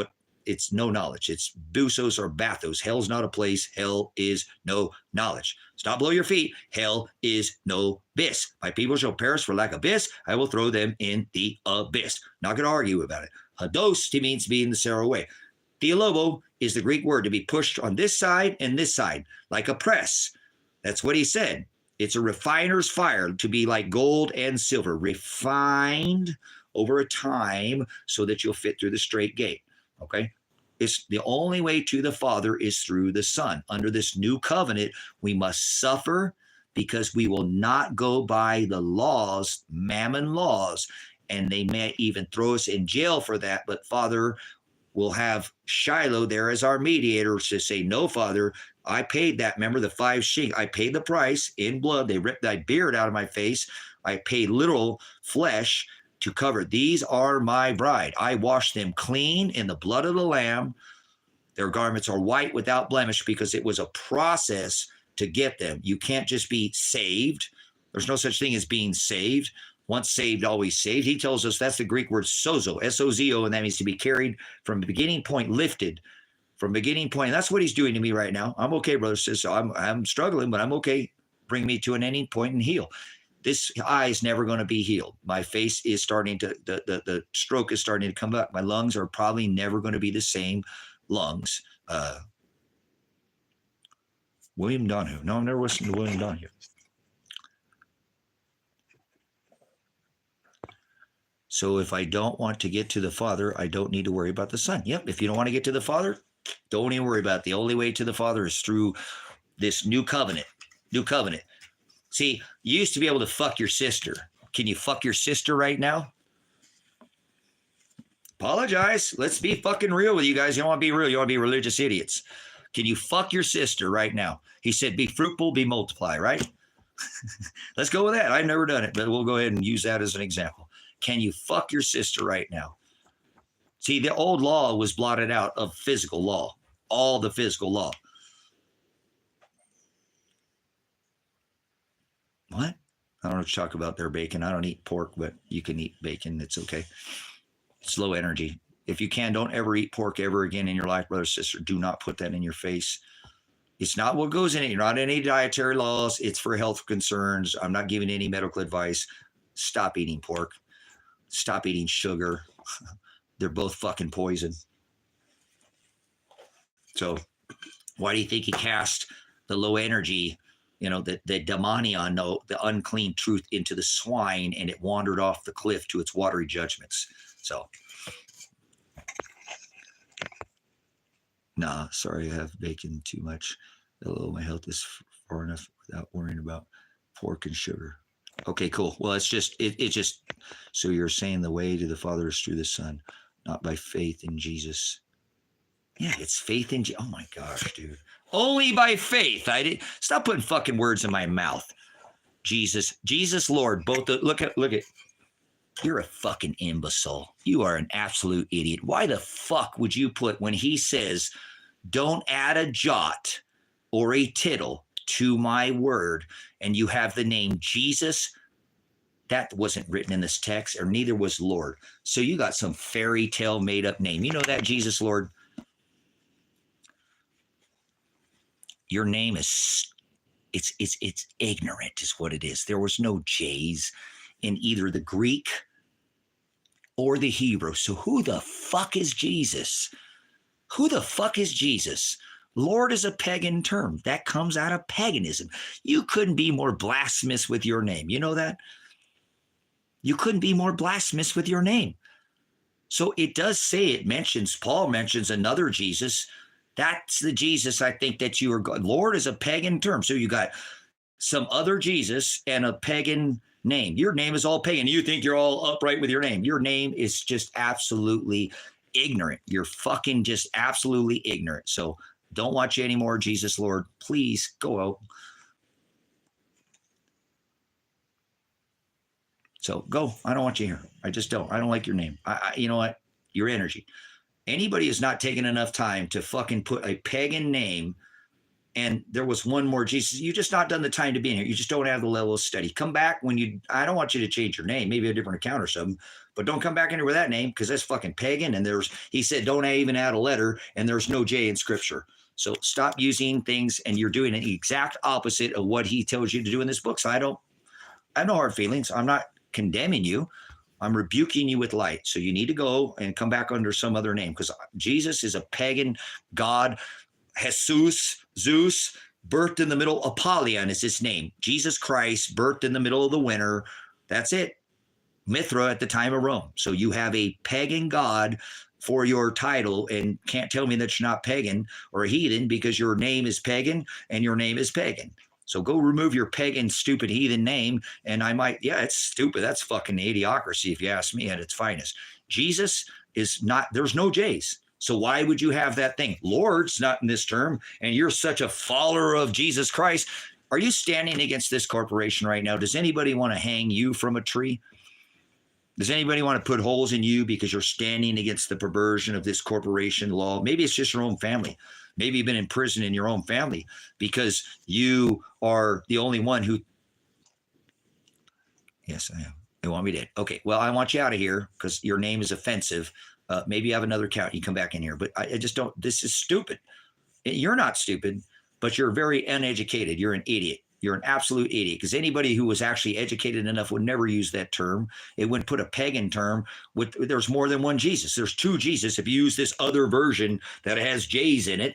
it's no knowledge. It's busos or bathos. Hell's not a place. Hell is no knowledge. Stop below your feet. Hell is no abyss. My people shall perish for lack of abyss. I will throw them in the abyss. Not going to argue about it. Hados means to be in the narrow way. Theologo is the Greek word to be pushed on this side and this side, like a press. That's what he said. It's a refiner's fire, to be like gold and silver, refined over a time so that you'll fit through the straight gate. Okay? It's the only way to the Father is through the Son. Under this new covenant, we must suffer because we will not go by the laws, mammon laws, and they may even throw us in jail for that. But Father will have Shiloh there as our mediator to say, no, Father, I paid that. Remember the 5 sheep. I paid the price in blood. They ripped thy beard out of my face. I paid literal flesh to cover. These are my bride. I washed them clean in the blood of the Lamb. Their garments are white without blemish because it was a process to get them. You can't just be saved. There's no such thing as being saved. Once saved, always saved. He tells us that's the Greek word sozo, S-O-Z-O, and that means to be carried from the beginning point, lifted from beginning point. And that's what he's doing to me right now. I'm okay, brother, sister. I'm struggling, but I'm okay. Bring me to an ending point and heal. This eye is never going to be healed. My face is starting to, the stroke is starting to come back. My lungs are probably never going to be the same lungs. William Donahue. No, I've never listened to William Donahue. So if I don't want to get to the Father, I don't need to worry about the Son. Yep, if you don't want to get to the Father, don't even worry about it. The only way to the Father is through this new covenant. New covenant. See, you used to be able to fuck your sister. Can you fuck your sister right now? Apologize. Let's be fucking real with you guys. You don't want to be real. You want to be religious idiots. Can you fuck your sister right now? He said, be fruitful, be multiply, right? Let's go with that. I've never done it, but we'll go ahead and use that as an example. Can you fuck your sister right now? See, the old law was blotted out of physical law, all the physical law. What? I don't know what to talk about there, bacon. I don't eat pork, but you can eat bacon. It's okay. It's low energy. If you can, don't ever eat pork ever again in your life, brother, sister. Do not put that in your face. It's not what goes in it. You're not any dietary laws. It's for health concerns. I'm not giving any medical advice. Stop eating pork. Stop eating sugar. They're both fucking poison. So why do you think he cast the low energy, the demonion, the unclean truth into the swine, and it wandered off the cliff to its watery judgments? So, nah, sorry, I have bacon too much. Although my health is far enough without worrying about pork and sugar. Okay, cool. Well, it's just, so you're saying the way to the Father is through the Son, not by faith in Jesus. Yeah, it's faith in Jesus. Oh my gosh, dude. Only by faith. Stop putting fucking words in my mouth. Jesus, Lord, both look at, you're a fucking imbecile. You are an absolute idiot. Why the fuck would you put, when he says, don't add a jot or a tittle to my word, and you have the name Jesus? That wasn't written in this text, or neither was Lord. So you got some fairy tale made up name. You know that, Jesus, Lord? Your name is, it's ignorant is what it is. There was no J's in either the Greek or the Hebrew. So who the fuck is Jesus? Who the fuck is Jesus? Lord is a pagan term. That comes out of paganism. You couldn't be more blasphemous with your name. You know that? You couldn't be more blasphemous with your name. So it does say, Paul mentions another Jesus. That's the Jesus I think that you are going. Lord is a pagan term. So you got some other Jesus and a pagan name. Your name is all pagan. You think you're all upright with your name. Your name is just absolutely ignorant. You're fucking just absolutely ignorant. So don't watch you anymore, Jesus, Lord. Please go out. So go. I don't want you here. I just don't. I don't like your name. You know what? Your energy. Anybody who's not taken enough time to fucking put a pagan name, and there was one more Jesus, you just not done the time to be in here. You just don't have the level of study. Come back when you, I don't want you to change your name, maybe a different account or something, but don't come back in here with that name, because that's fucking pagan. And he said, don't even add a letter, and there's no J in Scripture. So stop using things, and you're doing the exact opposite of what he tells you to do in this book. So I have no hard feelings. I'm not condemning you. I'm rebuking you with light. So you need to go and come back under some other name, because Jesus is a pagan god. Jesus, Zeus, birthed in the middle. Apollyon is his name. Jesus Christ, birthed in the middle of the winter. That's it. Mithra at the time of Rome. So you have a pagan god for your title, and can't tell me that you're not pagan or a heathen, because your name is pagan and your name is pagan. So go remove your pagan, stupid, heathen name, and I might, yeah, it's stupid. That's fucking idiocracy, if you ask me, at its finest. Jesus is not, there's no J's. So why would you have that thing? Lord's not in this term, and you're such a follower of Jesus Christ. Are you standing against this corporation right now? Does anybody want to hang you from a tree? Does anybody want to put holes in you because you're standing against the perversion of this corporation law? Maybe it's just your own family. Maybe you've been in prison in your own family because you are the only one who. Yes, I am. They want me dead. Okay, well, I want you out of here because your name is offensive. Maybe you have another account. You come back in here. But I just don't. This is stupid. You're not stupid, but you're very uneducated. You're an idiot. You're an absolute idiot, because anybody who was actually educated enough would never use that term. It wouldn't put a pagan term. There's more than one Jesus. There's two Jesus. If you use this other version that has J's in it,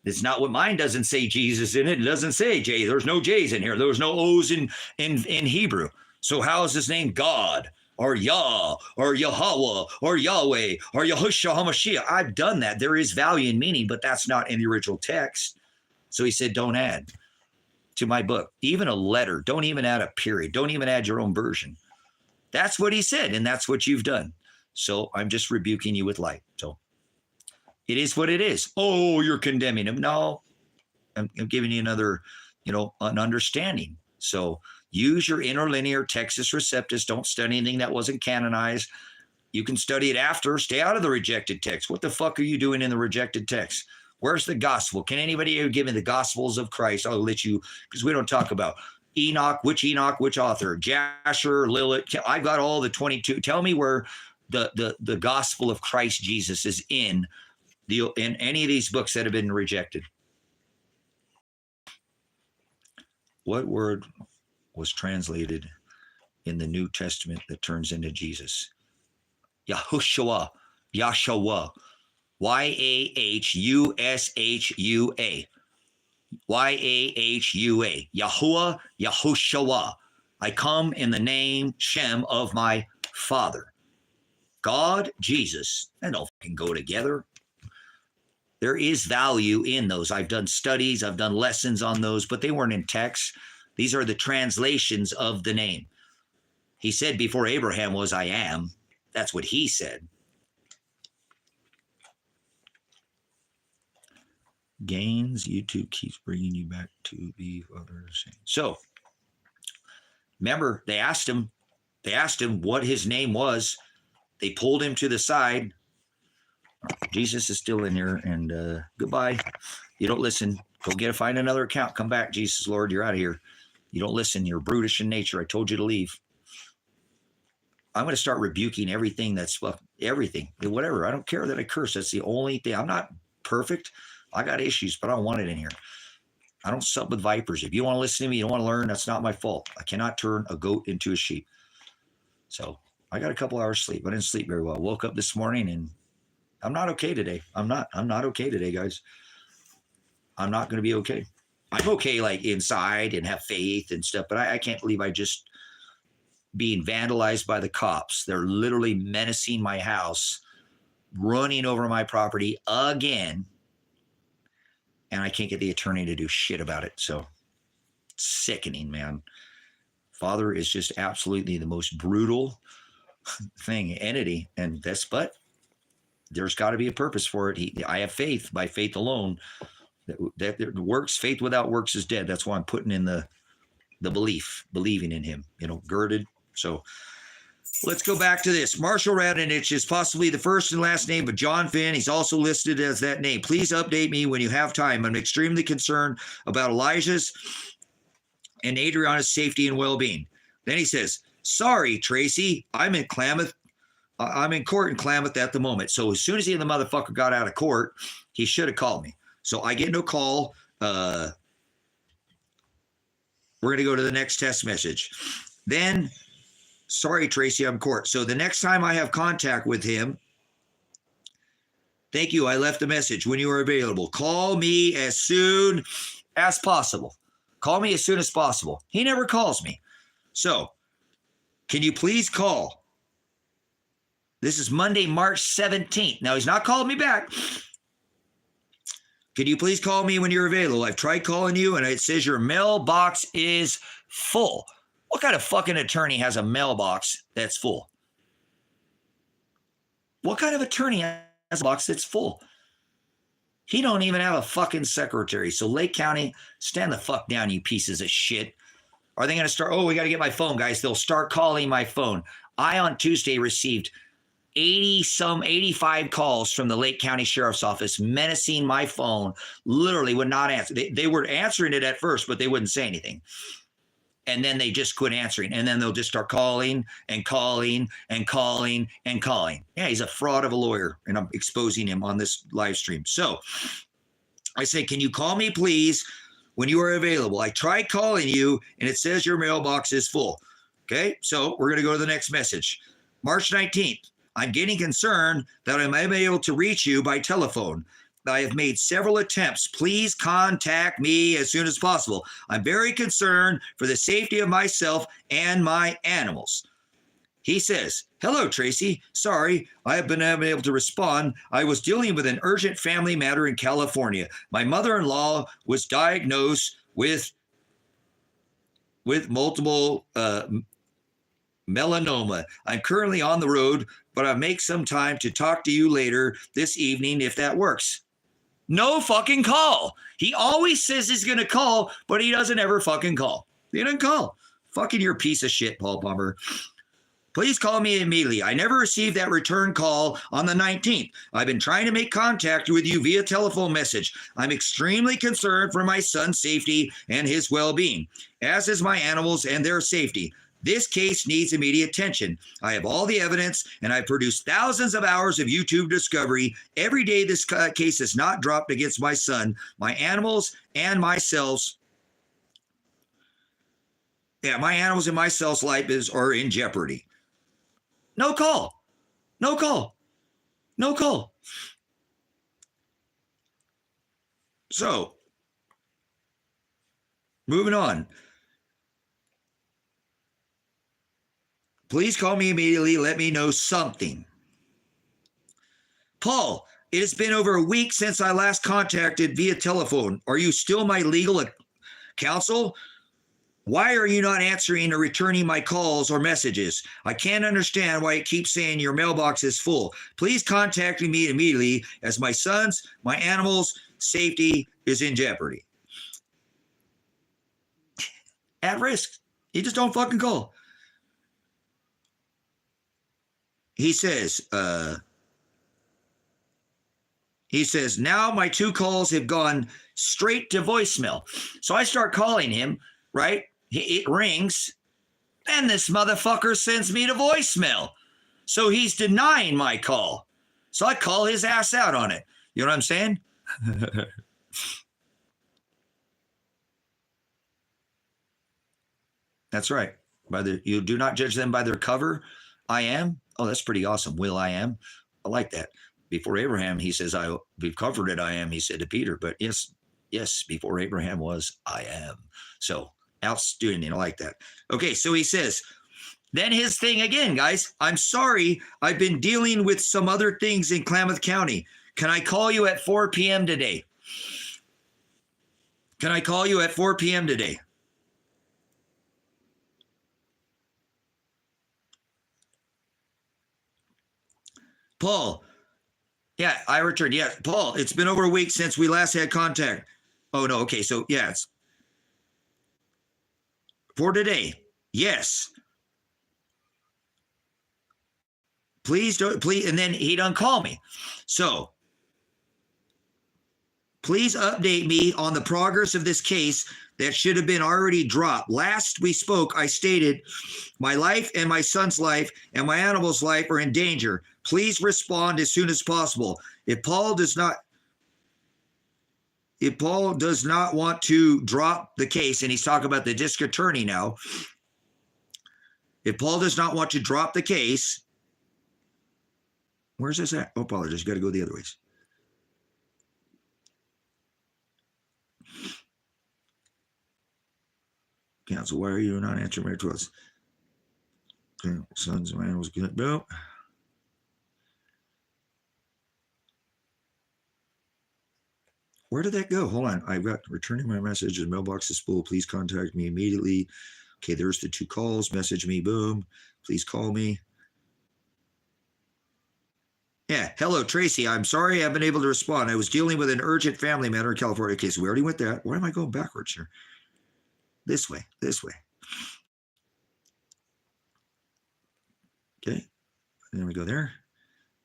it's not what mine doesn't say Jesus in it. It doesn't say J. There's no J's in here. There's no O's in Hebrew. So how is his name God or Yah or Yahweh or Yahweh or Yahushua HaMashiach? I've done that. There is value in meaning, but that's not in the original text. So he said, don't add to my book, even a letter. Don't even add a period. Don't even add your own version. That's what he said, and that's what you've done. So I'm just rebuking you with light. So it is what it is. Oh, you're condemning him. No, I'm giving you another, an understanding. So use your interlinear Textus Receptus. Don't study anything that wasn't canonized. You can study it after. Stay out of the rejected text. What the fuck are you doing in the rejected text? Where's the gospel? Can anybody give me the gospels of Christ? I'll let you, because we don't talk about Enoch, which author, Jasher, Lilith. I got all the 22. Tell me where the gospel of Christ Jesus is in any of these books that have been rejected. What word was translated in the New Testament that turns into Jesus? Yahushua, Yahshua. Yahushua. Yahushua. Yahuwah, Yahushua. I come in the name, Shem, of my Father. God, Jesus. They don't fucking go together. There is value in those. I've done studies. I've done lessons on those, but they weren't in text. These are the translations of the name. He said before Abraham was, I am. That's what he said. Gains, YouTube keeps bringing you back to the other side. So, remember, they asked him what his name was. They pulled him to the side. Jesus is still in here, and goodbye. You don't listen. Go find another account. Come back, Jesus, Lord. You're out of here. You don't listen. You're brutish in nature. I told you to leave. I'm going to start rebuking everything that's everything, whatever. I don't care that I curse. That's the only thing. I'm not perfect. I got issues, but I don't want it in here. I don't sup with vipers. If you want to listen to me, you don't want to learn, that's not my fault. I cannot turn a goat into a sheep. So I got a couple hours sleep. I didn't sleep very well. Woke up this morning and I'm not okay today. I'm not okay today, guys. I'm not going to be okay. I'm okay like inside and have faith and stuff, but I can't believe I just being vandalized by the cops. They're literally menacing my house, running over my property again. And I can't get the attorney to do shit about it. So sickening, man. Father is just absolutely the most brutal entity. And but there's got to be a purpose for it. I have faith, by faith alone. That works, faith without works is dead. That's why I'm putting in the believing in him, girded. So let's go back to this. Marshall Radonich is possibly the first and last name of John Finn. He's also listed as that name. Please update me when you have time. I'm extremely concerned about Elijah's and Adriana's safety and well-being. Then he says, sorry, Tracy, I'm in Klamath. I'm in court in Klamath at the moment. So as soon as the motherfucker got out of court, he should have called me. So I get no call. We're going to go to the next test message. Then, sorry, Tracy, I'm in court. So the next time I have contact with him, thank you. I left a message when you are available. Call me as soon as possible. Call me as soon as possible. He never calls me. So can you please call? This is Monday, March 17th. Now, he's not called me back. Can you please call me when you're available? I've tried calling you, and it says your mailbox is full. What kind of fucking attorney has a mailbox that's full? What kind of attorney has a box that's full? He don't even have a fucking secretary. So Lake County, stand the fuck down, you pieces of shit. Are they going to start? Oh, we got to get my phone, guys. They'll start calling my phone. I, on Tuesday, received 85 calls from the Lake County Sheriff's Office menacing my phone. Literally would not answer. They were answering it at first, but they wouldn't say anything. And then they just quit answering. And then they'll just start calling and calling and calling and calling. Yeah, he's a fraud of a lawyer, and I'm exposing him on this live stream. So I say, can you call me, please, when you are available? I tried calling you, and it says your mailbox is full. Okay, so we're going to go to the next message. March 19th. I'm getting concerned that I may be able to reach you by telephone. I have made several attempts. Please contact me as soon as possible. I'm very concerned for the safety of myself and my animals. He says, hello, Tracy. Sorry, I have been unable to respond. I was dealing with an urgent family matter in California. My mother-in-law was diagnosed with multiple melanoma. I'm currently on the road, but I'll make some time to talk to you later this evening if that works. No fucking call. He always says he's going to call, but he doesn't ever fucking call. He doesn't call. Fucking your piece of shit, Paul Palmer. Please call me immediately. I never received that return call on the 19th. I've been trying to make contact with you via telephone message. I'm extremely concerned for my son's safety and his well-being, as is my animals and their safety. This case needs immediate attention. I have all the evidence, and I've produced thousands of hours of YouTube discovery. Every day this case is not dropped against my son, my animals, and myself. Yeah, my animals and myself's life are in jeopardy. No call. No call. No call. So, moving on. Please call me immediately. Let me know something. Paul, it has been over a week since I last contacted via telephone. Are you still my legal counsel? Why are you not answering or returning my calls or messages? I can't understand why it keeps saying your mailbox is full. Please contact me immediately as my son's, my animals' safety is in jeopardy. At risk. You just don't fucking call. He says, now my 2 calls have gone straight to voicemail. So I start calling him, right? It rings, and this motherfucker sends me to voicemail. So he's denying my call. So I call his ass out on it. You know what I'm saying? That's right. You do not judge them by their cover. I am. Oh, that's pretty awesome. Will I am. I like that. Before Abraham, he says, we've covered it. I am, he said to Peter. But yes, before Abraham was, I am. So outstanding. I like that. Okay, so he says, then his thing again, guys. I'm sorry. I've been dealing with some other things in Klamath County. Can I call you at 4 p.m. today? Can I call you at 4 p.m. today? Paul. Yeah, I returned. Yeah, Paul, it's been over a week since we last had contact. Oh, no. Okay, so yeah, it's for today. Yes. Please don't, please. And then he done call me. So please update me on the progress of this case that should have been already dropped. Last we spoke, I stated my life and my son's life and my animal's life are in danger. Please respond as soon as possible. If Paul does not want to drop the case, and he's talking about the district attorney now, if Paul does not want to drop the case, where's this at? Oh, apologies, you got to go the other ways. Counsel, why are you not answering my requests? Sons and animals good. No. Where did that go? Hold on. I've got returning my message. The mailbox is full. Please contact me immediately. Okay, there's the 2 calls. Message me. Boom. Please call me. Yeah. Hello, Tracy. I'm sorry I haven't been able to respond. I was dealing with an urgent family matter in California. Okay, so we already went that. Why am I going backwards here? This way. Okay. And then we go there.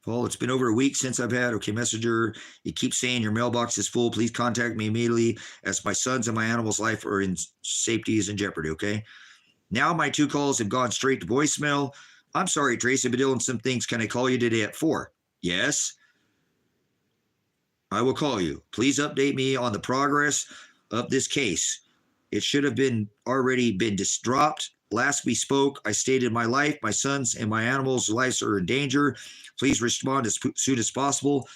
Paul, it's been over a week since I've had. Okay, messenger. You keep saying your mailbox is full. Please contact me immediately as my son's and my animal's life are in safety is in jeopardy. Okay. Now my 2 calls have gone straight to voicemail. I'm sorry, Tracy. I've been doing some things. Can I call you today at 4? Yes. I will call you. Please update me on the progress of this case. It should have already been dropped. Last we spoke, I stated my life, my son's, and my animals' lives are in danger. Please respond as soon as possible.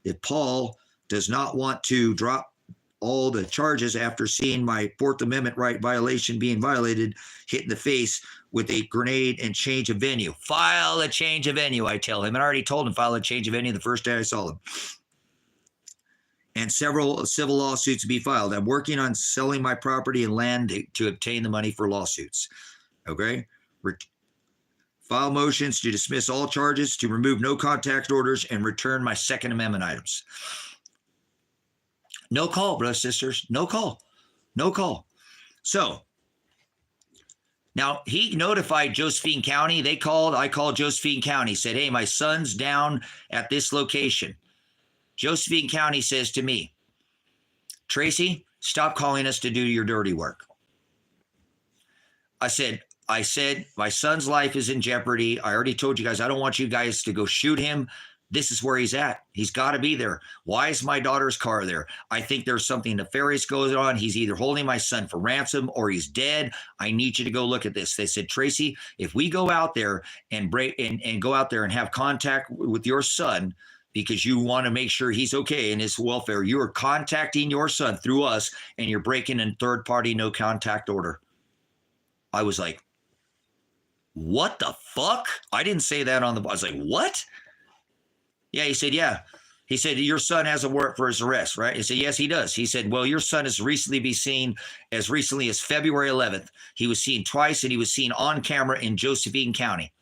If Paul does not want to drop all the charges after seeing my 4th Amendment right violation being violated, hit in the face with a grenade and change of venue. File a change of venue, I tell him. And I already told him file a change of venue the first day I saw him. And several civil lawsuits to be filed. I'm working on selling my property and land to obtain the money for lawsuits. Okay? File motions to dismiss all charges, to remove no contact orders, and return my Second Amendment items. No call, brothers, sisters. No call. No call. So, now he notified Josephine County. They called. I called Josephine County. Said, hey, my son's down at this location. Josephine County says to me, Tracy, stop calling us to do your dirty work. I said, my son's life is in jeopardy. I already told you guys, I don't want you guys to go shoot him. This is where he's at. He's got to be there. Why is my daughter's car there? I think there's something nefarious going on. He's either holding my son for ransom or he's dead. I need you to go look at this. They said, Tracy, if we go out there and go out there and have contact with your son because you want to make sure he's okay and his welfare, you are contacting your son through us and you're breaking a third-party no contact order. I was like, what the fuck? I didn't say that on the, I was like, what? Yeah, he said, yeah. He said, your son has a warrant for his arrest, right? He said, yes, he does. He said, well, your son has recently been seen as recently as February 11th. He was seen twice, and he was seen on camera in Josephine County.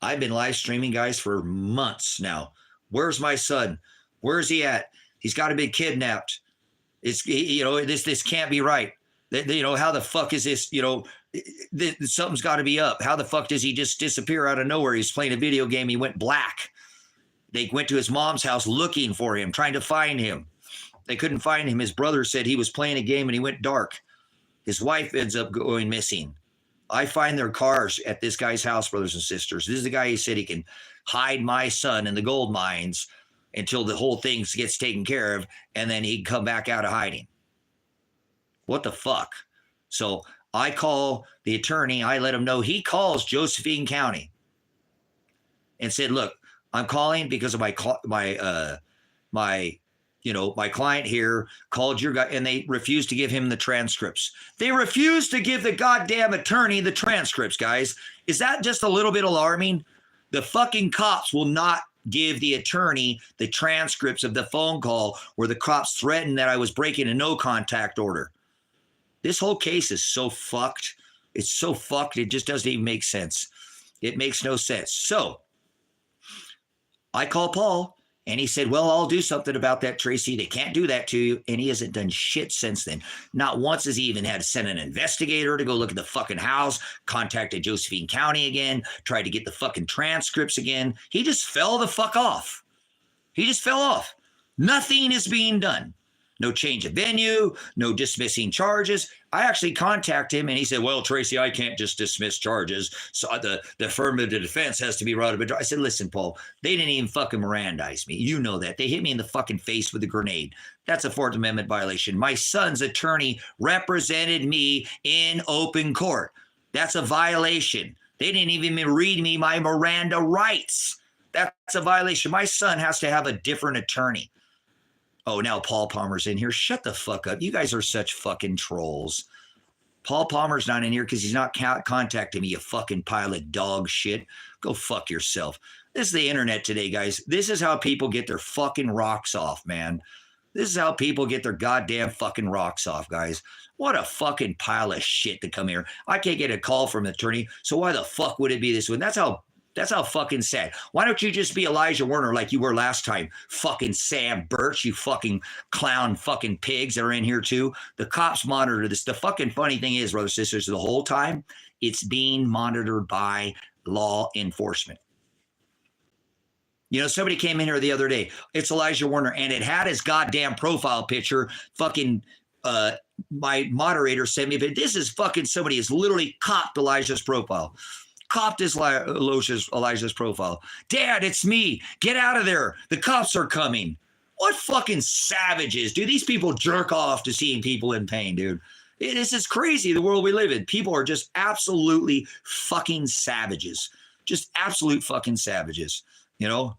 I've been live streaming, guys, for months now. Where's my son? Where's he at? He's got to be kidnapped. This can't be right. How the fuck is this? Something's got to be up. How the fuck does he just disappear out of nowhere? He's playing a video game. He went black. They went to his mom's house looking for him, trying to find him. They couldn't find him. His brother said he was playing a game and he went dark. His wife ends up going missing. I find their cars at this guy's house, brothers and sisters. This is the guy who said he can hide my son in the gold mines until the whole thing gets taken care of, and then he'd come back out of hiding. What the fuck? So I call the attorney. I let him know. He calls Josephine County and said, look, I'm calling because of my client here called your guy, and they refused to give him the transcripts. They refused to give the goddamn attorney the transcripts, guys. Is that just a little bit alarming? The fucking cops will not give the attorney the transcripts of the phone call where the cops threatened that I was breaking a no contact order. This whole case is so fucked. It's so fucked. It just doesn't even make sense. It makes no sense. So I call Paul, and he said, well, I'll do something about that, Tracy. They can't do that to you. And he hasn't done shit since then. Not once has he even had to send an investigator to go look at the fucking house, contacted Josephine County again, tried to get the fucking transcripts again. He just fell the fuck off. He just fell off. Nothing is being done. No change of venue, no dismissing charges. I actually contacted him, and he said, well, Tracy, I can't just dismiss charges. So the affirmative defense has to be brought up. I said, listen, Paul, they didn't even fucking Mirandize me. You know that. They hit me in the fucking face with a grenade. That's a Fourth Amendment violation. My son's attorney represented me in open court. That's a violation. They didn't even read me my Miranda rights. That's a violation. My son has to have a different attorney. Oh, now Paul Palmer's in here. Shut the fuck up. You guys are such fucking trolls. Paul Palmer's not in here because he's not contacting me, you fucking pile of dog shit. Go fuck yourself. This is the internet today, guys. This is how people get their fucking rocks off, man. This is how people get their goddamn fucking rocks off, guys. What a fucking pile of shit to come here. I can't get a call from an attorney, so why the fuck would it be this way? That's how fucking sad. Why don't you just be Elijah Werner like you were last time? Fucking Sam Birch, you fucking clown fucking pigs that are in here too. The cops monitor this. The fucking funny thing is, brothers and sisters, the whole time, it's being monitored by law enforcement. Somebody came in here the other day. It's Elijah Werner, and it had his goddamn profile picture. Fucking my moderator sent me, but this is fucking somebody has literally copped Elijah's profile. Copped Elijah's profile. Dad, it's me. Get out of there. The cops are coming. What fucking savages. Dude, these people jerk off to seeing people in pain, dude. This is crazy, the world we live in. People are just absolutely fucking savages. Just absolute fucking savages, No,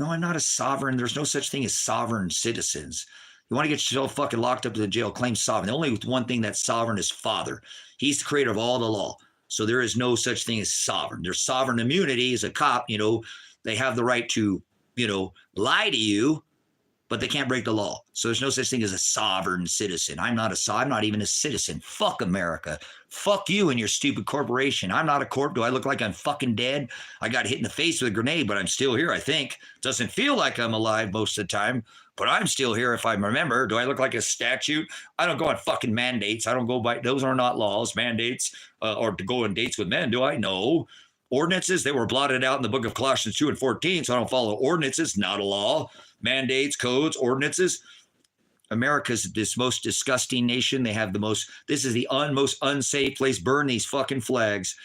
I'm not a sovereign. There's no such thing as sovereign citizens. You want to get yourself fucking locked up to the jail, claim sovereign. The only one thing that's sovereign is Father. He's the creator of all the law. So there is no such thing as sovereign. There's sovereign immunity as a cop. They have the right to, lie to you, but they can't break the law. So there's no such thing as a sovereign citizen. I'm not even a citizen. Fuck America. Fuck you and your stupid corporation. I'm not a corp. Do I look like I'm fucking dead? I got hit in the face with a grenade, but I'm still here, I think. Doesn't feel like I'm alive most of the time, but I'm still here if I remember. Do I look like a statue? I don't go on fucking mandates. I don't go by, those are not laws, mandates, or to go on dates with men. Do I? No. Ordinances, they were blotted out in the book of Colossians 2 and 14, so I don't follow ordinances, not a law. Mandates, codes, ordinances. America's this most disgusting nation. They have this is the most unsafe place. Burn these fucking flags.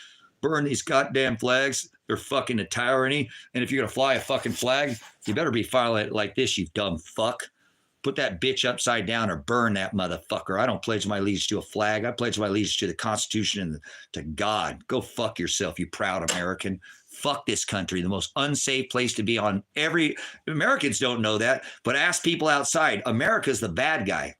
Burn these goddamn flags. They're fucking a tyranny. And if you're going to fly a fucking flag, you better be filing it like this, you dumb fuck. Put that bitch upside down or burn that motherfucker. I don't pledge my allegiance to a flag. I pledge my allegiance to the Constitution and to God. Go fuck yourself, you proud American. Fuck this country, the most unsafe place to be on Americans don't know that, but ask people outside. America's the bad guy.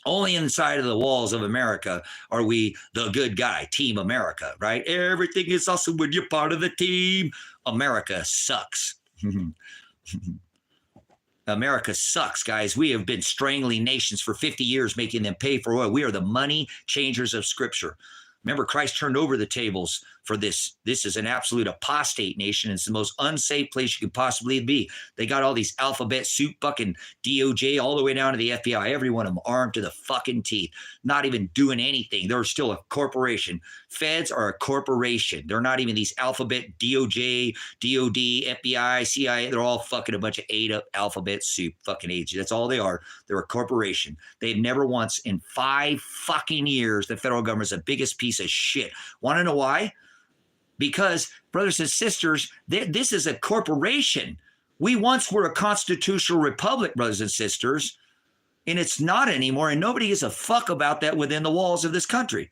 Only inside of the walls of America are we the good guy, Team America, right? Everything is awesome when you're part of the team. America sucks. America sucks, guys. We have been strangling nations for 50 years, making them pay for oil. We are the money changers of Scripture. Remember, Christ turned over the tables for this. This is an absolute apostate nation. It's the most unsafe place you could possibly be. They got all these alphabet soup fucking DOJ all the way down to the FBI. Every one of them armed to the fucking teeth, not even doing anything. They're still a corporation. Feds are a corporation. They're not even these alphabet DOJ, DOD, FBI, CIA. They're all fucking a bunch of ate up alphabet soup fucking agencies. That's all they are. They're a corporation. They've never once in 5 fucking years, the federal government is the biggest piece of shit. Want to know why? Because, brothers and sisters, this is a corporation. We once were a constitutional republic, brothers and sisters, and it's not anymore, and nobody gives a fuck about that within the walls of this country.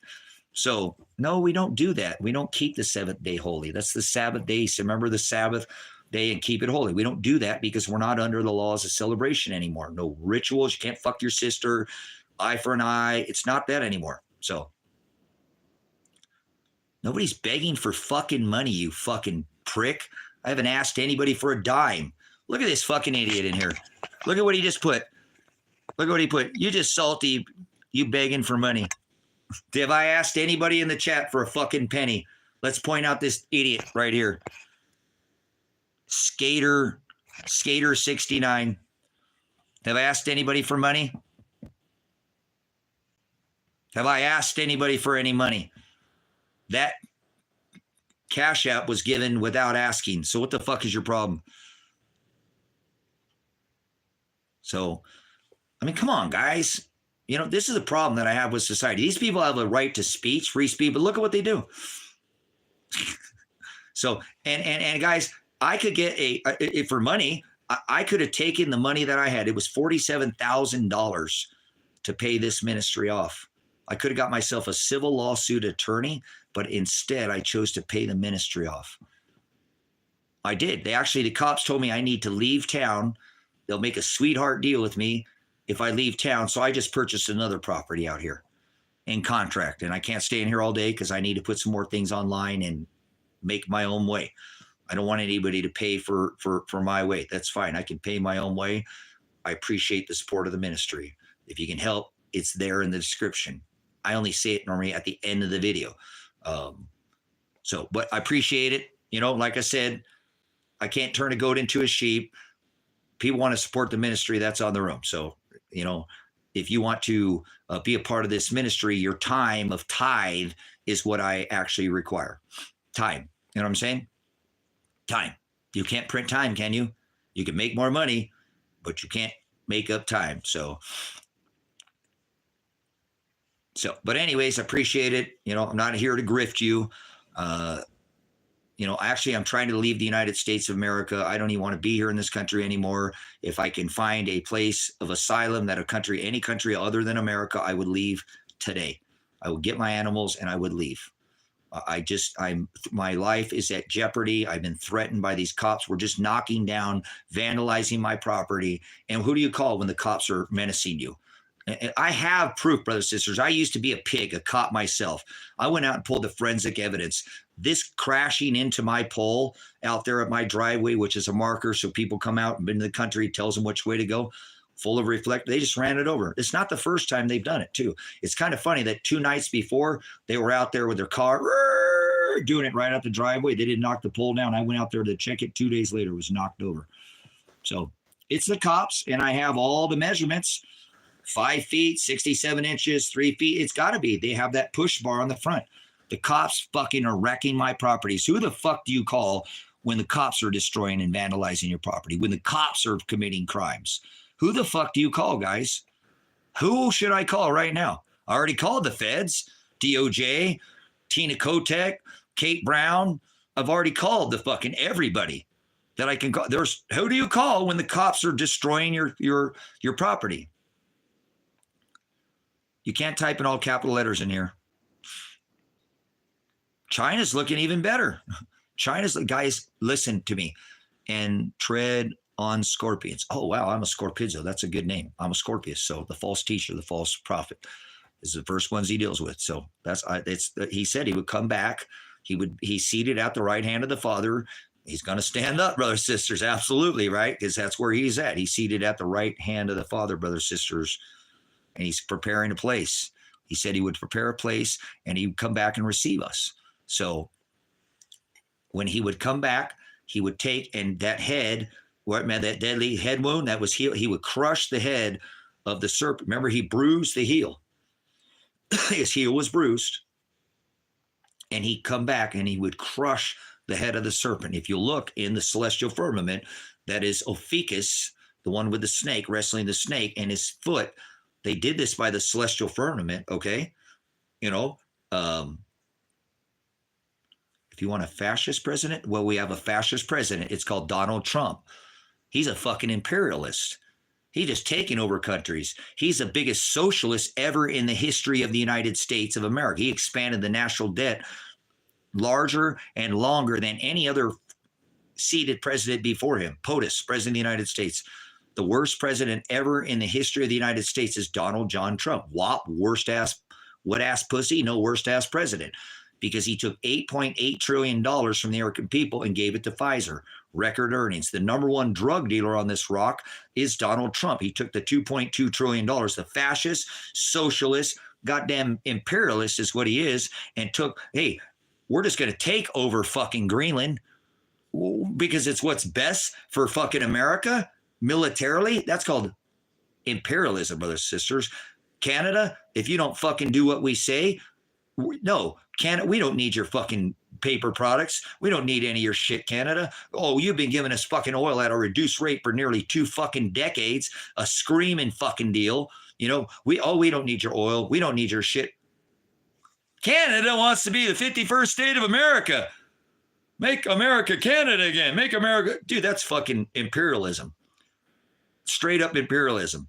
So, no, we don't do that. We don't keep the seventh day holy. That's the Sabbath day. So remember the Sabbath day and keep it holy. We don't do that because we're not under the laws of celebration anymore. No rituals. You can't fuck your sister. Eye for an eye. It's not that anymore. So, nobody's begging for fucking money, you fucking prick. I haven't asked anybody for a dime. Look at this fucking idiot in here. Look at what he just put. Look at what he put. You just salty, you begging for money. Have I asked anybody in the chat for a fucking penny? Let's point out this idiot right here. Skater 69. Have I asked anybody for money? Have I asked anybody for any money? That Cash App was given without asking. So what the fuck is your problem? So, I mean, come on, guys. You know, this is the problem that I have with society. These people have a right to speech, free speech, but look at what they do. So, and guys, I could get for money, I could have taken the money that I had. It was $47,000 to pay this ministry off. I could have got myself a civil lawsuit attorney, but instead I chose to pay the ministry off. I did. The cops told me I need to leave town. They'll make a sweetheart deal with me if I leave town. So I just purchased another property out here in contract. And I can't stay in here all day because I need to put some more things online and make my own way. I don't want anybody to pay for my way. That's fine. I can pay my own way. I appreciate the support of the ministry. If you can help, it's there in the description. I only say it normally at the end of the video. But I appreciate it. You know, like I said, I can't turn a goat into a sheep. People want to support the ministry, that's on their own. So, you know, if you want to be a part of this ministry, your time of tithe is what I actually require. Time. You know what I'm saying? Time. You can't print time, can you? You can make more money, but you can't make up time. So, but anyways, I appreciate it. You know, I'm not here to grift you. You know, actually, I'm trying to leave the United States of America. I don't even want to be here in this country anymore. If I can find a place of asylum that any country other than America, I would leave today. I would get my animals and I would leave. My life is at jeopardy. I've been threatened by these cops. We're just knocking down, vandalizing my property. And who do you call when the cops are menacing you? And I have proof, brothers and sisters. I used to be a pig, a cop myself. I went out and pulled the forensic evidence. This crashing into my pole out there at my driveway, which is a marker so people come out and been to the country, tells them which way to go, full of reflect. They just ran it over. It's not the first time they've done it, too. It's kind of funny that 2 nights before, they were out there with their car, doing it right up the driveway. They didn't knock the pole down. I went out there to check it. 2 days later, it was knocked over. So it's the cops, and I have all the measurements. 5 feet, 67 inches, 3 feet. It's got to be. They have that push bar on the front. The cops fucking are wrecking my properties. Who the fuck do you call when the cops are destroying and vandalizing your property? When the cops are committing crimes? Who the fuck do you call, guys? Who should I call right now? I already called the feds, DOJ, Tina Kotek, Kate Brown. I've already called the fucking everybody that I can call. Who do you call when the cops are destroying your property? You can't type in all capital letters in here. China's looking even better. Guys, listen to me and tread on scorpions. Oh, wow, I'm a Scorpizzo. That's a good name. I'm a Scorpius. So the false teacher, the false prophet is the first ones he deals with. So he said he would come back. He's seated at the right hand of the Father. He's going to stand up, brothers, sisters. Absolutely, right? Because that's where he's at. He's seated at the right hand of the Father, brothers, sisters, and he's preparing a place. He said he would prepare a place and he would come back and receive us. So when he would come back, he would take, and that head, that deadly head wound, that was healed. He would crush the head of the serpent. Remember, he bruised the heel. His heel was bruised. And he'd come back and he would crush the head of the serpent. If you look in the celestial firmament, that is Ophiuchus, the one with the snake, wrestling the snake, and his foot. They did this by the celestial firmament, okay? You know, if you want a fascist president, well, we have a fascist president. It's called Donald Trump. He's a fucking imperialist. He's just taking over countries. He's the biggest socialist ever in the history of the United States of America. He expanded the national debt larger and longer than any other seated president before him. POTUS, president of the United States. The worst president ever in the history of the United States is Donald John Trump. WAP, worst ass, what ass pussy? No, worst ass president. Because he took $8.8 trillion from the American people and gave it to Pfizer. Record earnings. The number one drug dealer on this rock is Donald Trump. He took the $2.2 trillion, the fascist, socialist, goddamn imperialist is what he is, and took, hey, we're just going to take over fucking Greenland because it's what's best for fucking America militarily. That's called imperialism, brothers and sisters. Canada, if you don't fucking do what we say, no, Canada, we don't need your fucking paper products. We don't need any of your shit, Canada. Oh, you've been giving us fucking oil at a reduced rate for nearly 2 fucking decades, a screaming fucking deal. You know, we don't need your oil. We don't need your shit. Canada wants to be the 51st state of America. Make America Canada again. Make America. Dude, that's fucking imperialism. Straight up imperialism.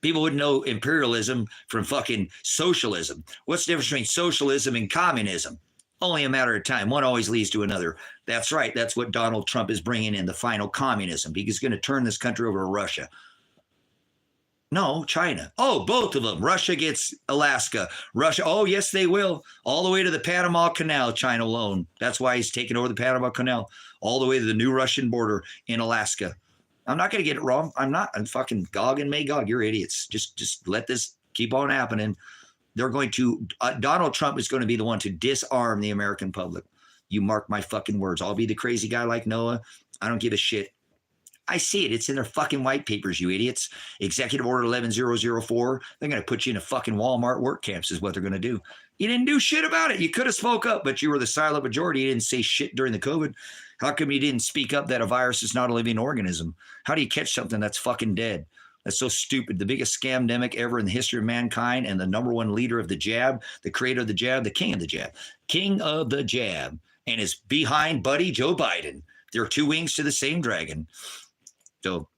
People wouldn't know imperialism from fucking socialism. What's the difference between socialism and communism? Only a matter of time. One always leads to another. That's right. That's what Donald Trump is bringing in, the final communism. He's going to turn this country over to Russia. No, China. Oh, both of them. Russia gets Alaska. Russia. Oh, yes, they will. All the way to the Panama Canal, China alone. That's why he's taking over the Panama Canal. All the way to the new Russian border in Alaska. I'm not going to get it wrong. I'm fucking Gog and Magog. You're idiots. Just let this keep on happening. They're going to, Donald Trump is going to be the one to disarm the American public. You mark my fucking words. I'll be the crazy guy like Noah. I don't give a shit. I see it. It's in their fucking white papers, you idiots. Executive Order 11004. They're going to put you in a fucking Walmart work camps is what they're going to do. You didn't do shit about it. You could have spoke up, but you were the silent majority. You didn't say shit during the COVID. How come you didn't speak up that a virus is not a living organism? How do you catch something that's fucking dead? That's so stupid. The biggest scamdemic ever in the history of mankind, and the number one leader of the jab, the creator of the jab, the king of the jab. King of the jab. And his behind buddy, Joe Biden. There are two wings to the same dragon. So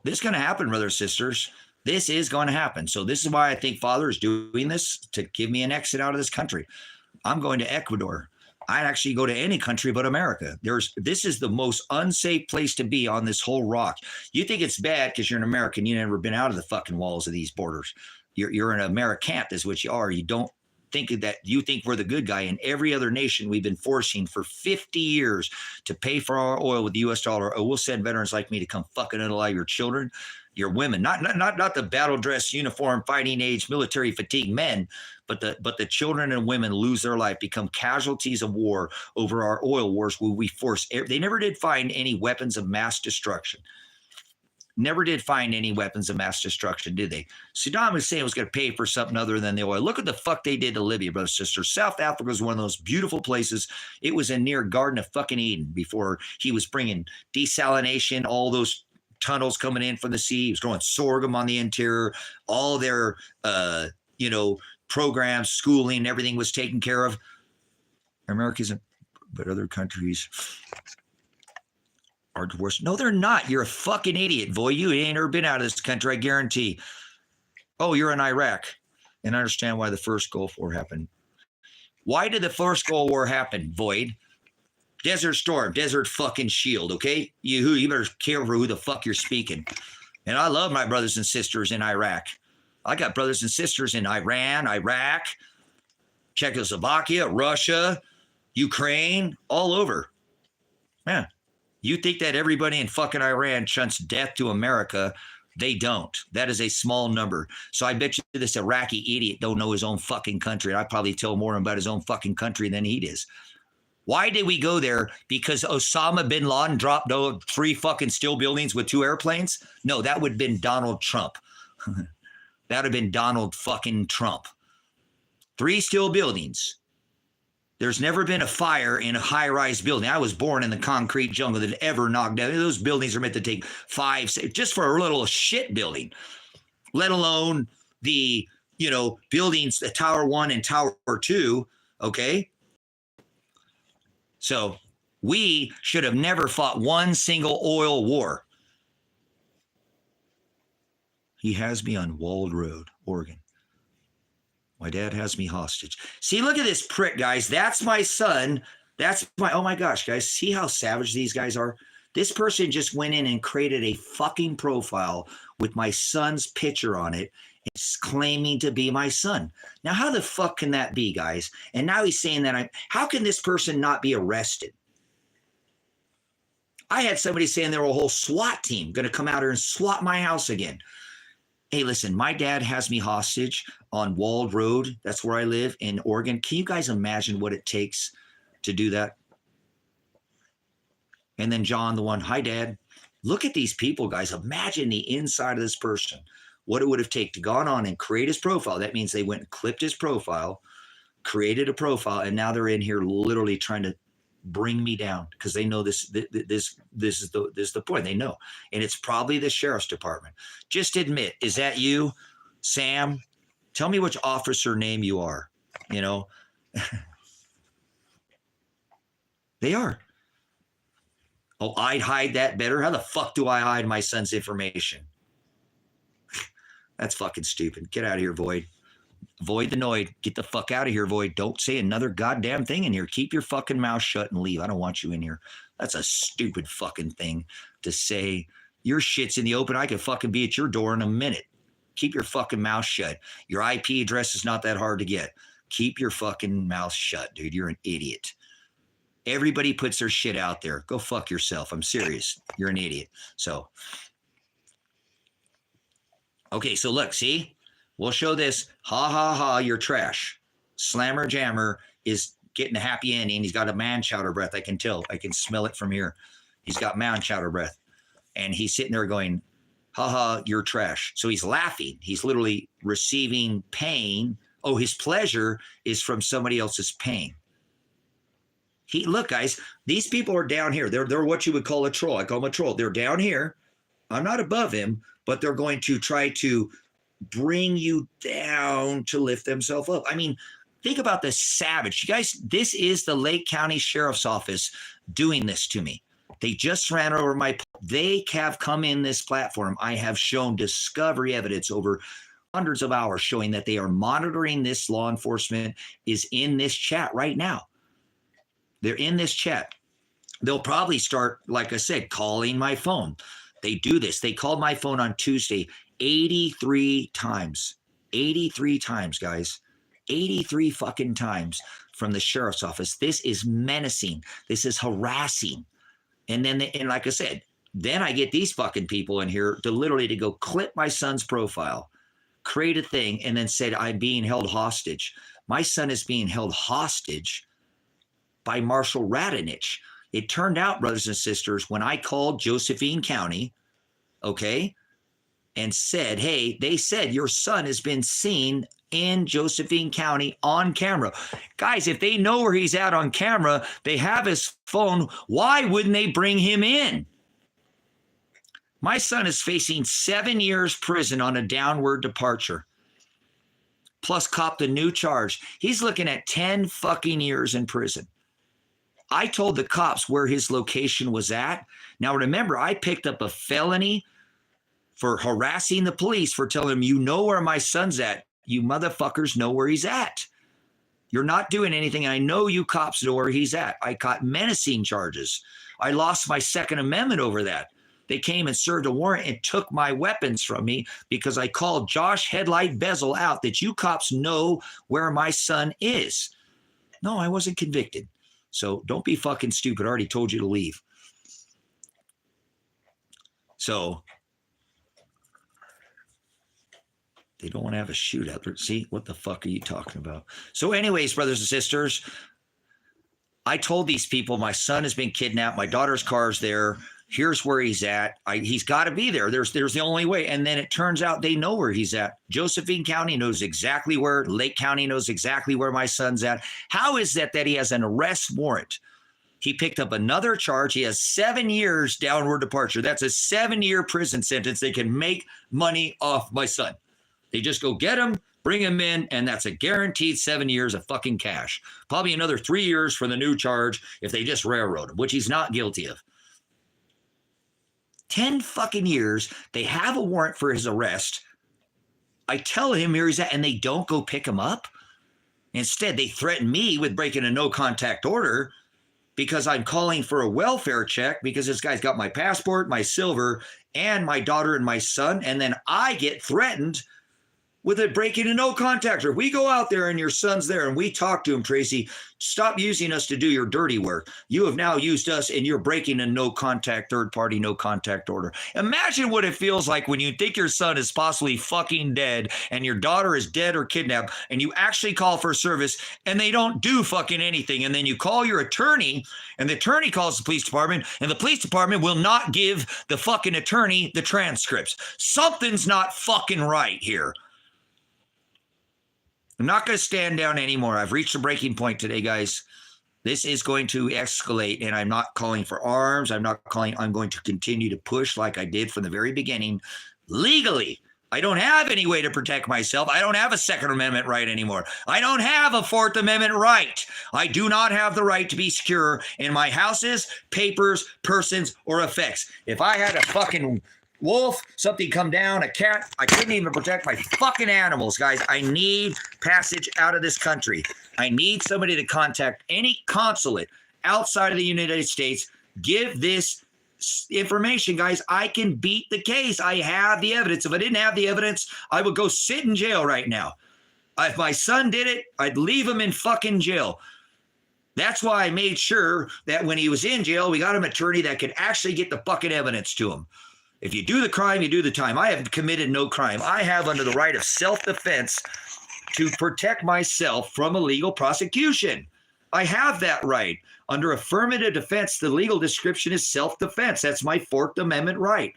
this is going to happen, brothers and sisters. This is going to happen. So this is why I think Father is doing this, to give me an exit out of this country. I'm going to Ecuador. I'd actually go to any country but America. This is the most unsafe place to be on this whole rock. You think it's bad because you're an American. You've never been out of the fucking walls of these borders. You're an Americant is what you are. You don't think that you think we're the good guy. In every other nation, we've been forcing for 50 years to pay for our oil with the U.S. dollar. Oh, we'll send veterans like me to come fucking unalive your children, your women, not the battle dress, uniform, fighting age, military fatigue men, but the children and women lose their life, become casualties of war over our oil wars where we force. They never did find any weapons of mass destruction. Never did find any weapons of mass destruction, did they? Saddam Hussein was going to pay for something other than the oil. Look at the fuck they did to Libya, brothers and sisters. South Africa was one of those beautiful places. It was a near Garden of fucking Eden before he was bringing desalination, all those tunnels coming in from the sea. He was growing sorghum on the interior. All their, programs, schooling, everything was taken care of. America isn't, but other countries are worse. No, they're not. You're a fucking idiot, boy. You ain't ever been out of this country, I guarantee. Oh, you're in Iraq. And I understand why the first Gulf War happened. Why did the first Gulf War happen, Void? Desert Storm, Desert fucking Shield, okay? You better care for who the fuck you're speaking. And I love my brothers and sisters in Iraq. I got brothers and sisters in Iran, Iraq, Czechoslovakia, Russia, Ukraine, all over. Man, you think that everybody in fucking Iran chants death to America? They don't. That is a small number. So I bet you this Iraqi idiot don't know his own fucking country. I probably tell more about his own fucking country than he does. Why did we go there? Because Osama bin Laden dropped 3 fucking steel buildings with 2 airplanes? No, that would have been Donald Trump. That would have been Donald fucking Trump. 3 steel buildings. There's never been a fire in a high-rise building. I was born in the concrete jungle that ever knocked down. Those buildings are meant to take 5, 6, just for a little shit building, let alone the, buildings, the Tower 1 and Tower 2, okay? So we should have never fought one single oil war. He has me on Walled Road, Oregon. My dad has me hostage. See, look at this prick, guys. That's my son. Oh my gosh, guys. See how savage these guys are? This person just went in and created a fucking profile with my son's picture on it. It's claiming to be my son. Now, how the fuck can that be, guys? And now he's saying that how can this person not be arrested? I had somebody saying there were a whole SWAT team going to come out here and SWAT my house again. Hey, listen, my dad has me hostage on Walled Road. That's where I live in Oregon. Can you guys imagine what it takes to do that? And then John, the one, hi, Dad. Look at these people, guys. Imagine the inside of this person, what it would have taken to gone on and create his profile. That means they went and clipped his profile, created a profile, and now they're in here literally trying to bring me down because they know this is the point. They know. And it's probably the sheriff's department. Just admit, is that you, Sam? Tell me which officer name you are. They are. Oh, I'd hide that better. How the fuck do I hide my son's information? That's fucking stupid. Get out of here, Void. Void the Noid. Get the fuck out of here, Void. Don't say another goddamn thing in here. Keep your fucking mouth shut and leave. I don't want you in here. That's a stupid fucking thing to say. Your shit's in the open. I could fucking be at your door in a minute. Keep your fucking mouth shut. Your IP address is not that hard to get. Keep your fucking mouth shut, dude. You're an idiot. Everybody puts their shit out there. Go fuck yourself. I'm serious. You're an idiot. So, okay, so look, see? We'll show this. Ha, ha, ha, you're trash. Slammer Jammer is getting a happy ending. He's got a man chowder breath. I can tell. I can smell it from here. He's got man chowder breath. And he's sitting there going, ha, ha, you're trash. So he's laughing. He's literally receiving pain. Oh, his pleasure is from somebody else's pain. Look, guys, these people are down here. They're what you would call a troll. I call them a troll. They're down here. I'm not above him, but they're going to try to bring you down to lift themselves up. I mean, think about the savage. You guys, this is the Lake County Sheriff's Office doing this to me. They just ran over they have come in this platform. I have shown discovery evidence over hundreds of hours showing that they are monitoring this. Law enforcement is in this chat right now. They're in this chat. They'll probably start, like I said, calling my phone. They do this. They called my phone on Tuesday 83 times. 83 times, guys. 83 fucking times from the sheriff's office. This is menacing. This is harassing. And then, and like I said, then I get these fucking people in here to literally to go clip my son's profile, create a thing, and then said, I'm being held hostage. My son is being held hostage by Marshal Radonich. It turned out, brothers and sisters, when I called Josephine County, okay, and said, hey, they said your son has been seen in Josephine County on camera. Guys, if they know where he's at on camera, they have his phone, why wouldn't they bring him in? My son is facing 7 years prison on a downward departure, plus copped a new charge. He's looking at 10 fucking years in prison. I told the cops where his location was at. Now, remember, I picked up a felony for harassing the police for telling them, you know where my son's at. You motherfuckers know where he's at. You're not doing anything. I know you cops know where he's at. I caught menacing charges. I lost my Second Amendment over that. They came and served a warrant and took my weapons from me because I called Josh Headlight Bezel out that you cops know where my son is. No, I wasn't convicted. So don't be fucking stupid. I already told you to leave. So they don't want to have a shootout. See, what the fuck are you talking about? So anyways, brothers and sisters, I told these people my son has been kidnapped. My daughter's car is there. Here's where he's at. He's got to be there. There's the only way. And then it turns out they know where he's at. Josephine County knows exactly where. Lake County knows exactly where my son's at. How is that he has an arrest warrant? He picked up another charge. He has 7 years downward departure. That's a 7-year prison sentence. They can make money off my son. They just go get him, bring him in, and that's a guaranteed 7 years of fucking cash. Probably another 3 years for the new charge if they just railroad him, which he's not guilty of. 10 fucking years. They have a warrant for his arrest. I tell him where he's at, and they don't go pick him up. Instead, they threaten me with breaking a no-contact order because I'm calling for a welfare check because this guy's got my passport, my silver, and my daughter and my son, and then I get threatened with a breaking a no contact. If we go out there and your son's there and we talk to him, Tracy, stop using us to do your dirty work. You have now used us and you're breaking a no contact, third party no contact order. Imagine what it feels like when you think your son is possibly fucking dead and your daughter is dead or kidnapped and you actually call for service and they don't do fucking anything. And then you call your attorney and the attorney calls the police department and the police department will not give the fucking attorney the transcripts. Something's not fucking right here. I'm not going to stand down anymore. I've reached a breaking point today, guys. This is going to escalate, and I'm not calling for arms. I'm going to continue to push like I did from the very beginning. Legally, I don't have any way to protect myself. I don't have a Second Amendment right anymore. I don't have a Fourth Amendment right. I do not have the right to be secure in my houses, papers, persons, or effects. If I had a fucking wolf, something come down, a cat, I couldn't even protect my fucking animals, guys. I need passage out of this country. I need somebody to contact any consulate outside of the United States. Give this information, guys. I can beat the case. I have the evidence. If I didn't have the evidence, I would go sit in jail right now. If my son did it, I'd leave him in fucking jail. That's why I made sure that when he was in jail, we got him an attorney that could actually get the fucking evidence to him. If you do the crime, you do the time. I have committed no crime. I have under the right of self-defense to protect myself from a legal prosecution. I have that right. Under affirmative defense, the legal description is self-defense. That's my Fourth Amendment right.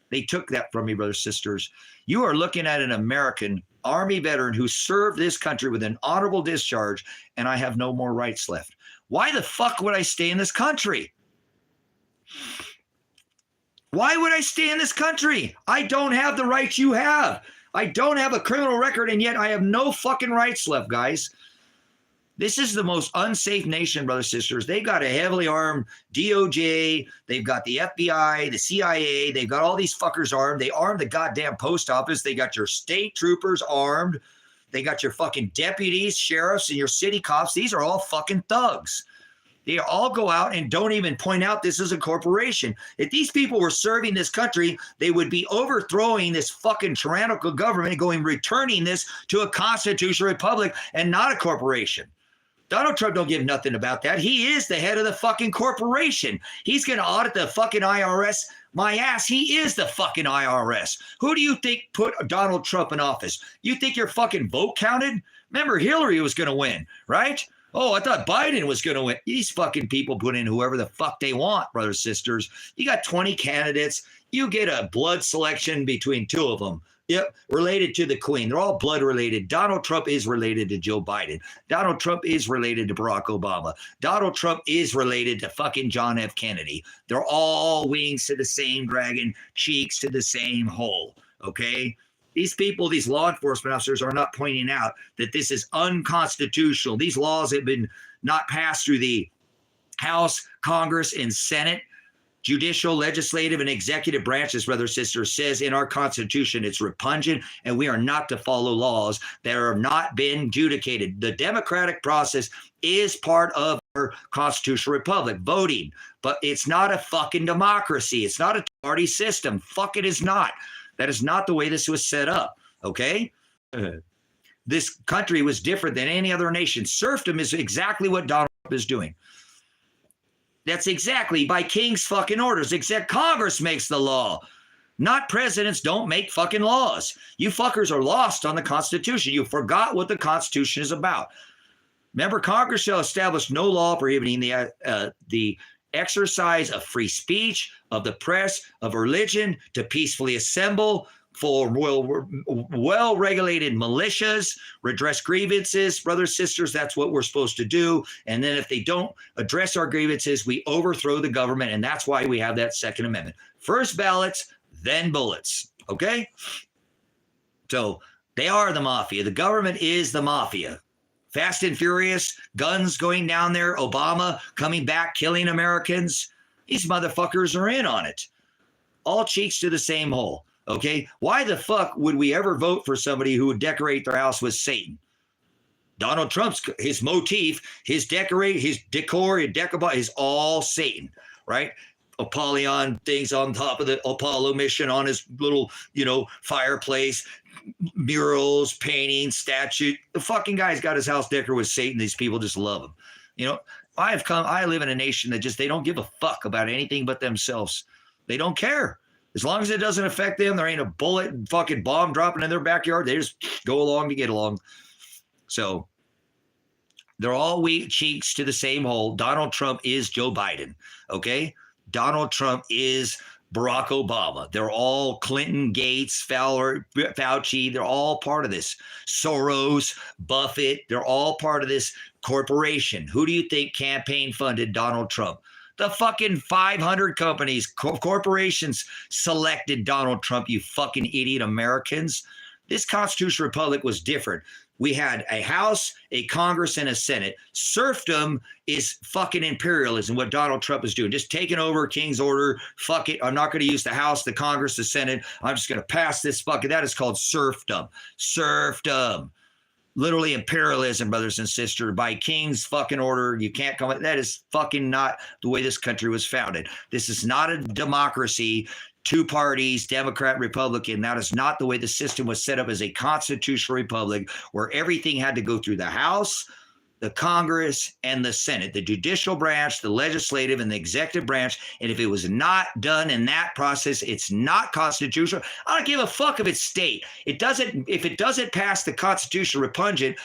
They took that from me, brothers and sisters. You are looking at an American Army veteran who served this country with an honorable discharge, and I have no more rights left. Why the fuck would I stay in this country? Why would I stay in this country? I don't have the rights you have. I don't have a criminal record, and yet I have no fucking rights left, guys. This is the most unsafe nation, brothers and sisters. They've got a heavily armed DOJ. They've got the FBI, the CIA. They've got all these fuckers armed. They armed the goddamn post office. They got your state troopers armed. They got your fucking deputies, sheriffs, and your city cops. These are all fucking thugs. They all go out and don't even point out this is a corporation. If these people were serving this country, they would be overthrowing this fucking tyrannical government and returning this to a constitutional republic and not a corporation. Donald Trump don't give nothing about that. He is the head of the fucking corporation. He's going to audit the fucking IRS. My ass, he is the fucking IRS. Who do you think put Donald Trump in office? You think your fucking vote counted? Remember, Hillary was going to win, right? Oh, I thought Biden was going to win. These fucking people put in whoever the fuck they want, brothers and sisters. You got 20 candidates. You get a blood selection between two of them. Yep, related to the Queen. They're all blood related. Donald Trump is related to Joe Biden. Donald Trump is related to Barack Obama. Donald Trump is related to fucking John F. Kennedy. They're all wings to the same dragon, cheeks to the same hole, okay? These people, these law enforcement officers are not pointing out that this is unconstitutional. These laws have been not passed through the House, Congress, and Senate. Judicial, legislative, and executive branches, brothers and sisters, says in our Constitution it's repugnant and we are not to follow laws that have not been adjudicated. The democratic process is part of our constitutional republic, voting, but it's not a fucking democracy. It's not a party system. Fuck, it is not. That is not the way this was set up, okay? This country was different than any other nation. Serfdom is exactly what Donald Trump is doing. That's exactly by king's fucking orders. Except Congress makes the law. Not presidents don't make fucking laws. You fuckers are lost on the Constitution. You forgot what the Constitution is about. Remember, Congress shall establish no law prohibiting the exercise of free speech, of the press, of religion, to peacefully assemble, for well-regulated militias, redress grievances. Brothers, sisters, that's what we're supposed to do. And then if they don't address our grievances, we overthrow the government. And that's why we have that Second Amendment. First ballots, then bullets. Okay? So they are the mafia. The government is the mafia. Fast and furious, guns going down there, Obama coming back, killing Americans. These motherfuckers are in on it. All cheeks to the same hole. Okay, why the fuck would we ever vote for somebody who would decorate their house with Satan? Donald Trump's, his motif, his decor, his decabot is all Satan, right? Apollyon things on top of the Apollo mission on his little, fireplace, murals, paintings, statue. The fucking guy's got his house decorated with Satan. These people just love him. I live in a nation that they don't give a fuck about anything but themselves. They don't care. As long as it doesn't affect them, there ain't a bullet and fucking bomb dropping in their backyard. They just go along to get along. So they're all weak cheeks to the same hole. Donald Trump is Joe Biden, okay? Donald Trump is Barack Obama. They're all Clinton, Gates, Fauci. They're all part of this. Soros, Buffett, they're all part of this corporation. Who do you think campaign funded Donald Trump? The fucking 500 companies, corporations selected Donald Trump, you fucking idiot Americans. This constitutional republic was different. We had a House, a Congress, and a Senate. Serfdom is fucking imperialism, what Donald Trump is doing. Just taking over king's order. Fuck it. I'm not going to use the House, the Congress, the Senate. I'm just going to pass this fucking, that is called serfdom. Serfdom. Literally imperialism, brothers and sisters, by king's fucking order. You can't come. That is fucking not the way this country was founded. This is not a democracy. Two parties, Democrat, Republican. That is not the way the system was set up as a constitutional republic where everything had to go through the House, the Congress, and the Senate, the judicial branch, the legislative, and the executive branch. And if it was not done in that process, it's not constitutional. I don't give a fuck if it's state. If it doesn't pass the Constitution repugnant,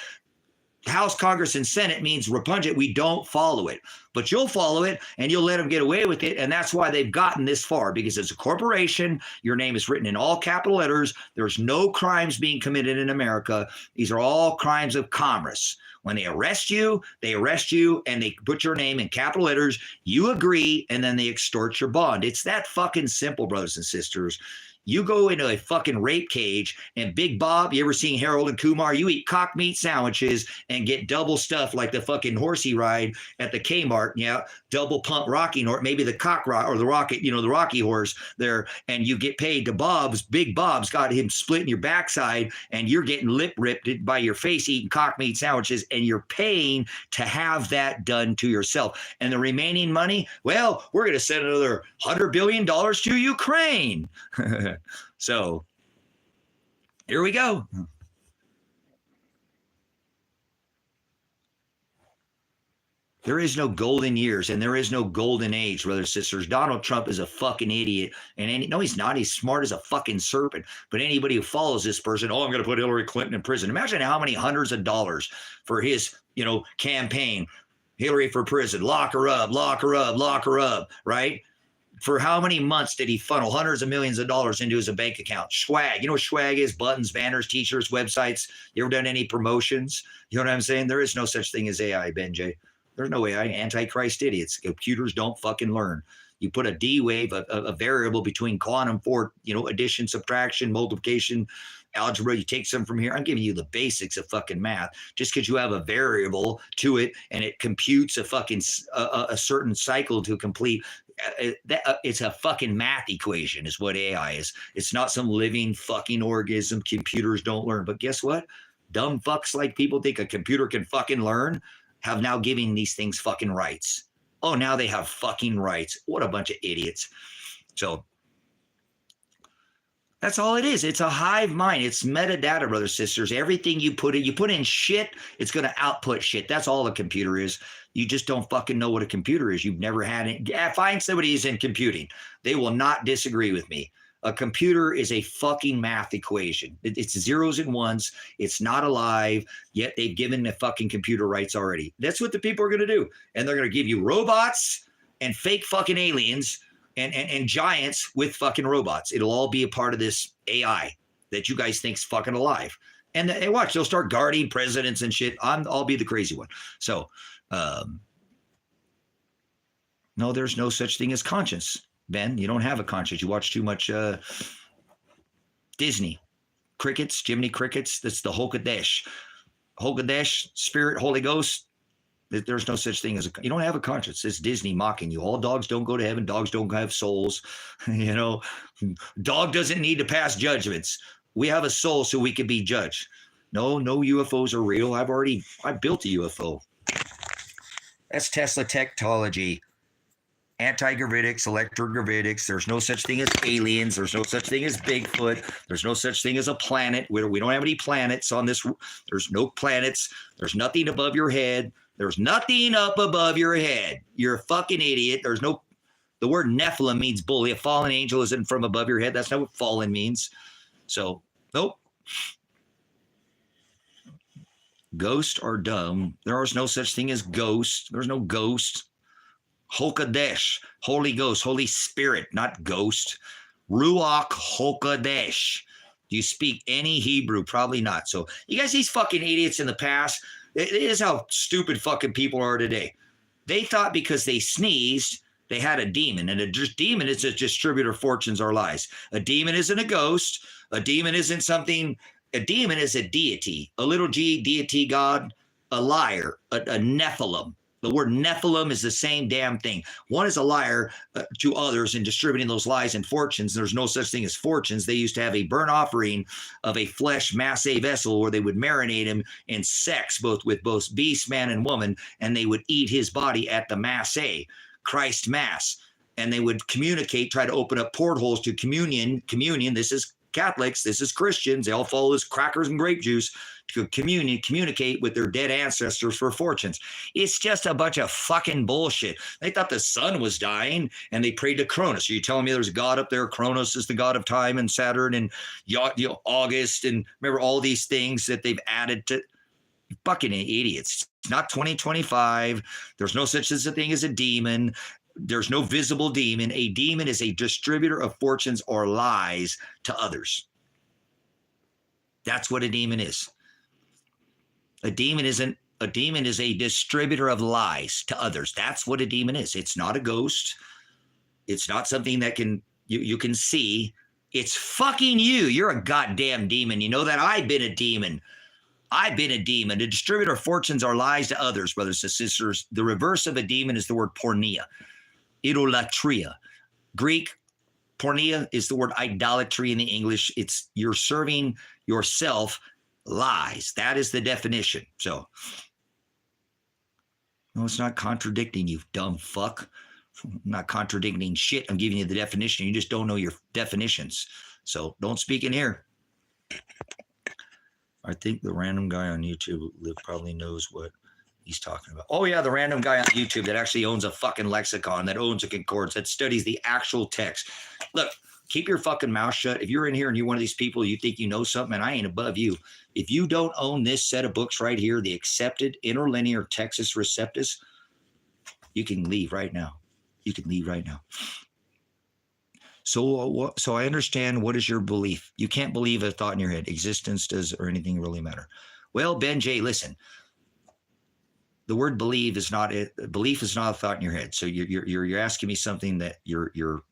House, Congress, and Senate means repugnant. We don't follow it. But you'll follow it, and you'll let them get away with it. And that's why they've gotten this far, because it's a corporation. Your name is written in all capital letters. There's no crimes being committed in America. These are all crimes of commerce. When they arrest you, and they put your name in capital letters. You agree, and then they extort your bond. It's that fucking simple, brothers and sisters. You go into a fucking rape cage, and Big Bob, you ever seen Harold and Kumar? You eat cock meat sandwiches and get double stuff like the fucking horsey ride at the Kmart, double pump rocking, or maybe the cock rock or the rocket, the Rocky horse there, and you get paid to Big Bob's got him splitting your backside, and you're getting lip ripped by your face eating cock meat sandwiches, and you're paying to have that done to yourself. And the remaining money, well, we're going to send another $100 billion to Ukraine. So here we go. There is no golden years and there is no golden age, brothers and sisters. Donald Trump is a fucking idiot. And no, he's not. He's smart as a fucking serpent. But anybody who follows this person, I'm going to put Hillary Clinton in prison. Imagine how many hundreds of dollars for his, campaign. Hillary for prison. Lock her up, lock her up, lock her up, right? For how many months did he funnel hundreds of millions of dollars into his bank account? Swag. You know what swag is? Buttons, banners, t-shirts, websites. You ever done any promotions? You know what I'm saying? There is no such thing as AI, Benjay. There's no AI. Antichrist idiots. Computers don't fucking learn. You put a D wave, a variable between quantum for, addition, subtraction, multiplication, algebra. You take some from here. I'm giving you the basics of fucking math. Just because you have a variable to it and it computes a fucking a certain cycle to complete, It's a fucking math equation is what AI is. It's not some living fucking organism. Computers don't learn. But guess what? Dumb fucks like people think a computer can fucking learn have now given these things fucking rights. Oh, now they have fucking rights. What a bunch of idiots. So that's all it is. It's a hive mind. It's metadata, brothers, sisters. Everything you put in shit, it's going to output shit. That's all a computer is. You just don't fucking know what a computer is. You've never had it. Find somebody who's in computing. They will not disagree with me. A computer is a fucking math equation. It's zeros and ones. It's not alive, yet they've given the fucking computer rights already. That's what the people are going to do. And they're going to give you robots and fake fucking aliens and giants with fucking robots. It'll all be a part of this AI that you guys think's fucking alive. And watch, they'll start guarding presidents and shit. I'll be the crazy one. So, no, there's no such thing as conscience, Ben. You don't have a conscience. You watch too much Disney. Crickets, Jiminy Crickets. That's the Hokadesh. Hokadesh, Spirit, Holy Ghost. There's no such thing as you don't have a conscience. It's Disney mocking you. All dogs don't go to heaven. Dogs don't have souls. You know, dog doesn't need to pass judgments. We have a soul so we can be judged. No UFOs are real. I built a UFO. That's Tesla technology. Anti-gravitics, electrogravitics. There's no such thing as aliens. There's no such thing as Bigfoot. There's no such thing as a planet. We don't have any planets on this. There's no planets. There's nothing above your head. There's nothing up above your head. You're a fucking idiot. The word Nephilim means bully. A fallen angel isn't from above your head. That's not what fallen means. So, nope. Ghosts are dumb. There is no such thing as ghost. There's no ghost. Hokadesh, Holy Ghost, Holy Spirit, not ghost. Ruach Hokadesh. Do you speak any Hebrew? Probably not. So you guys, these fucking idiots in the past, it is how stupid fucking people are today. They thought because they sneezed, they had a demon. And a demon is a distributor of fortunes or lies. A demon isn't a ghost. A demon isn't something. A demon is a deity. A little g, deity, God, a liar, a Nephilim. The word Nephilim is the same damn thing. One is a liar to others and distributing those lies and fortunes. There's no such thing as fortunes. They used to have a burnt offering of a flesh masse vessel where they would marinate him in sex, both beast, man, and woman, and they would eat his body at the masse, Christ Mass. And they would communicate, try to open up portholes to communion. This is Catholics, this is Christians. They all follow this crackers and grape juice to communicate with their dead ancestors for fortunes. It's just a bunch of fucking bullshit. They thought the sun was dying and they prayed to Cronus. Are you telling me there's a God up there? Cronus is the god of time and Saturn and August and remember all these things that they've added to fucking idiots. It's not 2025. There's no such thing as a demon. There's no visible demon. A demon is a distributor of fortunes or lies to others. That's what a demon is. A demon is a distributor of lies to others. That's what a demon is. It's not a ghost. It's not something that you can see. It's fucking you. You're a goddamn demon. You know that? I've been a demon. A distributor of fortunes or lies to others, brothers and sisters. The reverse of a demon is the word porneia. Idolatria. Greek, porneia is the word idolatry in the English. It's you're serving yourself lies. That is the definition. So, no, it's not contradicting, you dumb fuck. I'm not contradicting shit. I'm giving you the definition. You just don't know your definitions. So don't speak in here. I think the random guy on YouTube probably knows what he's talking about. Oh, yeah, the random guy on YouTube that actually owns a fucking lexicon, that owns a concordance, that studies the actual text. Look, keep your fucking mouth shut. If you're in here and you're one of these people, you think you know something, and I ain't above you. If you don't own this set of books right here, the Accepted Interlinear Textus Receptus, you can leave right now. You can leave right now. So I understand, what is your belief? You can't believe a thought in your head. Existence does, or anything really matter. Well, Ben J, listen. The word believe is not it. Belief is not a thought in your head. So you're asking me something that your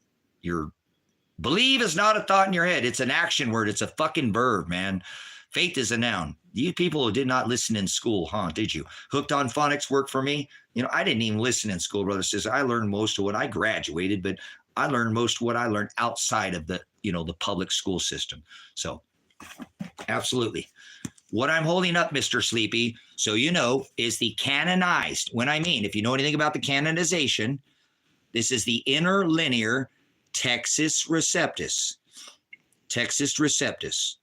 believe is not a thought in your head. It's an action word. It's a fucking verb, man. Faith is a noun. You people who did not listen in school, did you? Hooked on Phonics work for me? I didn't even listen in school, brother. Says I learned most of what I graduated, but I learned most of what I learned outside of the public school system. So absolutely. What I'm holding up, Mr. Sleepy, so is the canonized. When I mean, if you know anything about the canonization, this is the interlinear Textus Receptus. Textus Receptus,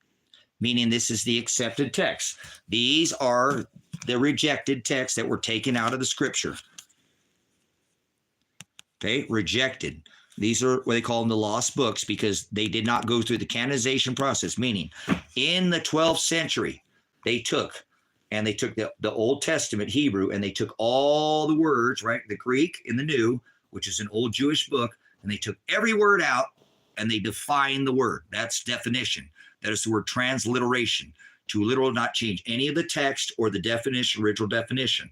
meaning this is the accepted text. These are the rejected texts that were taken out of the Scripture. Okay, rejected. These are what they call them the lost books because they did not go through the canonization process, meaning in the 12th century, they took the Old Testament Hebrew and they took all the words, right? The Greek in the New, which is an old Jewish book, and they took every word out and they defined the word. That's definition. That is the word transliteration. To literal, not change any of the text or the definition, original definition.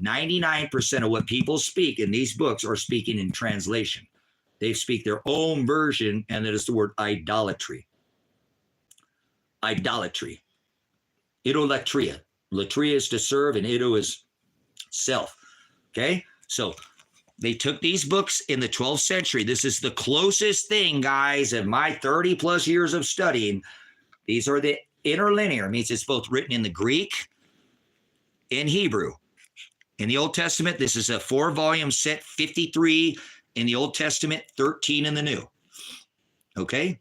99% of what people speak in these books are speaking in translation. They speak their own version, and that is the word idolatry. Idolatry. Idolatria. Latria is to serve, and ido is self. Okay? So they took these books in the 12th century. This is the closest thing, guys, of my 30 plus years of studying. These are the interlinear. It means it's both written in the Greek and Hebrew. In the Old Testament, this is a 4-volume set, 53 in the Old Testament, 13 in the New. Okay?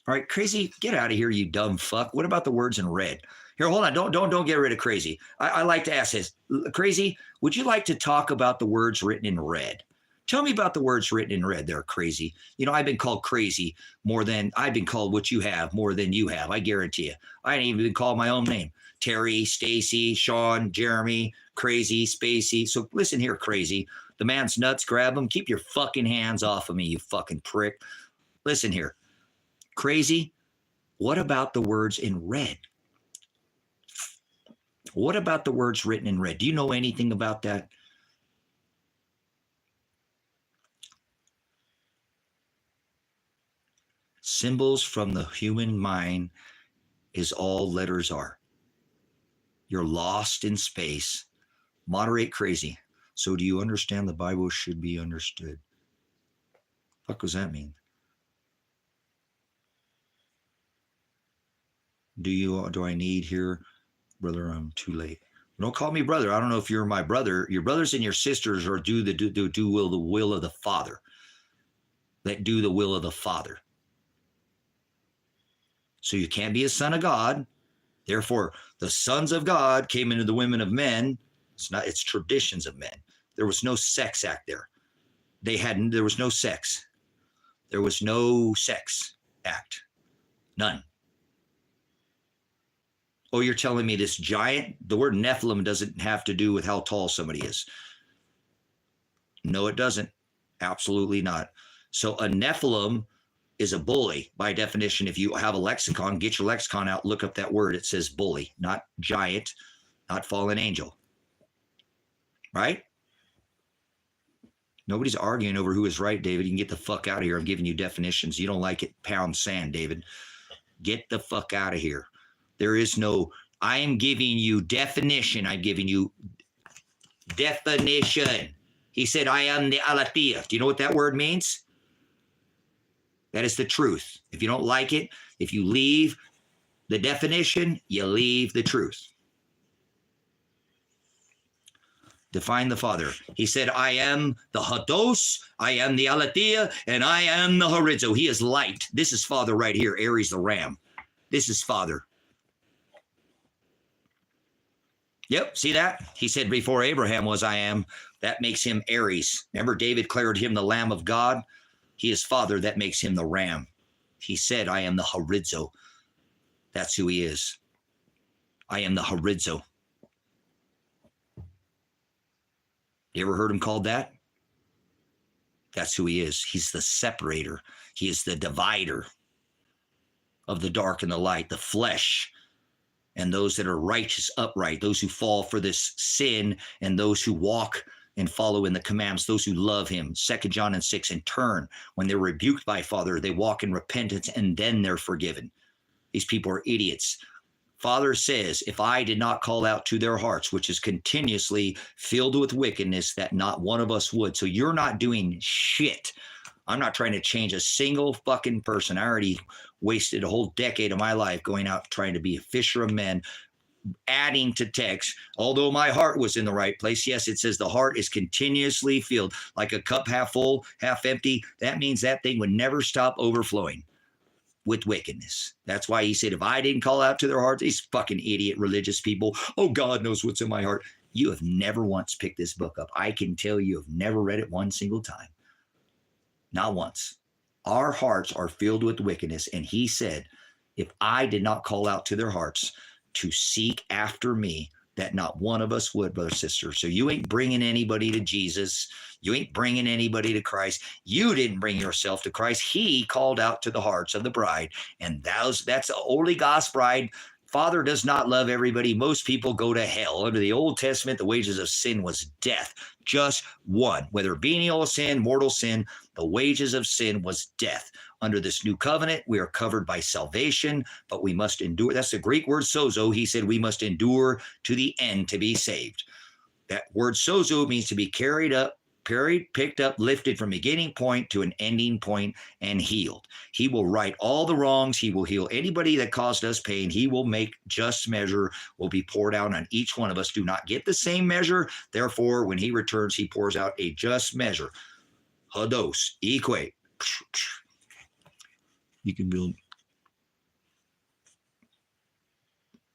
All right, Crazy, get out of here, you dumb fuck. What about the words in red? Here, hold on. Don't get rid of Crazy. I like to ask this. Crazy, would you like to talk about the words written in red? Tell me about the words written in red there, Crazy. I've been called crazy I've been called what you have more than you have. I guarantee you. I ain't even been called my own name. Terry, Stacy, Sean, Jeremy, Crazy, Spacey. So listen here, Crazy. The man's nuts, grab him. Keep your fucking hands off of me, you fucking prick. Listen here. Crazy, what about the words in red? What about the words written in red? Do you know anything about that? Symbols from the human mind is all letters are. You're lost in space. Moderate, Crazy. So do you understand the Bible should be understood? What does that mean? Do I need here? Brother, I'm too late. Don't call me brother. I don't know if you're my brother. Your brothers and your sisters are do the will of the Father. That do the will of the Father. So you can't be a son of God. Therefore, the sons of God came into the women of men. It's traditions of men. There was no sex act there. There was no sex. There was no sex act. None. Oh, you're telling me this giant, the word Nephilim doesn't have to do with how tall somebody is. No, it doesn't. Absolutely not. So a Nephilim is a bully by definition. If you have a lexicon, get your lexicon out, look up that word. It says bully, not giant, not fallen angel. Right? Nobody's arguing over who is right, David. You can get the fuck out of here. I'm giving you definitions. You don't like it, pound sand, David. Get the fuck out of here. There is no, I am giving you definition. I'm giving you definition. He said, I am the aletheia. Do you know what that word means? That is the truth. If you don't like it, if you leave the definition, you leave the truth. Define the Father. He said, I am the Hados, I am the aletheia, and I am the horizo. He is light. This is Father right here, Aries the ram. This is Father. Yep, see that? He said before Abraham was I am. That makes him Aries. Remember David declared him the Lamb of God? He is Father. That makes him the ram. He said, I am the horizo. That's who he is. I am the horizo. You ever heard him called that? That's who he is. He's the separator. He is the divider of the dark and the light, the flesh and those that are righteous, upright, those who fall for this sin, and those who walk and follow in the commandments, those who love him. 2 John and 6, and turn. When they're rebuked by Father, they walk in repentance, and then they're forgiven. These people are idiots. Father says, if I did not call out to their hearts, which is continuously filled with wickedness, that not one of us would. So you're not doing shit. I'm not trying to change a single fucking person. I already wasted a whole decade of my life going out trying to be a fisher of men, adding to text, although my heart was in the right place. Yes, it says the heart is continuously filled, like a cup half full, half empty. That means that thing would never stop overflowing with wickedness. That's why he said, if I didn't call out to their hearts, these fucking idiot religious people, oh, God knows what's in my heart. You have never once picked this book up. I can tell you have never read it one single time. Not once. Our hearts are filled with wickedness. And he said, if I did not call out to their hearts to seek after me, that not one of us would, brother, sister. So you ain't bringing anybody to Jesus. You ain't bringing anybody to Christ. You didn't bring yourself to Christ. He called out to the hearts of the bride. And that's the Holy Ghost bride. Father does not love everybody. Most people go to hell. Under the Old Testament, the wages of sin was death. Just one. Whether venial sin, mortal sin, the wages of sin was death. Under this new covenant, we are covered by salvation, but we must endure. That's the Greek word sozo. He said we must endure to the end to be saved. That word sozo means to be carried up, picked up, lifted from beginning point to an ending point and healed. He will right all the wrongs. He will heal anybody that caused us pain. He will make just measure will be poured out on each one of us. Do not get the same measure. Therefore, when he returns, he pours out a just measure. Hados, equate. You can build.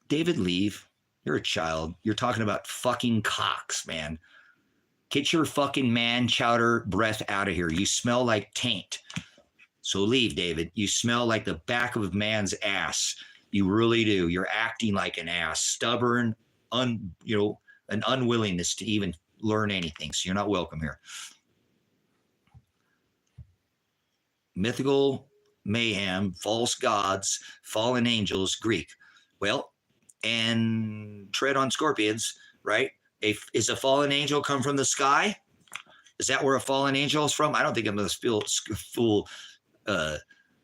David, leave. You're a child. You're talking about fucking cocks, man. Get your fucking man chowder breath out of here. You smell like taint. So leave, David. You smell like the back of a man's ass. You really do. You're acting like an ass. Stubborn, an unwillingness to even learn anything. So you're not welcome here. Mythical mayhem, false gods, fallen angels, Greek. Well, and tread on scorpions, right? Is a fallen angel come from the sky? Is that where a fallen angel is from? I don't think I'm going to fool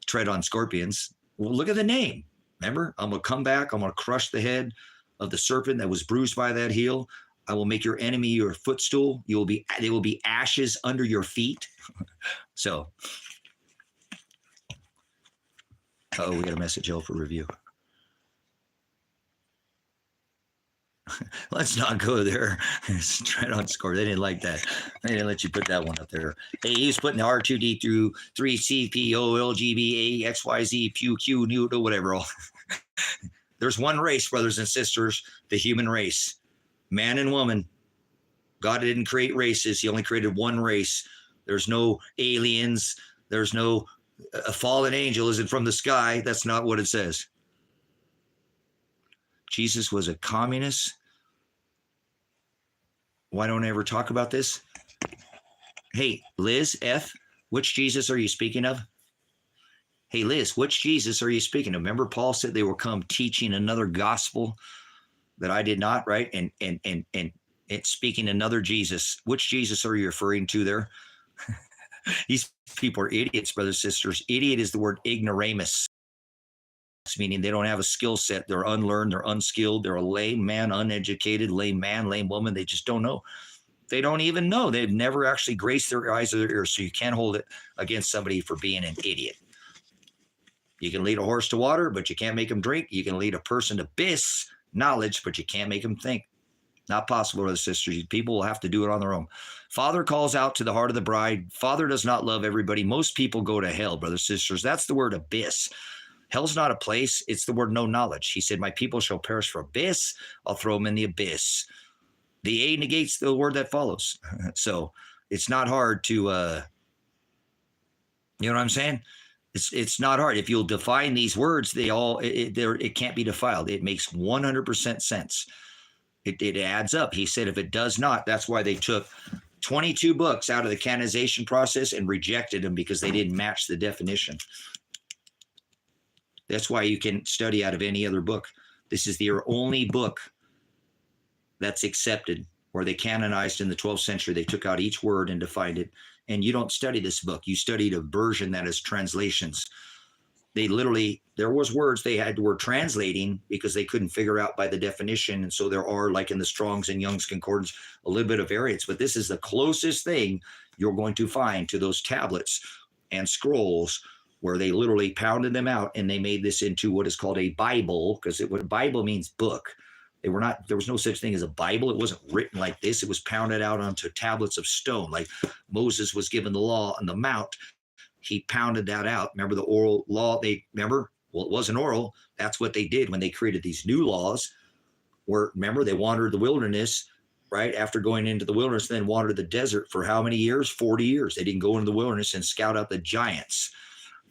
tread on scorpions. Well, look at the name. Remember, I'm going to come back. I'm going to crush the head of the serpent that was bruised by that heel. I will make your enemy your footstool. They will be ashes under your feet. So, oh, we got a message held for review. Let's not go there. Tread on score. They didn't like that. They didn't let you put that one up there. Hey, he's putting the R2D through 3CPO, LGBA, XYZ, PQ, new, whatever. There's one race, brothers and sisters, the human race. Man and woman. God didn't create races. He only created one race. There's no aliens. There's no a fallen angel isn't from the sky. That's not what it says. Jesus was a communist. Why don't I ever talk about this? Hey, Liz F., which Jesus are you speaking of? Hey, Liz, which Jesus are you speaking of? Remember Paul said they will come teaching another gospel that I did not, right? And speaking another Jesus. Which Jesus are you referring to there? These people are idiots, brothers and sisters. Idiot is the word ignoramus, meaning they don't have a skill set. They're unlearned. They're unskilled. They're a lame man, uneducated, lame man, lame woman. They just don't know. They don't even know. They've never actually graced their eyes or their ears. So you can't hold it against somebody for being an idiot. You can lead a horse to water, but you can't make him drink. You can lead a person to abyss knowledge, but you can't make him think. Not possible, brothers and sisters. People will have to do it on their own. Father calls out to the heart of the bride. Father does not love everybody. Most people go to hell, brothers and sisters. That's the word abyss. Hell's not a place. It's the word no knowledge. He said, my people shall perish for abyss. I'll throw them in the abyss. The A negates the word that follows. So it's not hard to, you know what I'm saying? It's not hard. If you'll define these words, it can't be defiled. It makes 100% sense. It adds up. He said, if it does not, that's why they took 22 books out of the canonization process and rejected them because they didn't match the definition. That's why you can study out of any other book. This is their only book that's accepted, where they canonized in the 12th century. They took out each word and defined it. And you don't study this book. You studied a version that is translations. they literally, there was words were translating because they couldn't figure out by the definition. And so there are, like in the Strong's and Young's Concordance, a little bit of variance, but this is the closest thing you're going to find to those tablets and scrolls where they literally pounded them out and they made this into what is called a Bible, because what Bible means book. There was no such thing as a Bible. It wasn't written like this. It was pounded out onto tablets of stone. Like Moses was given the law on the mount. He pounded that out. Remember the oral law? Well, it wasn't oral. That's what they did when they created these new laws. Remember, they wandered the wilderness, right? After going into the wilderness, then wandered the desert for how many years? 40 years. They didn't go into the wilderness and scout out the giants.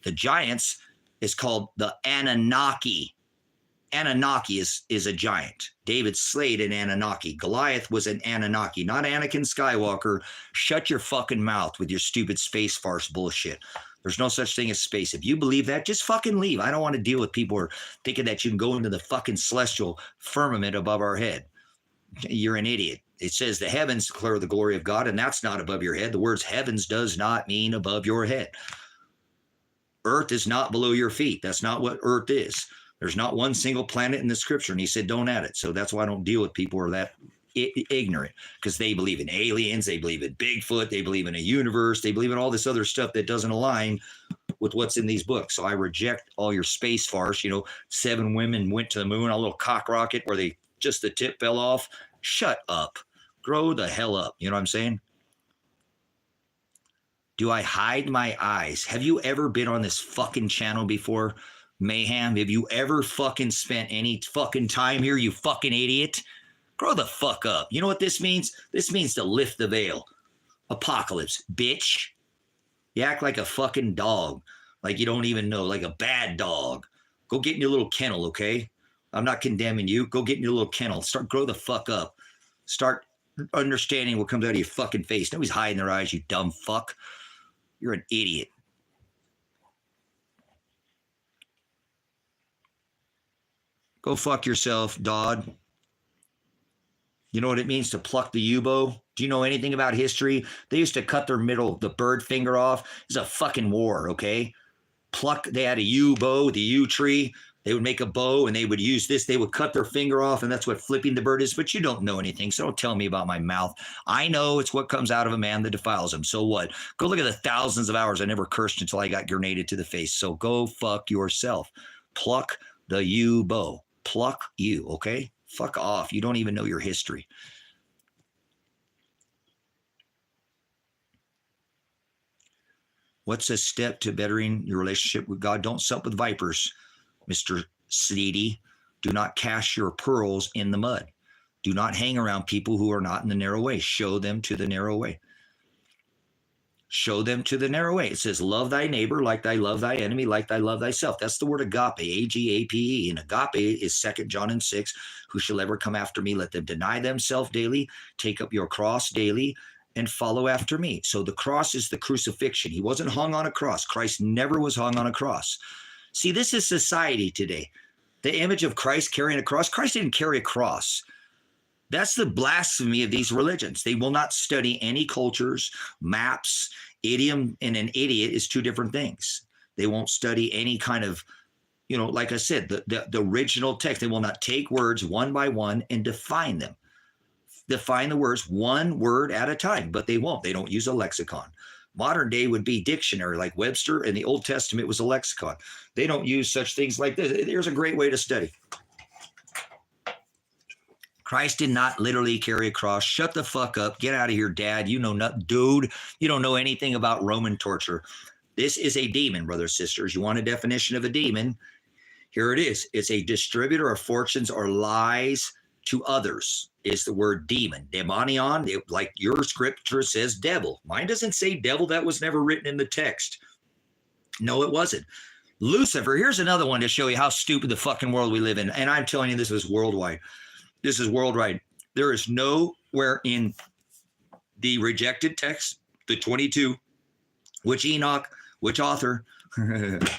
The giants is called the Anunnaki. Anunnaki is a giant. David slayed an Anunnaki. Goliath was an Anunnaki, not Anakin Skywalker. Shut your fucking mouth with your stupid space farce bullshit. There's no such thing as space. If you believe that, just fucking leave. I don't want to deal with people who are thinking that you can go into the fucking celestial firmament above our head. You're an idiot. It says the heavens declare the glory of God, and that's not above your head. The words heavens does not mean above your head. Earth is not below your feet. That's not what earth is. There's not one single planet in the scripture. And he said, don't add it. So that's why I don't deal with people who are that ignorant, because they believe in aliens. They believe in Bigfoot. They believe in a universe. They believe in all this other stuff that doesn't align with what's in these books. So I reject all your space farce. 7 women went to the moon, a little cock rocket where just the tip fell off. Shut up. Grow the hell up. You know what I'm saying? Do I hide my eyes? Have you ever been on this fucking channel before? Mayhem, have you ever fucking spent any fucking time here, you fucking idiot? Grow the fuck up. You know what this means? This means to lift the veil. Apocalypse, bitch. You act like a fucking dog, like you don't even know, like a bad dog. Go get in your little kennel, okay? I'm not condemning you. Go get in your little kennel. Grow the fuck up. Start understanding what comes out of your fucking face. Nobody's hiding their eyes, you dumb fuck. You're an idiot. Go fuck yourself, Dodd. You know what it means to pluck the U-bow? Do you know anything about history? They used to cut the bird finger off. It's a fucking war, okay? They had a U-bow, the U tree. They would make a bow and they would use this. They would cut their finger off, and that's what flipping the bird is. But you don't know anything, so don't tell me about my mouth. I know it's what comes out of a man that defiles him. So what? Go look at the thousands of hours I never cursed until I got grenaded to the face. So go fuck yourself. Pluck the U-bow. Pluck you, okay? Fuck off. You don't even know your history. What's a step to bettering your relationship with God? Don't sup with vipers, Mr. Sleety. Do not cast your pearls in the mud. Do not hang around people who are not in the narrow way. Show them to the narrow way. Show them to the narrow way. It says, love thy neighbor like thy love thy enemy, like thy love thyself. That's the word agape, A-G-A-P-E. And agape is 2 John 6. Who shall ever come after me? Let them deny themselves daily, take up your cross daily, and follow after me. So the cross is the crucifixion. He wasn't hung on a cross. Christ never was hung on a cross. See, this is society today. The image of Christ carrying a cross. Christ didn't carry a cross. That's the blasphemy of these religions. They will not study any cultures, maps. Idiom and an idiot is two different things. They won't study any kind of, like I said, the original text. They will not take words one by one and define them. Define the words one word at a time, but they won't. They don't use a lexicon. Modern day would be dictionary like Webster, and the Old Testament was a lexicon. They don't use such things like this. Here's a great way to study. Christ did not literally carry a cross. Shut the fuck up. Get out of here, Dad. You know nothing. Dude, you don't know anything about Roman torture. This is a demon, brothers and sisters. You want a definition of a demon? Here it is. It's a distributor of fortunes or lies to others is the word demon. Demonion, like your scripture says devil. Mine doesn't say devil. That was never written in the text. No, it wasn't. Lucifer, here's another one to show you how stupid the fucking world we live in. And I'm telling you, this is worldwide. This is worldwide. There is nowhere in the rejected text, the 22, which Enoch, which author, the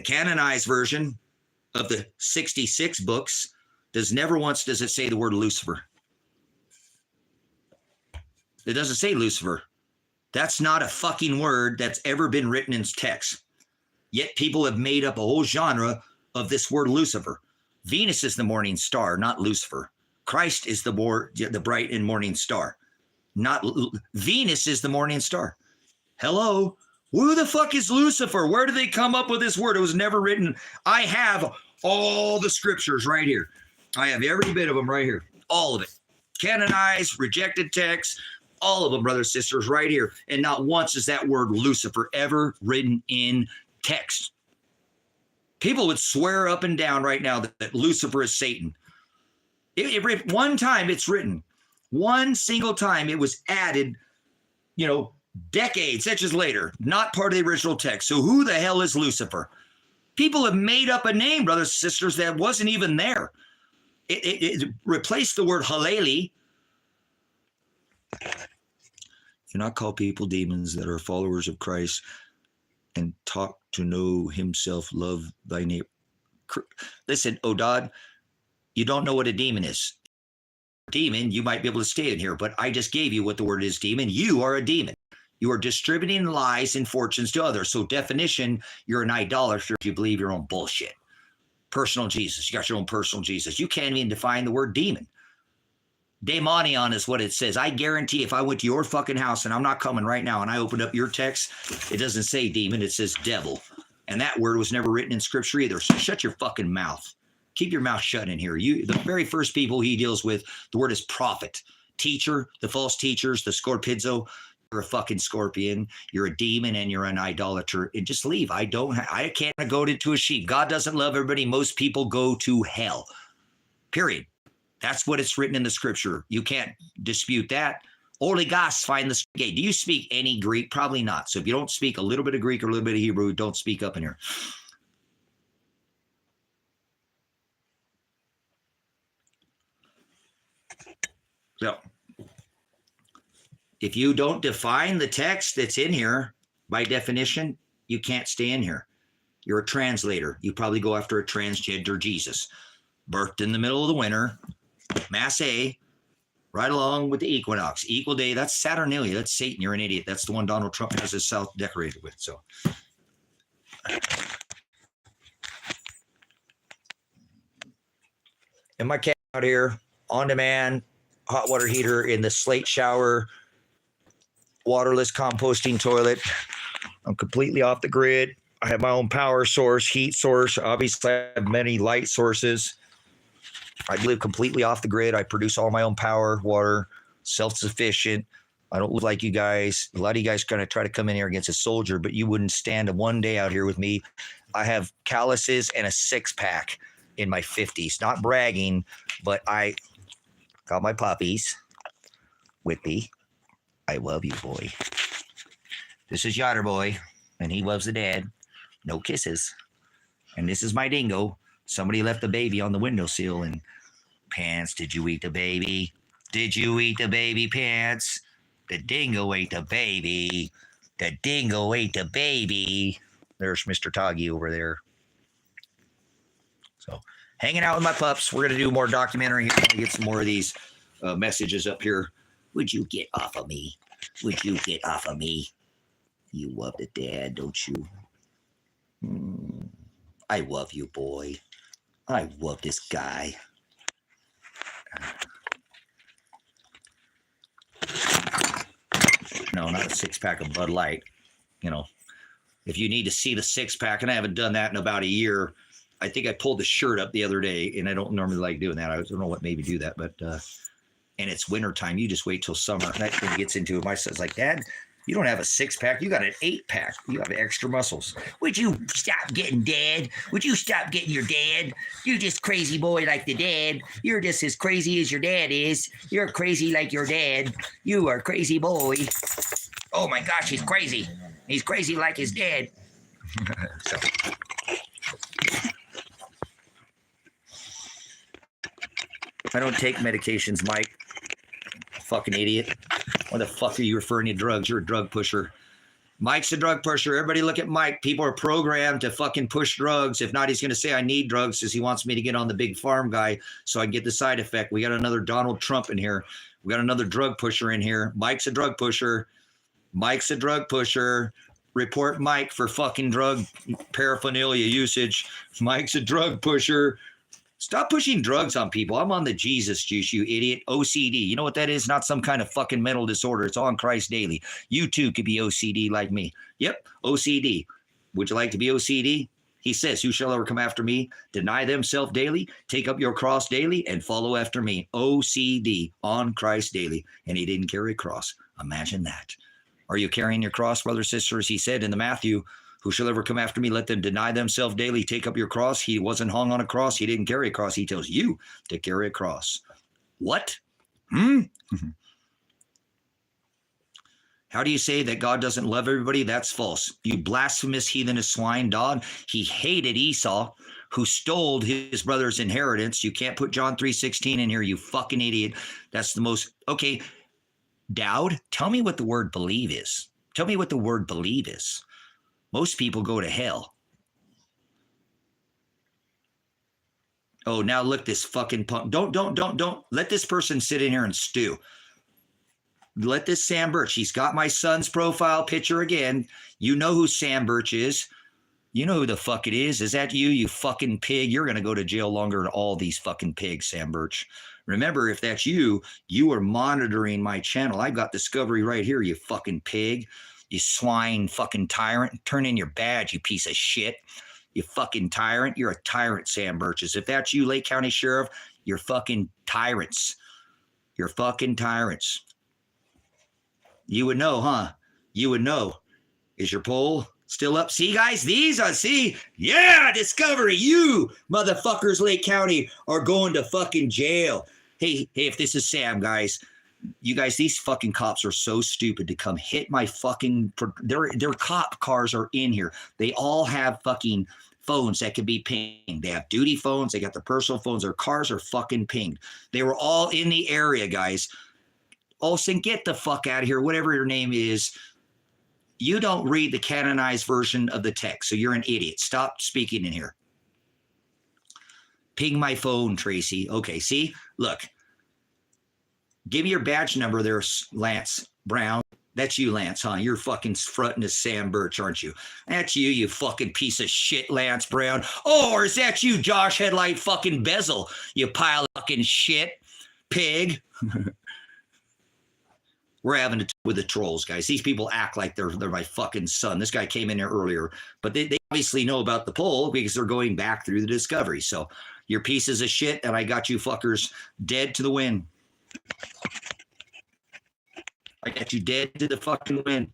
canonized version of the 66 books, never once does it say the word Lucifer. It doesn't say Lucifer. That's not a fucking word that's ever been written in text. Yet people have made up a whole genre of this word Lucifer. Venus is the morning star, not Lucifer. Christ is the bright and morning star. Not Venus is the morning star. Hello? Who the fuck is Lucifer? Where did they come up with this word? It was never written. I have all the scriptures right here. I have every bit of them right here. All of it. Canonized, rejected texts, all of them, brothers, sisters, right here. And not once is that word Lucifer ever written in text. People would swear up and down right now that Lucifer is Satan. One time it's written. One single time it was added, decades, centuries later, not part of the original text. So who the hell is Lucifer? People have made up a name, brothers and sisters, that wasn't even there. It replaced the word halali. Do not call people demons that are followers of Christ and talk to know himself, love thy neighbor. Listen, Odad, you don't know what a demon is. Demon, you might be able to stay in here, but I just gave you what the word is, demon. You are a demon. You are distributing lies and fortunes to others. So definition, you're an idolater if you believe your own bullshit. Personal Jesus. You got your own personal Jesus. You can't even define the word demon. Daemonion is what it says. I guarantee if I went to your fucking house, and I'm not coming right now, and I opened up your text, it doesn't say demon, it says devil. And that word was never written in scripture either. So shut your fucking mouth. Keep your mouth shut in here. The very first people he deals with, the word is prophet. Teacher, the false teachers, the scorpizzo. You're a fucking scorpion. You're a demon and you're an idolater. And just leave. I can't go to a sheep. God doesn't love everybody. Most people go to hell. Period. That's what it's written in the scripture. You can't dispute that. Oligas find the gate. Do you speak any Greek? Probably not. So if you don't speak a little bit of Greek or a little bit of Hebrew, don't speak up in here. So if you don't define the text that's in here, by definition, you can't stay in here. You're a translator. You probably go after a transgender Jesus. Birthed in the middle of the winter, Mass A, right along with the equinox. Equal day, that's Saturnalia. That's Satan. You're an idiot. That's the one Donald Trump has his south decorated with. So, and my cat out here, on demand, hot water heater in the slate shower, waterless composting toilet. I'm completely off the grid. I have my own power source, heat source. Obviously, I have many light sources. I live completely off the grid. I produce all my own power, water, self-sufficient. I don't live like you guys. A lot of you guys kind of try to come in here against a soldier, but you wouldn't stand one day out here with me. I have calluses and a six-pack in my 50s. Not bragging, but I got my puppies with me. I love you, boy. This is Yotter Boy, and he loves the dad. No kisses. And this is my dingo. Somebody left the baby on the windowsill, and Pants, did you eat the baby? Did you eat the baby, Pants? The dingo ate the baby. The dingo ate the baby. There's Mr. Toggy over there. So, hanging out with my pups. We're going to do more documentary here. Get some more of these messages up here. Would you get off of me? Would you get off of me? You love the dad, don't you? I love you, boy. I love this guy. No, not a six-pack of Bud Light. You know, if you need to see the six-pack, and I haven't done that in about a year. I think I pulled the shirt up the other day, and I don't normally like doing that. I don't know what made me do that, but and it's wintertime. You just wait till summer. And that thing gets into it. My son's like, Dad, you don't have a six-pack. You got an eight-pack. You have extra muscles. Would you stop getting dad? Would you stop getting your dad? You just crazy boy like the dad. You're just as crazy as your dad is. You're crazy like your dad. You are crazy boy. Oh, my gosh, he's crazy. He's crazy like his dad. So. I don't take medications, Mike. Fucking idiot. Why the fuck are you referring to drugs? You're a drug pusher. Mike's a drug pusher. Everybody look at Mike. People are programmed to fucking push drugs. If not, he's going to say I need drugs because he wants me to get on the big farm guy so I get the side effect. We got another Donald Trump in here. We got another drug pusher in here. Mike's a drug pusher. Mike's a drug pusher. Report Mike for fucking drug paraphernalia usage. Mike's a drug pusher. Stop pushing drugs on people. I'm on the Jesus juice, you idiot. OCD. You know what that is? Not some kind of fucking mental disorder. It's on Christ daily. You too could be OCD like me. Yep, OCD. Would you like to be OCD? He says, who shall ever come after me? Deny themselves daily, take up your cross daily, and follow after me. OCD, on Christ daily. And he didn't carry a cross. Imagine that. Are you carrying your cross, brothers, sisters? He said in the Matthew, who shall ever come after me, let them deny themselves daily, take up your cross. He wasn't hung on a cross. He didn't carry a cross. He tells you to carry a cross. What? How do you say that God doesn't love everybody? That's false. You blasphemous heathenous swine, dog. He hated Esau, who stole his brother's inheritance. You can't put John 3:16 in here, you fucking idiot. That's the most, okay. Dowd, tell me what the word believe is. Tell me what the word believe is. Most people go to hell. Oh, now look, this fucking punk. Don't let this person sit in here and stew. Let this Sam Birch. He's got my son's profile picture again. You know who Sam Birch is. You know who the fuck it is. Is that you, you fucking pig? You're going to go to jail longer than all these fucking pigs, Sam Birch. Remember, if that's you, you are monitoring my channel. I've got Discovery right here, you fucking pig. You swine fucking tyrant. Turn in your badge, you piece of shit. You fucking tyrant. You're a tyrant, Sam Birches. If that's you, Lake County Sheriff, you're fucking tyrants. You're fucking tyrants. You would know, huh? You would know. Is your poll still up? See, guys, these are, see? Yeah, Discovery, you motherfuckers, Lake County, are going to fucking jail. Hey, if this is Sam, guys, you guys, these fucking cops are so stupid to come hit my fucking, their cop cars are in here. They all have fucking phones that can be pinged. They have duty phones. They got their personal phones. Their cars are fucking pinged. They were all in the area, guys. Olsen, get the fuck out of here, whatever your name is. You don't read the canonized version of the text, so you're an idiot. Stop speaking in here. Ping my phone, Tracy. Okay, see? Look. Give me your badge number there, Lance Brown. That's you, Lance, huh? You're fucking fronting as Sam Birch, aren't you? That's you, you fucking piece of shit, Lance Brown. Oh, or is that you, Josh Headlight fucking Bezel, you pile of fucking shit, pig? We're having to with the trolls, guys. These people act like they're my fucking son. This guy came in here earlier, but they obviously know about the poll because they're going back through the Discovery. So you're pieces of shit, and I got you fuckers dead to the wind. I got you dead to the fucking wind.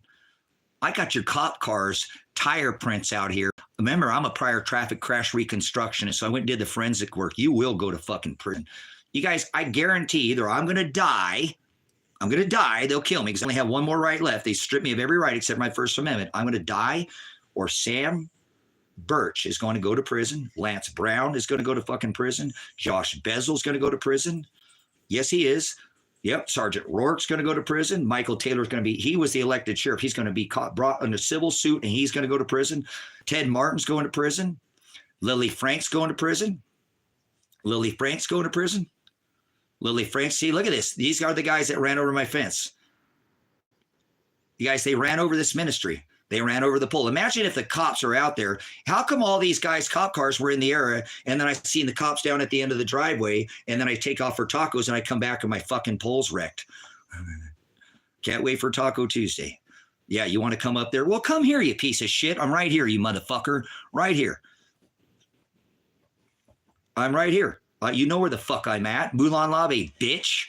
I got your cop cars, tire prints out here. Remember, I'm a prior traffic crash reconstructionist, so I went and did the forensic work. You will go to fucking prison. You guys, I guarantee either I'm going to die. They'll kill me because I only have one more right left. They strip me of every right except my First Amendment. I'm going to die, or Sam Birch is going to go to prison. Lance Brown is going to go to fucking prison. Josh Bezel's going to go to prison. Yes, he is. Yep. Sergeant Rourke's going to go to prison. Michael Taylor's going to be, he was the elected sheriff. He's going to be brought in a civil suit, and he's going to go to prison. Ted Martin's going to prison. Lily Frank's going to prison. Lily Frank's going to prison. Lily Frank, see, look at this. These are the guys that ran over my fence. You guys, they ran over this ministry. They ran over the pole. Imagine if the cops are out there. How come all these guys' cop cars were in the area, and then I seen the cops down at the end of the driveway, and then I take off for tacos, and I come back and my fucking pole's wrecked. Can't wait for Taco Tuesday. Yeah, you want to come up there? Well, come here, you piece of shit. I'm right here, you motherfucker. Right here. I'm right here. You know where the fuck I'm at. Mulan Lobby, bitch.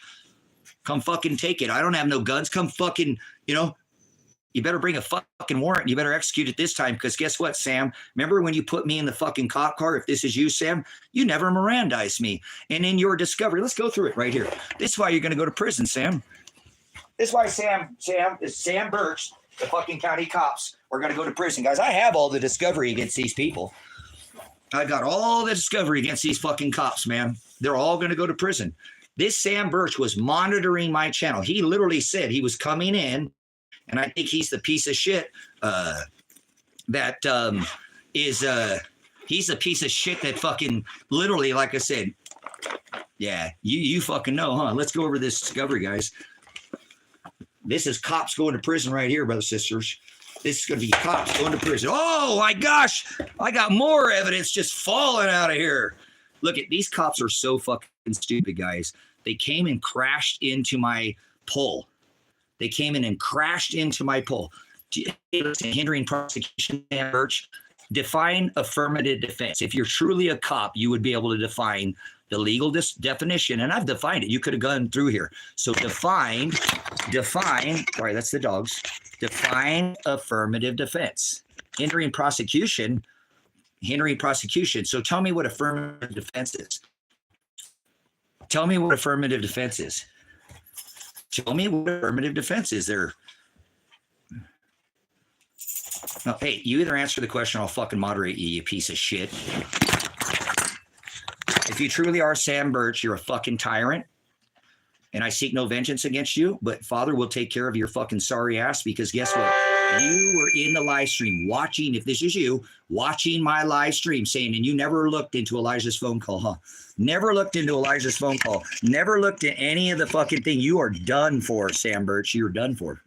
Come fucking take it. I don't have no guns. Come fucking, you better bring a fucking warrant. You better execute it this time, because guess what, Sam? Remember when you put me in the fucking cop car? If this is you, Sam, you never Mirandized me. And in your discovery, let's go through it right here. This is why you're going to go to prison, Sam. This is why Sam Birch, the fucking county cops, are going to go to prison. Guys, I have all the discovery against these people. I've got all the discovery against these fucking cops, man. They're all going to go to prison. This Sam Birch was monitoring my channel. He literally said he was coming in, and I think he's the piece of shit he's a piece of shit that fucking literally, like I said, yeah, you fucking know, huh? Let's go over this discovery, guys. This is cops going to prison right here, brothers and sisters. This is going to be cops going to prison. Oh my gosh, I got more evidence just falling out of here. Look at these cops are so fucking stupid, guys. They came and crashed into my pole. They came in and crashed into my pole. Hindering prosecution, Birch. Define affirmative defense. If you're truly a cop, you would be able to define the legal definition, and I've defined it. You could have gone through here. So define, sorry, that's the dogs. Define affirmative defense. Hindering prosecution. So tell me what affirmative defense is. Tell me what affirmative defense is. Tell me what affirmative defense is there. No, hey, you either answer the question or I'll fucking moderate you, you piece of shit. If you truly are Sam Birch, you're a fucking tyrant, and I seek no vengeance against you, but Father will take care of your fucking sorry ass, because guess what? You were in the live stream watching, if this is you, watching my live stream saying, and you never looked into Elijah's phone call, huh? Never looked into Elijah's phone call. Never looked at any of the fucking thing. You are done for, Sam Birch. You're done for.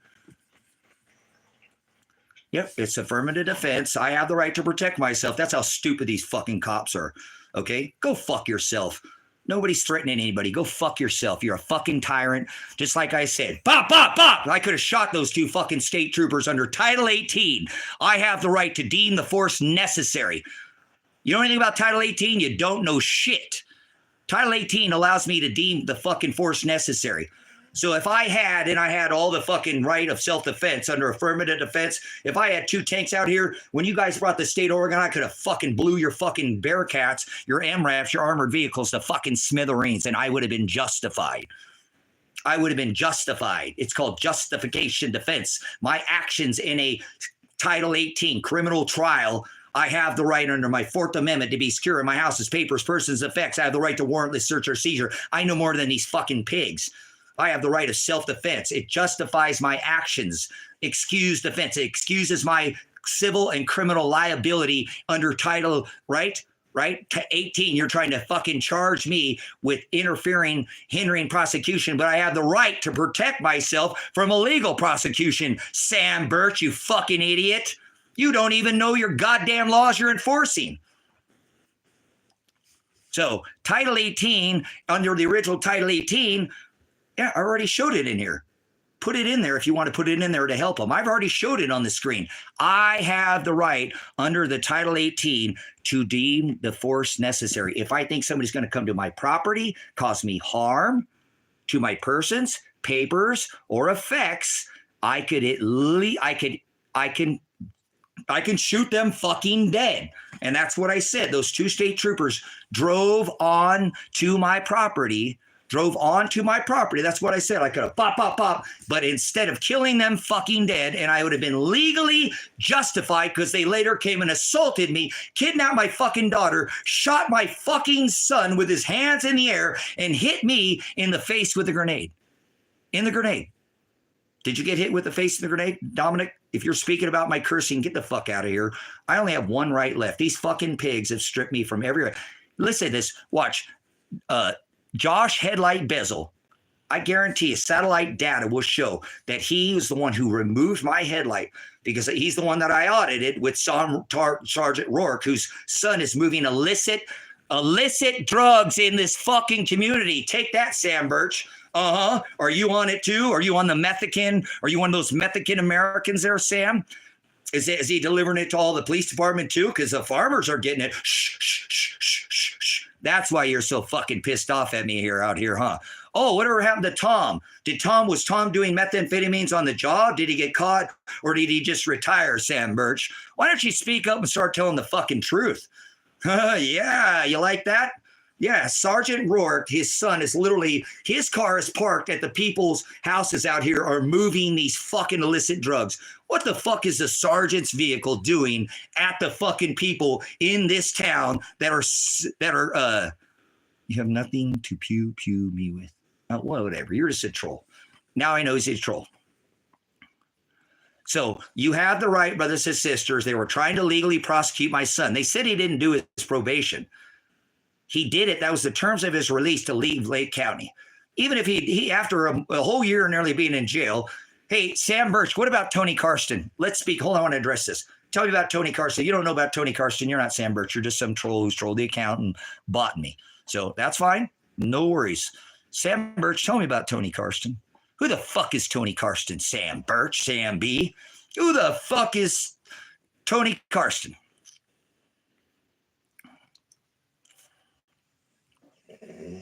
Yep, it's affirmative defense. I have the right to protect myself. That's how stupid these fucking cops are. Okay? Go fuck yourself. Nobody's threatening anybody. Go fuck yourself. You're a fucking tyrant. Just like I said. Bop, bop, bop. I could have shot those two fucking state troopers under Title 18. I have the right to deem the force necessary. You know anything about Title 18? You don't know shit. Title 18 allows me to deem the fucking force necessary. So if I had all the fucking right of self-defense under affirmative defense, if I had 2 tanks out here, when you guys brought the state of Oregon, I could have fucking blew your fucking Bearcats, your MRAPs, your armored vehicles to fucking smithereens, and I would have been justified. I would have been justified. It's called justification defense. My actions in a Title 18 criminal trial, I have the right under my 4th Amendment to be secure in my house's papers, persons, effects. I have the right to warrantless search or seizure. I know more than these fucking pigs. I have the right of self-defense. It justifies my actions. Excuse defense. It excuses my civil and criminal liability under Title, right? To 18, you're trying to fucking charge me with interfering, hindering prosecution, but I have the right to protect myself from illegal prosecution. Sam Birch, you fucking idiot. You don't even know your goddamn laws you're enforcing. So Title 18, under the original Title 18, yeah, I already showed it in here. Put it in there if you want to put it in there to help them. I've already showed it on the screen. I have the right under the Title 18 to deem the force necessary. If I think somebody's going to come to my property, cause me harm to my persons, papers, or effects, I can shoot them fucking dead. And that's what I said. Those 2 state troopers drove onto my property. That's what I said. I could have pop, pop, pop. But instead of killing them fucking dead, and I would have been legally justified because they later came and assaulted me, kidnapped my fucking daughter, shot my fucking son with his hands in the air, and hit me in the face with a grenade. In the grenade. Did you get hit with the face of the grenade, Dominic? If you're speaking about my cursing, get the fuck out of here. I only have one right left. These fucking pigs have stripped me from everywhere. Listen to this. Watch. Josh Headlight Bezel, I guarantee you satellite data will show that he was the one who removed my headlight, because he's the one that I audited with Sergeant Rourke, whose son is moving illicit drugs in this fucking community. Take that, Sam Birch. Are you on it too? Are you on the Mexican? Are you one of those Mexican Americans there, Sam? Is he delivering it to all the police department too? Because the farmers are getting it. Shh, shh, shh, shh, shh, shh. That's why you're so fucking pissed off at me out here, huh? Oh, whatever happened to Tom? Was Tom doing methamphetamines on the job? Did he get caught? Or did he just retire, Sam Birch? Why don't you speak up and start telling the fucking truth? Yeah, you like that? Yeah, Sergeant Rourke, his son, is literally, his car is parked at the people's houses out here are moving these fucking illicit drugs. What the fuck is the sergeant's vehicle doing at the fucking people in this town that are you have nothing to pew me with. Whatever, you're just a troll. Now I know he's a troll. So you have the right, brothers and sisters. They were trying to legally prosecute my son. They said he didn't do his probation. He did it. That was the terms of his release to leave Lake County. Even if he after a whole year nearly being in jail, Hey, Sam Birch, what about Tony Karsten? Let's speak. Hold on, I want to address this. Tell me about Tony Karsten. You don't know about Tony Karsten. You're not Sam Birch. You're just some troll who's trolled the account and bought me. So that's fine. No worries. Sam Birch, tell me about Tony Karsten. Who the fuck is Tony Karsten? Sam Birch, Sam B. Who the fuck is Tony Karsten?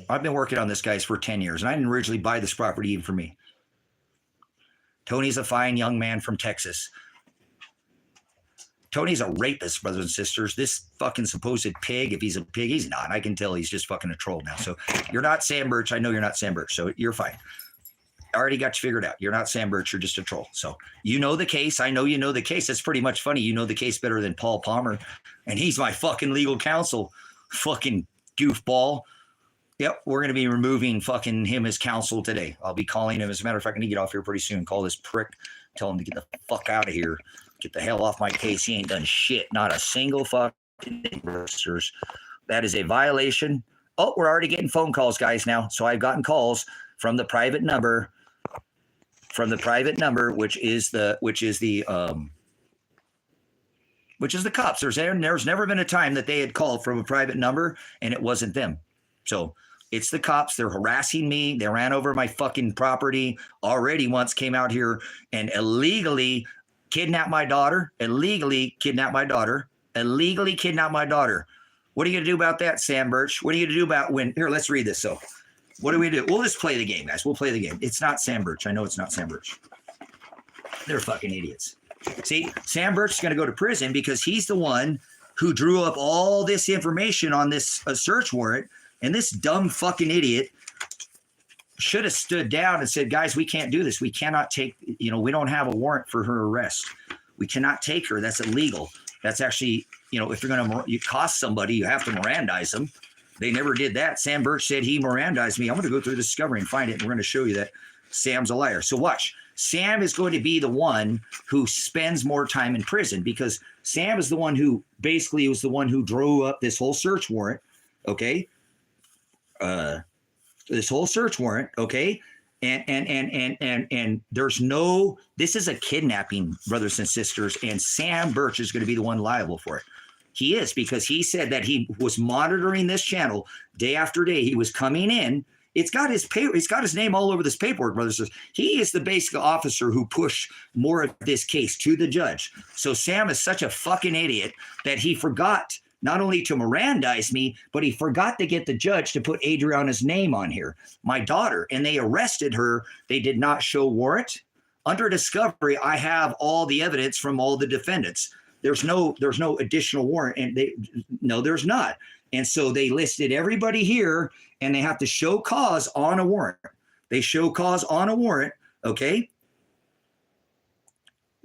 I've been working on this, guys, for 10 years, and I didn't originally buy this property even for me. Tony's a fine young man from Texas. Tony's a rapist, brothers and sisters. This fucking supposed pig, if he's a pig, he's not. I can tell he's just fucking a troll now. So you're not Sam Birch. I know you're not Sam Birch, so you're fine. I already got you figured out. You're not Sam Birch. You're just a troll. So you know the case. I know you know the case. It's pretty much funny. You know the case better than Paul Palmer, and he's my fucking legal counsel. Fucking goofball. Yep, we're going to be removing fucking him as counsel today. I'll be calling him. As a matter of fact, I'm going to get off here pretty soon. Call this prick. Tell him to get the fuck out of here. Get the hell off my case. He ain't done shit. Not a single fucking thing. That is a violation. Oh, we're already getting phone calls, guys, now. So I've gotten calls from the private number, which is the cops. There's never been a time that they had called from a private number and it wasn't them. So it's the cops. They're harassing me. They ran over my fucking property already once, came out here and illegally kidnapped my daughter. What are you going to do about that, Sam Birch? What are you going to do about when? Here, let's read this. So what do we do? We'll just play the game, guys. We'll play the game. It's not Sam Birch. I know it's not Sam Birch. They're fucking idiots. See, Sam Birch is going to go to prison because he's the one who drew up all this information on this search warrant. And this dumb fucking idiot should have stood down and said, guys, we can't do this. We cannot take, we don't have a warrant for her arrest. We cannot take her. That's illegal. That's actually, if you're going to cost somebody, you have to Mirandize them. They never did that. Sam Birch said he Mirandized me. I'm going to go through the discovery and find it. And we're going to show you that Sam's a liar. So watch. Sam is going to be the one who spends more time in prison because Sam is the one who basically was the one who drew up this whole search warrant. Okay. This whole search warrant, okay, and there's no. This is a kidnapping, brothers and sisters, and Sam Birch is going to be the one liable for it. He is because he said that he was monitoring this channel day after day. He was coming in. It's got his name all over this paperwork, brothers and sisters. He is the basic officer who pushed more of this case to the judge. So Sam is such a fucking idiot that he forgot not only to Mirandize me, but he forgot to get the judge to put Adriana's name on here, my daughter, and they arrested her. They did not show warrant. Under discovery, I have all the evidence from all the defendants. There's no additional warrant, and there's not. And so they listed everybody here, and they have to show cause on a warrant. They show cause on a warrant, okay?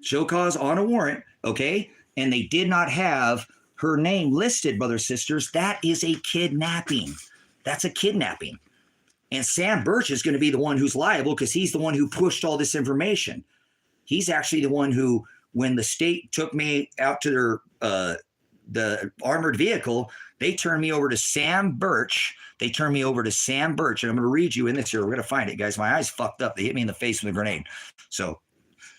Show cause on a warrant, okay? And they did not have her name listed, brothers, sisters. That is a kidnapping. That's a kidnapping. And Sam Birch is going to be the one who's liable because he's the one who pushed all this information. He's actually the one who, when the state took me out to the armored vehicle, they turned me over to Sam Birch. And I'm going to read you in this here. We're going to find it, guys. My eyes fucked up. They hit me in the face with a grenade. So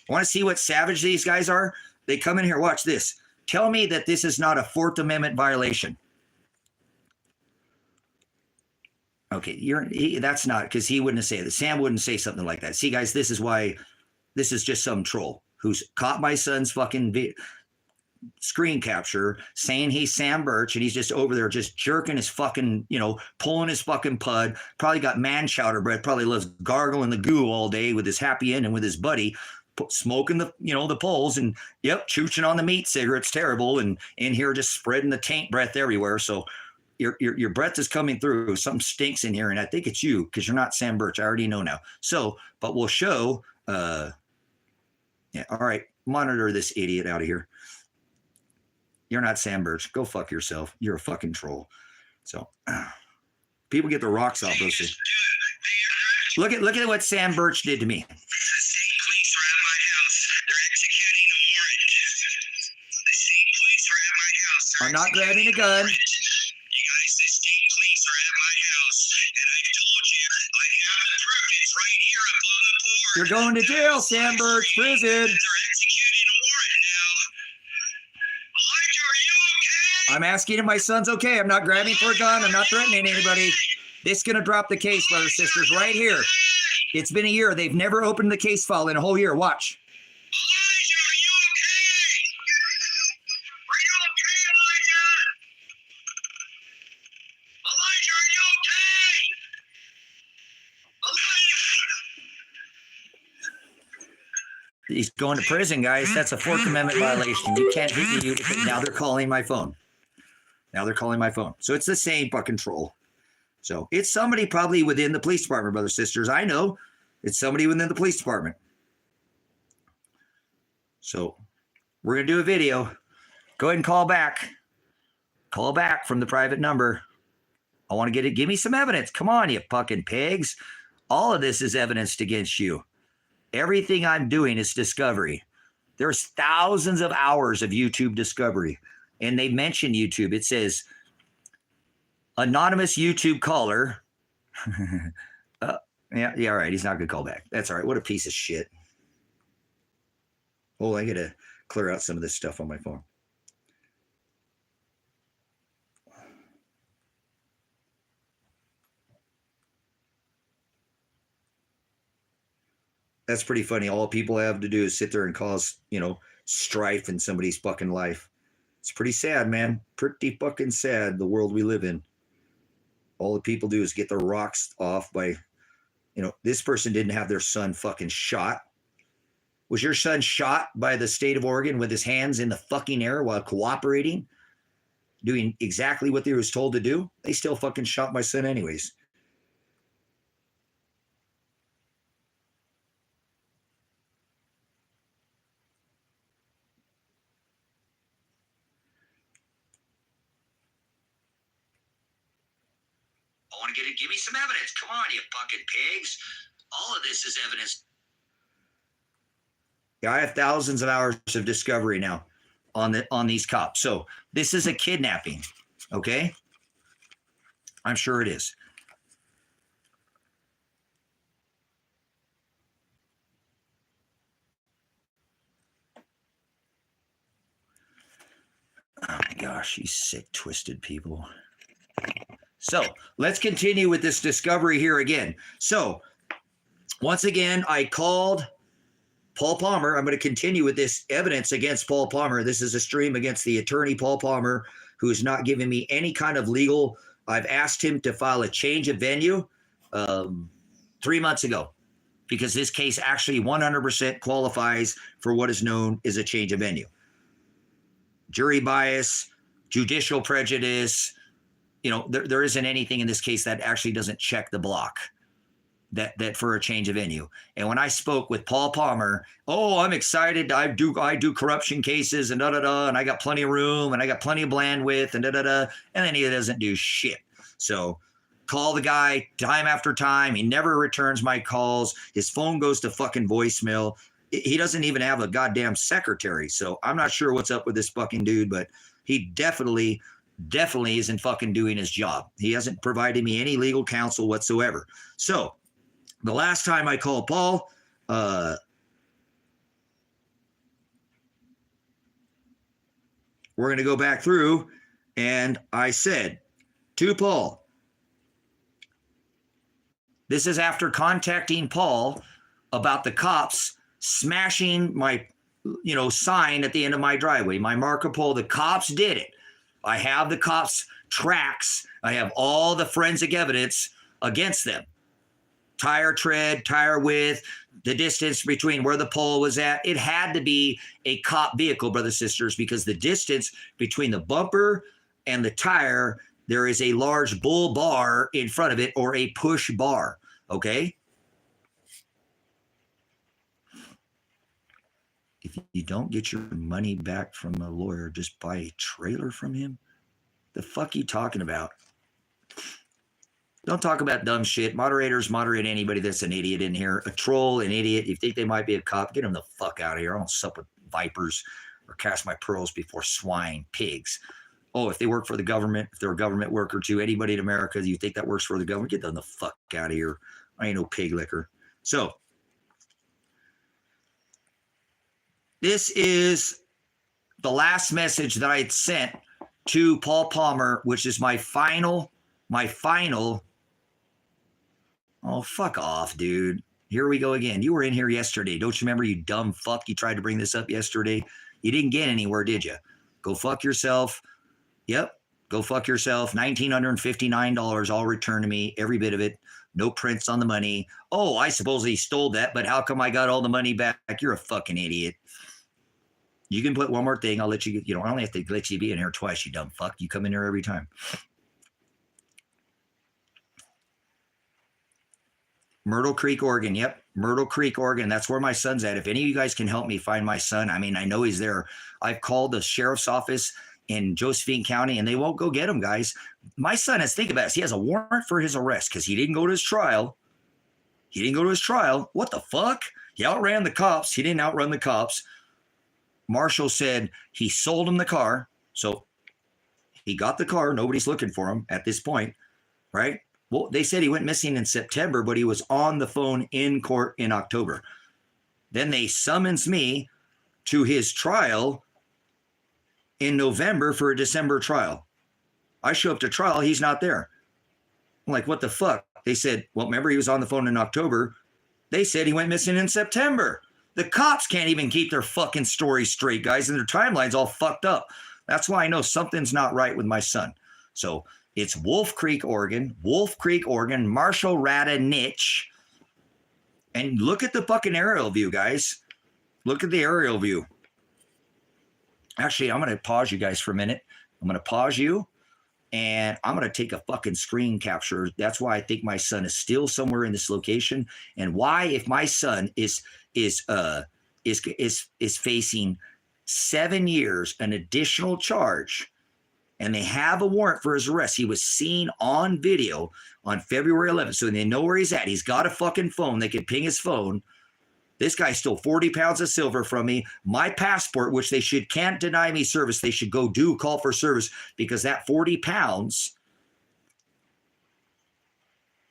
I want to see what savage these guys are. They come in here. Watch this. Tell me that this is not a Fourth Amendment violation. Okay, that's not, because he wouldn't say that. Sam wouldn't say something like that. See, guys, this is why this is just some troll who's caught my son's fucking screen capture saying he's Sam Birch, and he's just over there just jerking his fucking, pulling his fucking pud. Probably got man chowder breath. Probably loves gargling the goo all day with his happy end and with his buddy. Smoking the poles and chooching on the meat cigarettes, terrible, and in here just spreading the taint breath everywhere. So your breath is coming through. Something stinks in here, and I think it's you because you're not Sam Birch. I already know now. So, but we'll show. All right, monitor this idiot out of here. You're not Sam Birch. Go fuck yourself. You're a fucking troll. So people get the rocks off those things. Look at what Sam Birch did to me. I'm not grabbing a gun. You guys, the state police are at my house, and I told you I have the proof. It's right here. You're going to jail, Sandberg, prison. They're executing a warrant now. Elijah, are you okay? I'm asking if my son's okay. I'm not grabbing for a gun. I'm not threatening anybody. This is going to drop the case, brothers and sisters, right here. It's been a year. They've never opened the case file in a whole year. Watch. Elijah, are you okay? Are you okay, Elijah? Elijah, are you okay? Elijah! He's going to prison, guys. That's a Fourth Amendment violation. You can't hit you. Now they're calling my phone. So it's the same fucking troll. So it's somebody probably within the police department, brothers and sisters. I know it's somebody within the police department. So we're going to do a video. Go ahead and call back. Call back from the private number. I want to get it. Give me some evidence. Come on, you fucking pigs. All of this is evidence against you. Everything I'm doing is discovery. There's thousands of hours of YouTube discovery. And they mention YouTube. It says, anonymous YouTube caller. Yeah, all right. He's not going to call back. That's all right. What a piece of shit. Oh, I got to clear out some of this stuff on my phone. That's pretty funny. All people have to do is sit there and cause, strife in somebody's fucking life. It's pretty sad, man. Pretty fucking sad, the world we live in. All the people do is get their rocks off by, this person didn't have their son fucking shot. Was your son shot by the state of Oregon with his hands in the fucking air while cooperating, doing exactly what they was told to do? They still fucking shot my son anyways. I want to get it. Give me some evidence. Come on, you fucking pigs. All of this is evidence. Yeah, I have thousands of hours of discovery now on these cops. So this is a kidnapping, okay? I'm sure it is. Oh my gosh, you sick, twisted people. So let's continue with this discovery here again. So once again, I called Paul Palmer. I'm going to continue with this evidence against Paul Palmer. This is a stream against the attorney, Paul Palmer, who is not giving me any kind of legal. I've asked him to file a change of venue 3 months ago because this case actually 100% qualifies for what is known as a change of venue. Jury bias, judicial prejudice, there isn't anything in this case that actually doesn't check the block that for a change of venue. And when I spoke with Paul Palmer, I'm excited. I do corruption cases and and I got plenty of room and I got plenty of bandwidth and and then he doesn't do shit. So call the guy time after time. He never returns my calls. His phone goes to fucking voicemail. He doesn't even have a goddamn secretary. So I'm not sure what's up with this fucking dude, but he definitely isn't fucking doing his job. He hasn't provided me any legal counsel whatsoever. So the last time I called Paul, we're going to go back through, and I said to Paul, this is after contacting Paul about the cops smashing my, sign at the end of my driveway, my Marco Polo. The cops did it. I have the cops' tracks. I have all the forensic evidence against them. Tire tread, tire width, the distance between where the pole was at. It had to be a cop vehicle, brothers and sisters, because the distance between the bumper and the tire, there is a large bull bar in front of it or a push bar, okay? If you don't get your money back from a lawyer, just buy a trailer from him. The fuck you talking about? Don't talk about dumb shit. Moderators moderate anybody that's an idiot in here. A troll, an idiot. You think they might be a cop, get them the fuck out of here. I don't sup with vipers or cast my pearls before swine, pigs. Oh, if they work for the government, if they're a government worker too, anybody in America, you think that works for the government, get them the fuck out of here. I ain't no pig licker. So this is the last message that I had sent to Paul Palmer, which is my final. Oh, fuck off, dude. Here we go again. You were in here yesterday. Don't you remember, you dumb fuck? You tried to bring this up yesterday. You didn't get anywhere, did you? Go fuck yourself. Yep. Go fuck yourself. $1,959 all returned to me, every bit of it. No prints on the money. Oh, I suppose he stole that, but how come I got all the money back? You're a fucking idiot. You can put one more thing. I'll let you, I only have to let you be in here twice, you dumb fuck. You come in here every time. Myrtle Creek, Oregon. Yep. Myrtle Creek, Oregon. That's where my son's at. If any of you guys can help me find my son, I mean, I know he's there. I've called the sheriff's office in Josephine County and they won't go get him, guys. My son has, think about this. He has a warrant for his arrest because he didn't go to his trial. What the fuck? He outran the cops. He didn't outrun the cops. Marshall said he sold him the car. So he got the car. Nobody's looking for him at this point, right? Well, they said he went missing in September, but he was on the phone in court in October. Then they summons me to his trial in November for a December trial. I show up to trial. He's not there. I'm like, what the fuck? They said, well, remember he was on the phone in October. They said he went missing in September. The cops can't even keep their fucking story straight, guys, and their timeline's all fucked up. That's why I know something's not right with my son. So it's Wolf Creek, Oregon, Marshall Radanich. And look at the fucking aerial view, guys. Look at the aerial view. Actually, I'm going to pause you guys for a minute. I'm going to pause you, and I'm going to take a fucking screen capture. That's why I think my son is still somewhere in this location, and why, if my son is facing 7 years, an additional charge, and they have a warrant for his arrest. He was seen on video on February 11th, so they know where he's at. He's got a fucking phone. They can ping his phone. This guy stole 40 pounds of silver from me. My passport, which they can't deny me service. They should go call for service, because that 40 pounds,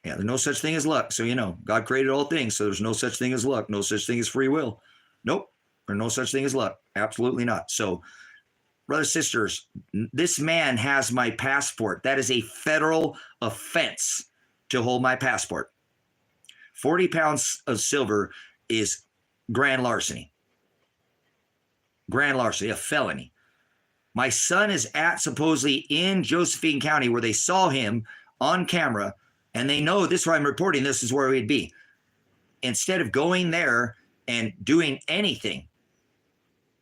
yeah, there's no such thing as luck. So, God created all things. So there's no such thing as luck. No such thing as free will. Nope. There's no such thing as luck. Absolutely not. So, brothers, sisters, this man has my passport. That is a federal offense to hold my passport. 40 pounds of silver is grand larceny. A felony. My son is supposedly in Josephine County, where they saw him on camera, and they know this is where I'm reporting. This is where he'd be. Instead of going there and doing anything,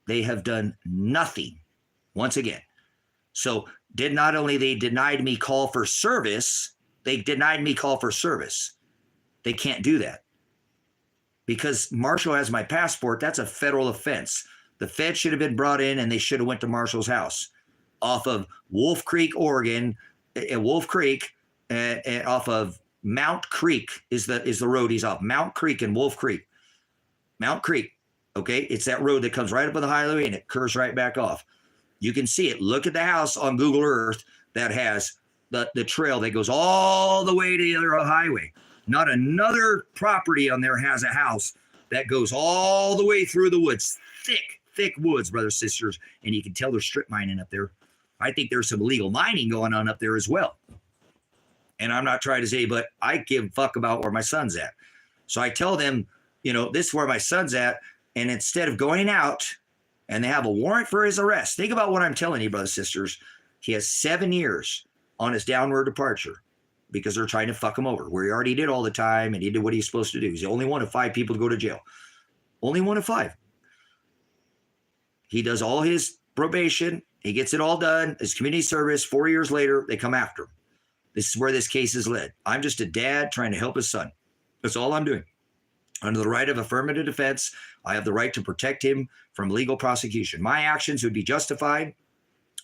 they have done nothing. Once again. So not only they denied me call for service, they denied me call for service. They can't do that. Because Marshall has my passport, that's a federal offense. The Fed should have been brought in, and they should have went to Marshall's house off of Wolf Creek, Oregon, and off of Mount Creek is the road he's off. Mount Creek and Wolf Creek. Mount Creek, okay? It's that road that comes right up on the highway and it curves right back off. You can see it. Look at the house on Google Earth that has the trail that goes all the way to the other highway. Not another property on there has a house that goes all the way through the woods. Thick woods, brothers, sisters. And you can tell there's strip mining up there. I think there's some illegal mining going on up there as well. And I'm not trying to say, but I give a fuck about where my son's at. So I tell them, this is where my son's at. And instead of going out, and they have a warrant for his arrest. Think about what I'm telling you, brothers, sisters. He has 7 years on his downward departure because they're trying to fuck him over, where he already did all the time and he did what he's supposed to do. He's the only one of 5 people to go to jail. Only one of 5. He does all his probation. He gets it all done. His community service. 4 years later, they come after him. This is where this case is led. I'm just a dad trying to help his son. That's all I'm doing. Under the right of affirmative defense, I have the right to protect him from legal prosecution. My actions would be justified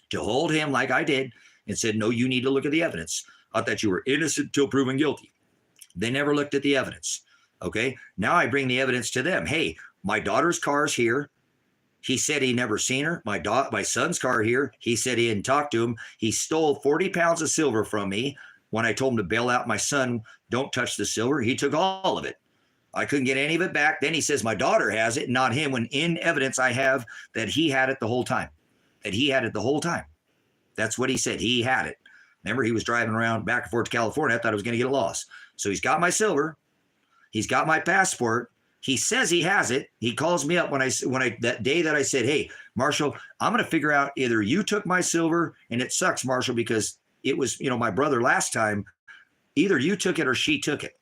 to hold him like I did and said, no, you need to look at the evidence. I thought you were innocent until proven guilty. They never looked at the evidence. Okay, now I bring the evidence to them. Hey, my daughter's car's here. He said he never seen her. My son's car here. He said he didn't talk to him. He stole 40 pounds of silver from me. When I told him to bail out my son, don't touch the silver, he took all of it. I couldn't get any of it back. Then he says my daughter has it, not him, when in evidence I have that he had it the whole time. That he had it the whole time. That's what he said. He had it. Remember, he was driving around back and forth to California. I thought I was going to get lost. So he's got my silver. He's got my passport. He says he has it. He calls me up when I that day that I said, hey, Marshall, I'm going to figure out either you took my silver, and it sucks, Marshall, because it was, my brother last time. Either you took it or she took it.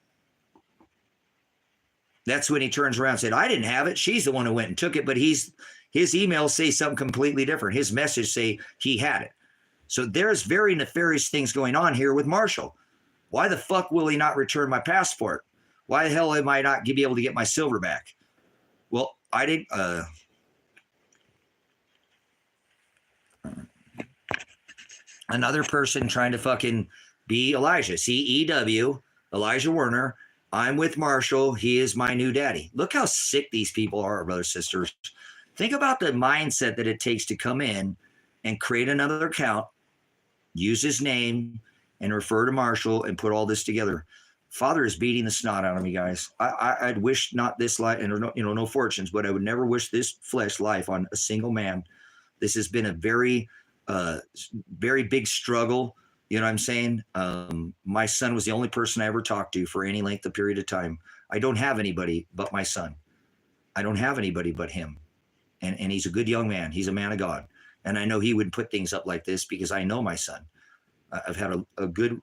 That's when he turns around and said, I didn't have it. She's the one who went and took it, but his emails say something completely different. His message say he had it. So there's very nefarious things going on here with Marshall. Why the fuck will he not return my passport? Why the hell am I not be able to get my silver back? Well, I didn't. Another person trying to fucking be Elijah. C-E-W, Elijah Werner. I'm with Marshall. He is my new daddy. Look how sick these people are, brothers, sisters. Think about the mindset that it takes to come in and create another account, use his name, and refer to Marshall and put all this together. Father is beating the snot out of me, guys. I'd wish not this life, and no fortunes, but I would never wish this flesh life on a single man. This has been a very, very big struggle. You know what I'm saying? My son was the only person I ever talked to for any length of period of time. I don't have anybody but my son. I don't have anybody but him. And he's a good young man. He's a man of God. And I know he would put things up like this because I know my son. I've had a good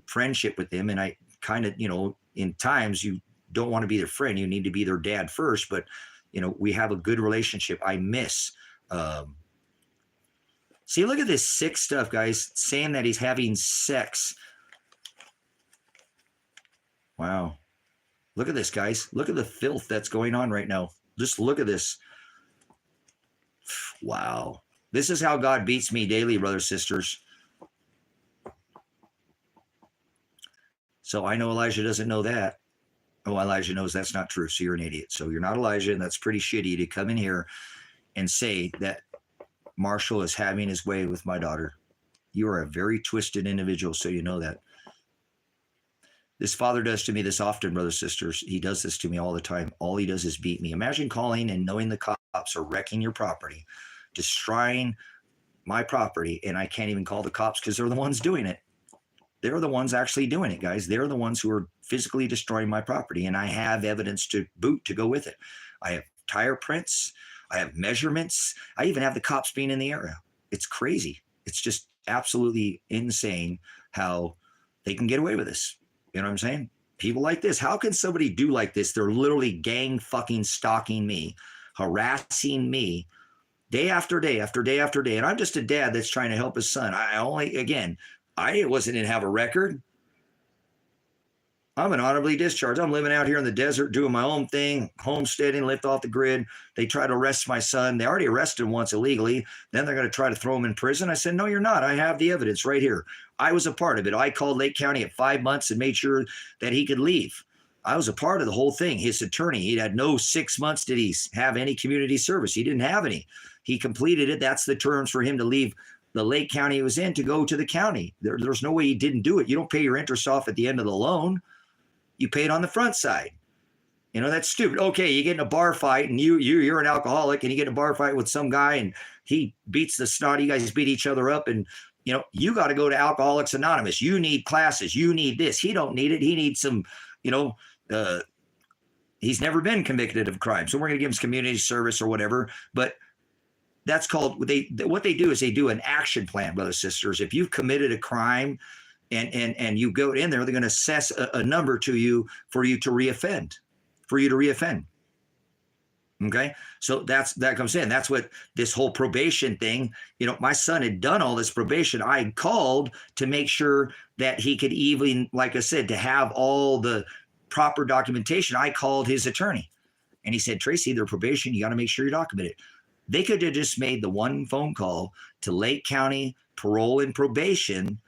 friendship with him. And I kind of, in times you don't want to be their friend. You need to be their dad first. But, we have a good relationship. I miss see, look at this sick stuff, guys, saying that he's having sex. Wow. Look at this, guys. Look at the filth that's going on right now. Just look at this. Wow. This is how God beats me daily, brothers, sisters. So I know Elijah doesn't know that. Oh, Elijah knows that's not true. So you're an idiot. So you're not Elijah, and that's pretty shitty to come in here and say that Marshall is having his way with my daughter. You are a very twisted individual, so you know that. This father does to me this often, brothers, sisters. He does this to me all the time. All he does is beat me. Imagine calling and knowing the cops are wrecking your property, destroying my property, and I can't even call the cops because they're the ones doing it. They're the ones actually doing it, guys. They're the ones who are physically destroying my property, and I have evidence to boot to go with it. I have tire prints. I have measurements. I even have the cops being in the area. It's crazy. It's just absolutely insane how they can get away with this. You know what I'm saying? People like this. How can somebody do like this? They're literally gang fucking stalking me, harassing me day after day after day after day. And I'm just a dad that's trying to help his son. I didn't have a record. I'm an honorably discharged. I'm living out here in the desert, doing my own thing, homesteading, lived off the grid. They try to arrest my son. They already arrested him once illegally. Then they're going to try to throw him in prison. I said, no, you're not. I have the evidence right here. I was a part of it. I called Lake County at 5 months and made sure that he could leave. I was a part of the whole thing. His attorney, he had no 6 months did he have any community service. He didn't have any. He completed it. That's the terms for him to leave the Lake County he was in to go to the county. There's no way he didn't do it. You don't pay your interest off at the end of the loan. You pay it on the front side. That's stupid. Okay, you get in a bar fight and you're an alcoholic and you get in a bar fight with some guy and he beats the snot. You guys beat each other up and, you got to go to Alcoholics Anonymous. You need classes. You need this. He don't need it. He needs some, he's never been convicted of crime. So we're going to give him community service or whatever. But that's called, what they do is they do an action plan, brothers and sisters. If you've committed a crime, and you go in there, they're going to assess a number to you for you to reoffend. Okay, so that comes in. That's what this whole probation thing. My son had done all this probation. I called to make sure that he could even, like I said, to have all the proper documentation. I called his attorney, and he said, Tracy, their probation, you got to make sure you document it. They could have just made the one phone call to Lake County Parole and Probation.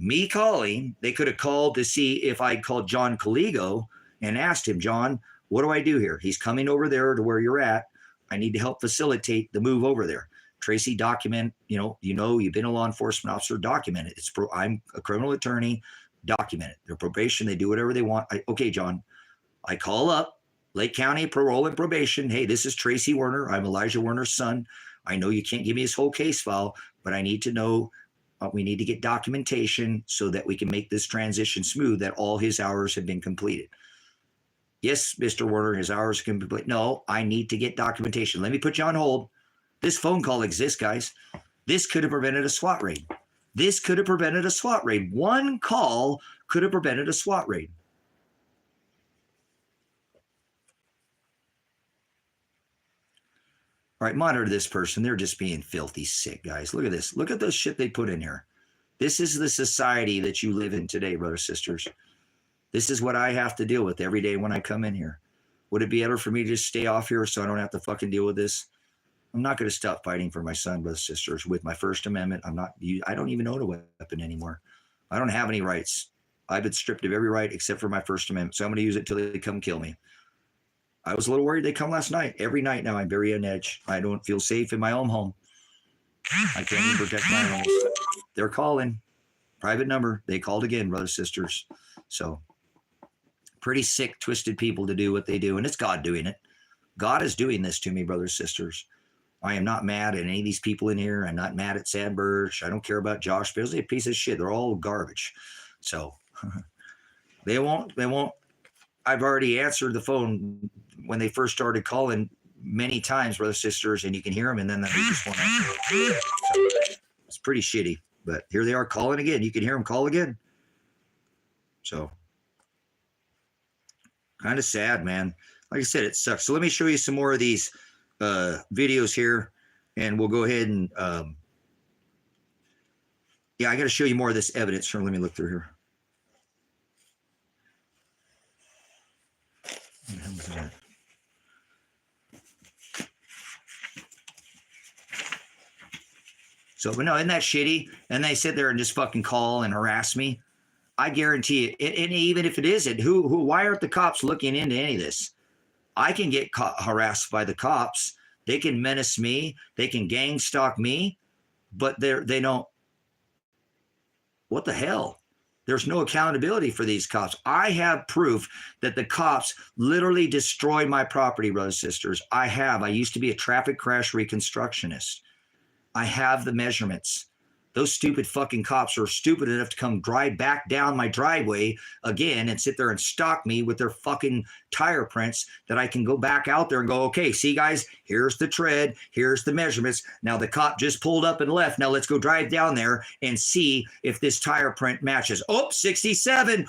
Me calling, they could have called to see if I called John Caligo and asked him, John, what do I do here? He's coming over there to where you're at. I need to help facilitate the move over there. Tracy, document, you've been a law enforcement officer, document it. I'm a criminal attorney, document it. Their probation, they do whatever they want. Okay, John, I call up. Lake County Parole and Probation. Hey, this is Tracy Werner. I'm Elijah Werner's son. I know you can't give me his whole case file, but I need to know, we need to get documentation so that we can make this transition smooth, that all his hours have been completed. Yes, Mr. Werner, his hours can be complete. No, I need to get documentation. Let me put you on hold. This phone call exists, guys. This could have prevented a SWAT raid. This could have prevented a SWAT raid. One call could have prevented a SWAT raid. All right, monitor this person. They're just being filthy sick, guys. Look at this. Look at the shit they put in here. This is the society that you live in today, brothers and sisters. This is what I have to deal with every day when I come in here. Would it be better for me to just stay off here so I don't have to fucking deal with this? I'm not going to stop fighting for my son, brothers and sisters. With my First Amendment, I don't even own a weapon anymore. I don't have any rights. I've been stripped of every right except for my First Amendment. So I'm going to use it till they come kill me. I was a little worried they come last night. Every night now I'm very on edge. I don't feel safe in my own home. I can't even protect my animals. They're calling. Private number. They called again, brothers and sisters. So pretty sick, twisted people to do what they do. And it's God doing it. God is doing this to me, brothers and sisters. I am not mad at any of these people in here. I'm not mad at Sad Birch. I don't care about Josh Bills. They're a piece of shit. They're all garbage. So they won't. I've already answered the phone when they first started calling many times, brothers and sisters, and you can hear them, and then they just won't answer. So it's pretty shitty. But here they are calling again. You can hear them call again. So kind of sad, man. Like I said, it sucks. So let me show you some more of these videos here, and we'll go ahead and yeah, I got to show you more of this evidence. Sure, let me look through here. So, but no, isn't that shitty? And they sit there and just fucking call and harass me. I guarantee you, and even if it isn't, why aren't the cops looking into any of this? I can get harassed by the cops. They can menace me. They can gang stalk me, but they don't. What the hell? There's no accountability for these cops. I have proof that the cops literally destroy my property, brothers and sisters. I used to be a traffic crash reconstructionist. I have the measurements. Those stupid fucking cops are stupid enough to come drive back down my driveway again and sit there and stalk me with their fucking tire prints that I can go back out there and go, okay, see guys, here's the tread, here's the measurements. Now the cop just pulled up and left. Now let's go drive down there and see if this tire print matches. Oh, 67,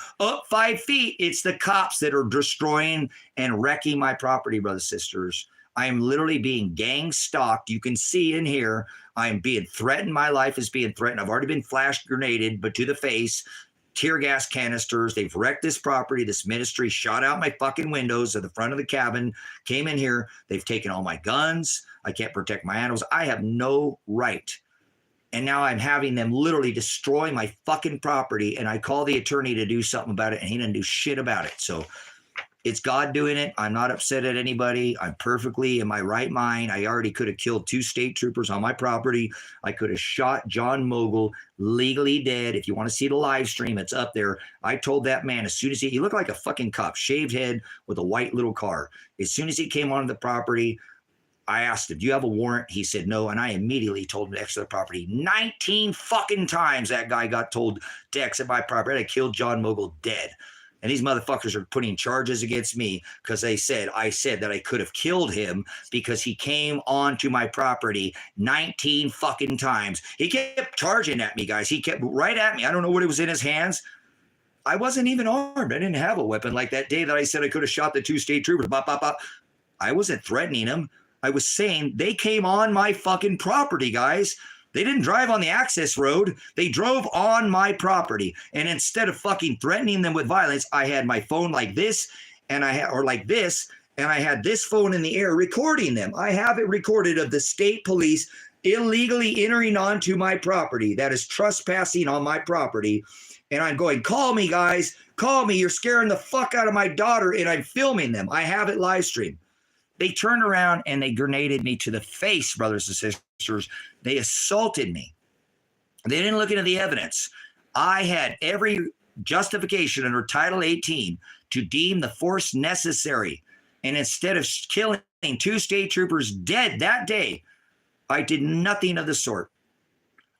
5 feet. It's the cops that are destroying and wrecking my property, brothers and sisters. I am literally being gang stalked. You can see in here, I am being threatened. My life is being threatened. I've already been flash grenaded, but to the face, tear gas canisters. They've wrecked this property. This ministry shot out my fucking windows at the front of the cabin, came in here. They've taken all my guns. I can't protect my animals. I have no right. And now I'm having them literally destroy my fucking property. And I call the attorney to do something about it, and he doesn't do shit about it. So it's God doing it. I'm not upset at anybody. I'm perfectly in my right mind. I already could have killed 2 state troopers on my property. I could have shot John Mogul legally dead. If you want to see the live stream, it's up there. I told that man as soon as he looked like a fucking cop, shaved head with a white little car. As soon as he came onto the property, I asked him, do you have a warrant? He said no. And I immediately told him to exit the property. 19 fucking times that guy got told to exit my property. I killed John Mogul dead. And these motherfuckers are putting charges against me because I said that I could have killed him because he came onto my property 19 fucking times. He kept charging at me, guys. He kept right at me. I don't know what was in his hands. I wasn't even armed. I didn't have a weapon like that day that I said I could have shot the 2 state troopers. Bop, bop, bop. I wasn't threatening them. I was saying they came on my fucking property, guys. They didn't drive on the access road. They drove on my property. And instead of fucking threatening them with violence, I had my phone like this, and I had this phone in the air recording them. I have it recorded of the state police illegally entering onto my property. That is trespassing on my property. And I'm going, call me, guys. Call me. You're scaring the fuck out of my daughter. And I'm filming them. I have it live streamed. They turned around and they grenaded me to the face, brothers and sisters. They assaulted me. They didn't look into the evidence. I had every justification under Title 18 to deem the force necessary. And instead of killing 2 state troopers dead that day, I did nothing of the sort.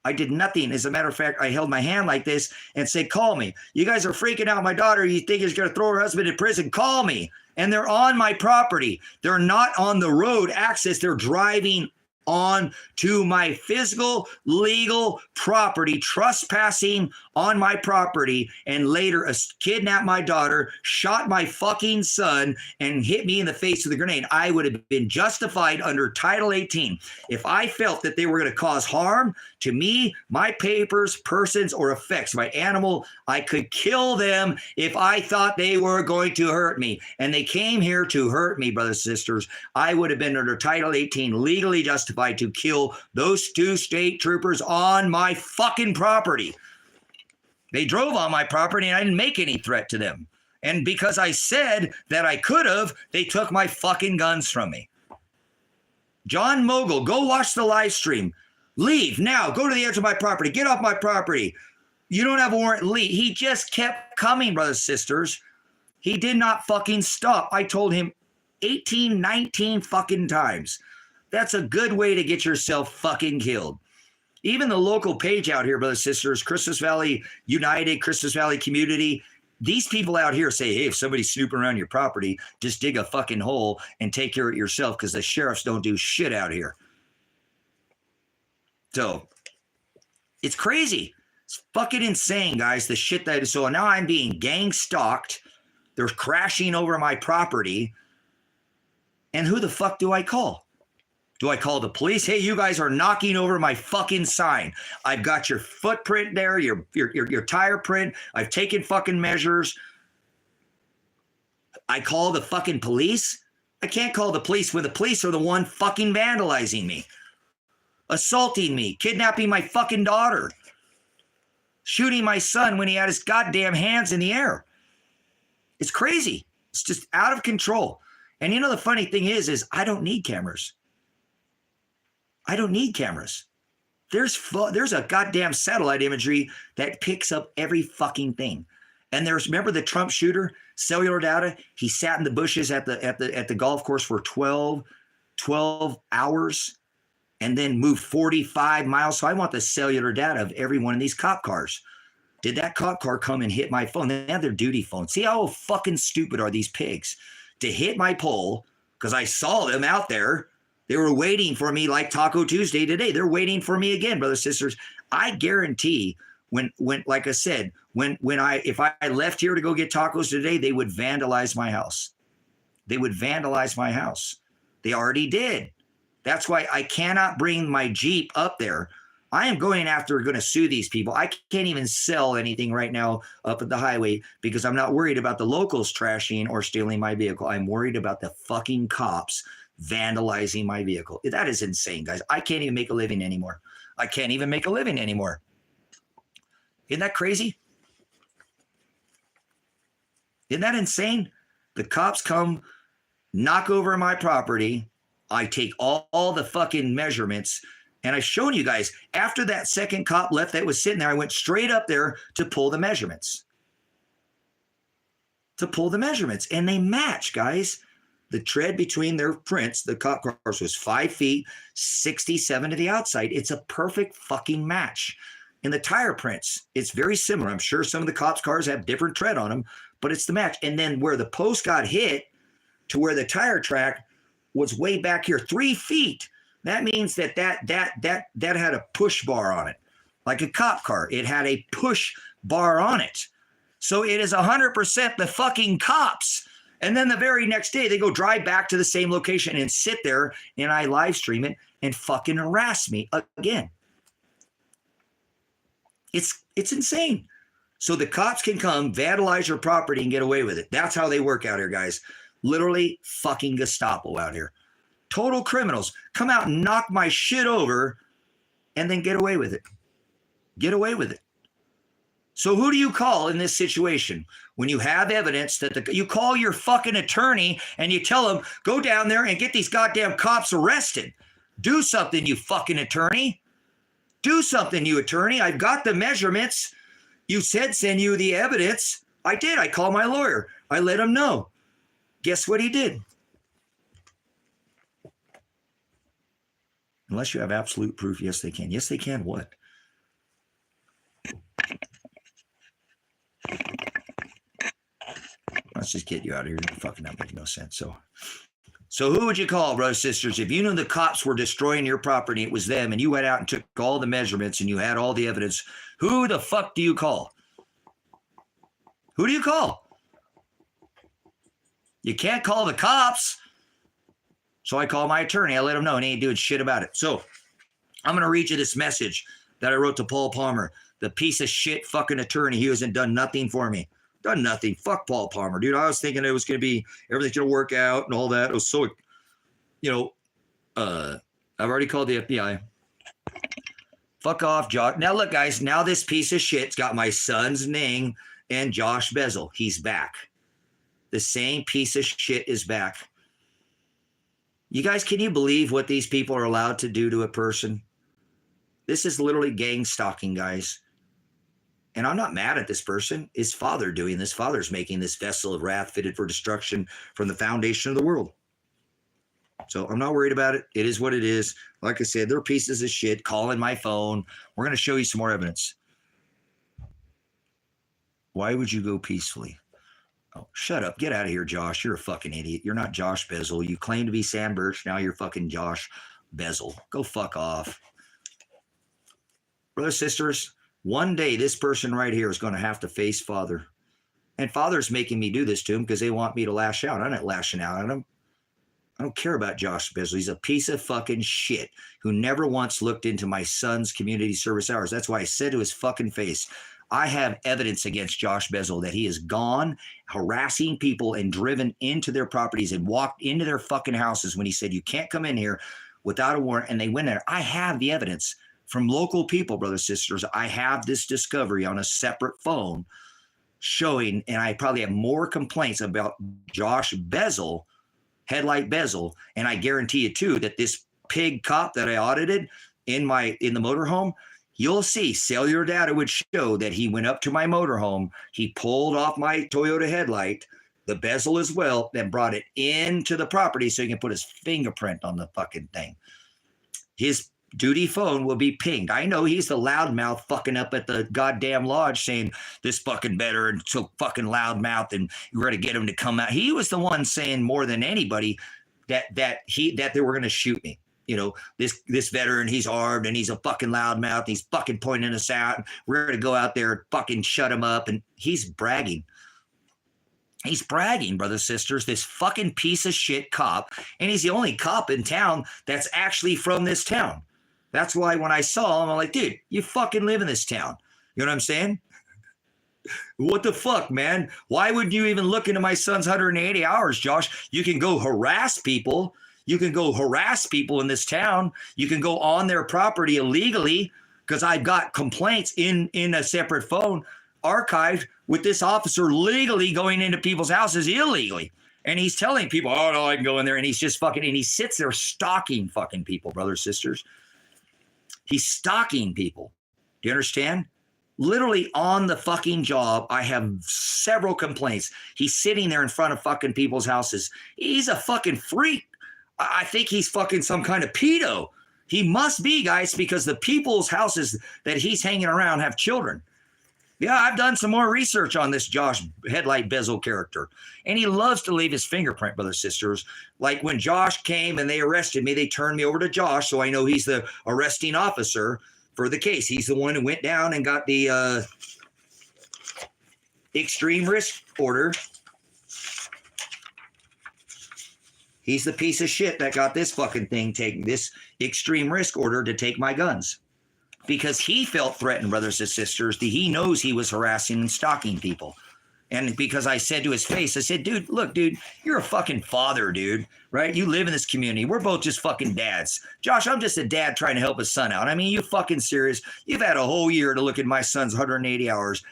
I did nothing. As a matter of fact, I held my hand like this and said, call me. You guys are freaking out my daughter. You think he's going to throw her husband in prison? Call me. And they're on my property. They're not on the road access. They're driving on to my physical, legal property, trespassing on my property, and later kidnapped my daughter, shot my fucking son, and hit me in the face with a grenade. I would have been justified under Title 18 if I felt that they were going to cause harm to me, my papers, persons, or effects. My animal, I could kill them if I thought they were going to hurt me. And they came here to hurt me, brothers and sisters. I would have been under Title 18 legally justified to kill those 2 state troopers on my fucking property. They drove on my property and I didn't make any threat to them. And because I said that I could have, they took my fucking guns from me. John Mogul, go watch the live stream. Leave now. Go to the edge of my property. Get off my property. You don't have a warrant. Leave. He just kept coming, brothers and sisters. He did not fucking stop. I told him 18, 19 fucking times. That's a good way to get yourself fucking killed. Even the local page out here, brothers and sisters, Christmas Valley United, Christmas Valley Community, these people out here say, hey, if somebody's snooping around your property, just dig a fucking hole and take care of it yourself because the sheriffs don't do shit out here. So it's crazy. It's fucking insane, guys. The shit that is. So now I'm being gang stalked. They're crashing over my property. And who the fuck do I call? Do I call the police? Hey, you guys are knocking over my fucking sign. I've got your footprint there, your tire print. I've taken fucking measures. I call the fucking police? I can't call the police when the police are the one fucking vandalizing me, assaulting me, kidnapping my fucking daughter, shooting my son when he had his goddamn hands in the air. It's crazy. It's just out of control. And you know, the funny thing is I don't need cameras. I don't need cameras. There's a goddamn satellite imagery that picks up every fucking thing. And remember the Trump shooter, cellular data? He sat in the bushes at the golf course for 12 hours and then moved 45 miles. So I want the cellular data of every one of these cop cars. Did that cop car come and hit my phone? They have their duty phone. See how fucking stupid are these pigs to hit my pole because I saw them out there. They were waiting for me like Taco Tuesday today. They're waiting for me again, brothers and sisters. I guarantee when like I said, if I left here to go get tacos today, they would vandalize my house. They would vandalize my house. They already did. That's why I cannot bring my Jeep up there. I am going to sue these people. I can't even sell anything right now up at the highway because I'm not worried about the locals trashing or stealing my vehicle. I'm worried about the fucking cops vandalizing my vehicle. That is insane, guys. I can't even make a living anymore. I can't even make a living anymore. Isn't that crazy? Isn't that insane? The cops come, knock over my property. I take all the fucking measurements. And I've shown you guys, after that second cop left that was sitting there, I went straight up there to pull the measurements. And they match, guys. The tread between their prints, the cop cars, was 5 feet, 67 to the outside. It's a perfect fucking match. In the tire prints, it's very similar. I'm sure some of the cops' cars have different tread on them, but it's the match. And then where the post got hit to where the tire track was way back here, 3 feet. That means that had a push bar on it, like a cop car. It had a push bar on it. So it is 100% the fucking cops. And then the very next day, they go drive back to the same location and sit there, and I live stream it and fucking harass me again. It's insane. So the cops can come, vandalize your property, and get away with it. That's how they work out here, guys. Literally fucking Gestapo out here. Total criminals. Come out and knock my shit over and then get away with it. Get away with it. So who do you call in this situation? When you have evidence that you call your fucking attorney and you tell him, go down there and get these goddamn cops arrested. Do something, you fucking attorney. Do something, you attorney. I've got the measurements. You said send you the evidence. I did. I called my lawyer. I let him know. Guess what he did? Unless you have absolute proof, yes, they can. Yes, they can. What? Let's just get you out of here. Fucking that makes no sense. So who would you call, brothers, sisters? If you knew the cops were destroying your property, it was them, and you went out and took all the measurements and you had all the evidence, who the fuck do you call? Who do you call? You can't call the cops. So I call my attorney. I let him know, and he ain't doing shit about it. So I'm going to read you this message that I wrote to Paul Palmer, the piece of shit fucking attorney. He hasn't done nothing for me. Done nothing. Fuck Paul Palmer, dude. I was thinking it was going to be, everything's going to work out and all that. It was so, I've already called the FBI. Fuck off, Josh. Now look, guys, now this piece of shit's got my son's name and Josh Bezel. He's back. The same piece of shit is back. You guys, can you believe what these people are allowed to do to a person? This is literally gang stalking, guys. And I'm not mad at this person. His father doing this. Father's making this vessel of wrath fitted for destruction from the foundation of the world. So I'm not worried about it. It is what it is. Like I said, they're pieces of shit calling my phone. We're going to show you some more evidence. Why would you go peacefully? Oh, shut up. Get out of here, Josh. You're a fucking idiot. You're not Josh Bezel. You claim to be Sam Birch. Now you're fucking Josh Bezel. Go fuck off. Brothers, sisters, one day this person right here is going to have to face Father. And Father's making me do this to him because they want me to lash out. I'm not lashing out at him. I don't care about Josh Bezel. He's a piece of fucking shit who never once looked into my son's community service hours. That's why I said to his fucking face, I have evidence against Josh Bezel that he has gone harassing people and driven into their properties and walked into their fucking houses when he said, you can't come in here without a warrant. And they went there. I have the evidence from local people, brothers, sisters. I have this discovery on a separate phone showing, and I probably have more complaints about Josh Bezel, Headlight Bezel. And I guarantee you too, that this pig cop that I audited in the motorhome, you'll see cellular data would show that he went up to my motorhome. He pulled off my Toyota headlight, the bezel as well, then brought it into the property so he can put his fingerprint on the fucking thing. His duty phone will be pinged. I know he's the loudmouth fucking up at the goddamn lodge saying this fucking better and so fucking loudmouth and we're going to get him to come out. He was the one saying more than anybody that they were going to shoot me. You know, this veteran, he's armed and he's a fucking loudmouth. He's fucking pointing us out. We're going to go out there and fucking shut him up. And he's bragging. He's bragging, brothers, sisters, this fucking piece of shit cop. And he's the only cop in town that's actually from this town. That's why when I saw him, I'm like, dude, you fucking live in this town. You know what I'm saying? What the fuck, man? Why would you even look into my son's 180 hours, Josh? You can go harass people. You can go harass people in this town. You can go on their property illegally because I've got complaints in a separate phone archived with this officer legally going into people's houses illegally. And he's telling people, oh, no, I can go in there. And he's just fucking, and he sits there stalking fucking people, brothers, sisters. He's stalking people. Do you understand? Literally on the fucking job, I have several complaints. He's sitting there in front of fucking people's houses. He's a fucking freak. I think he's fucking some kind of pedo. He must be, guys, because the people's houses that he's hanging around have children. Yeah, I've done some more research on this Josh Headlight Bezel character. And he loves to leave his fingerprint, brothers, sisters. Like when Josh came and they arrested me, they turned me over to Josh, so I know he's the arresting officer for the case. He's the one who went down and got the extreme risk order. He's the piece of shit that got this fucking thing taken, this extreme risk order to take my guns. Because he felt threatened, brothers and sisters. He knows he was harassing and stalking people. And because I said to his face, I said, dude, look, dude, you're a fucking father, dude, right? You live in this community. We're both just fucking dads. Josh, I'm just a dad trying to help his son out. I mean, you fucking serious? You've had a whole year to look at my son's 180 hours,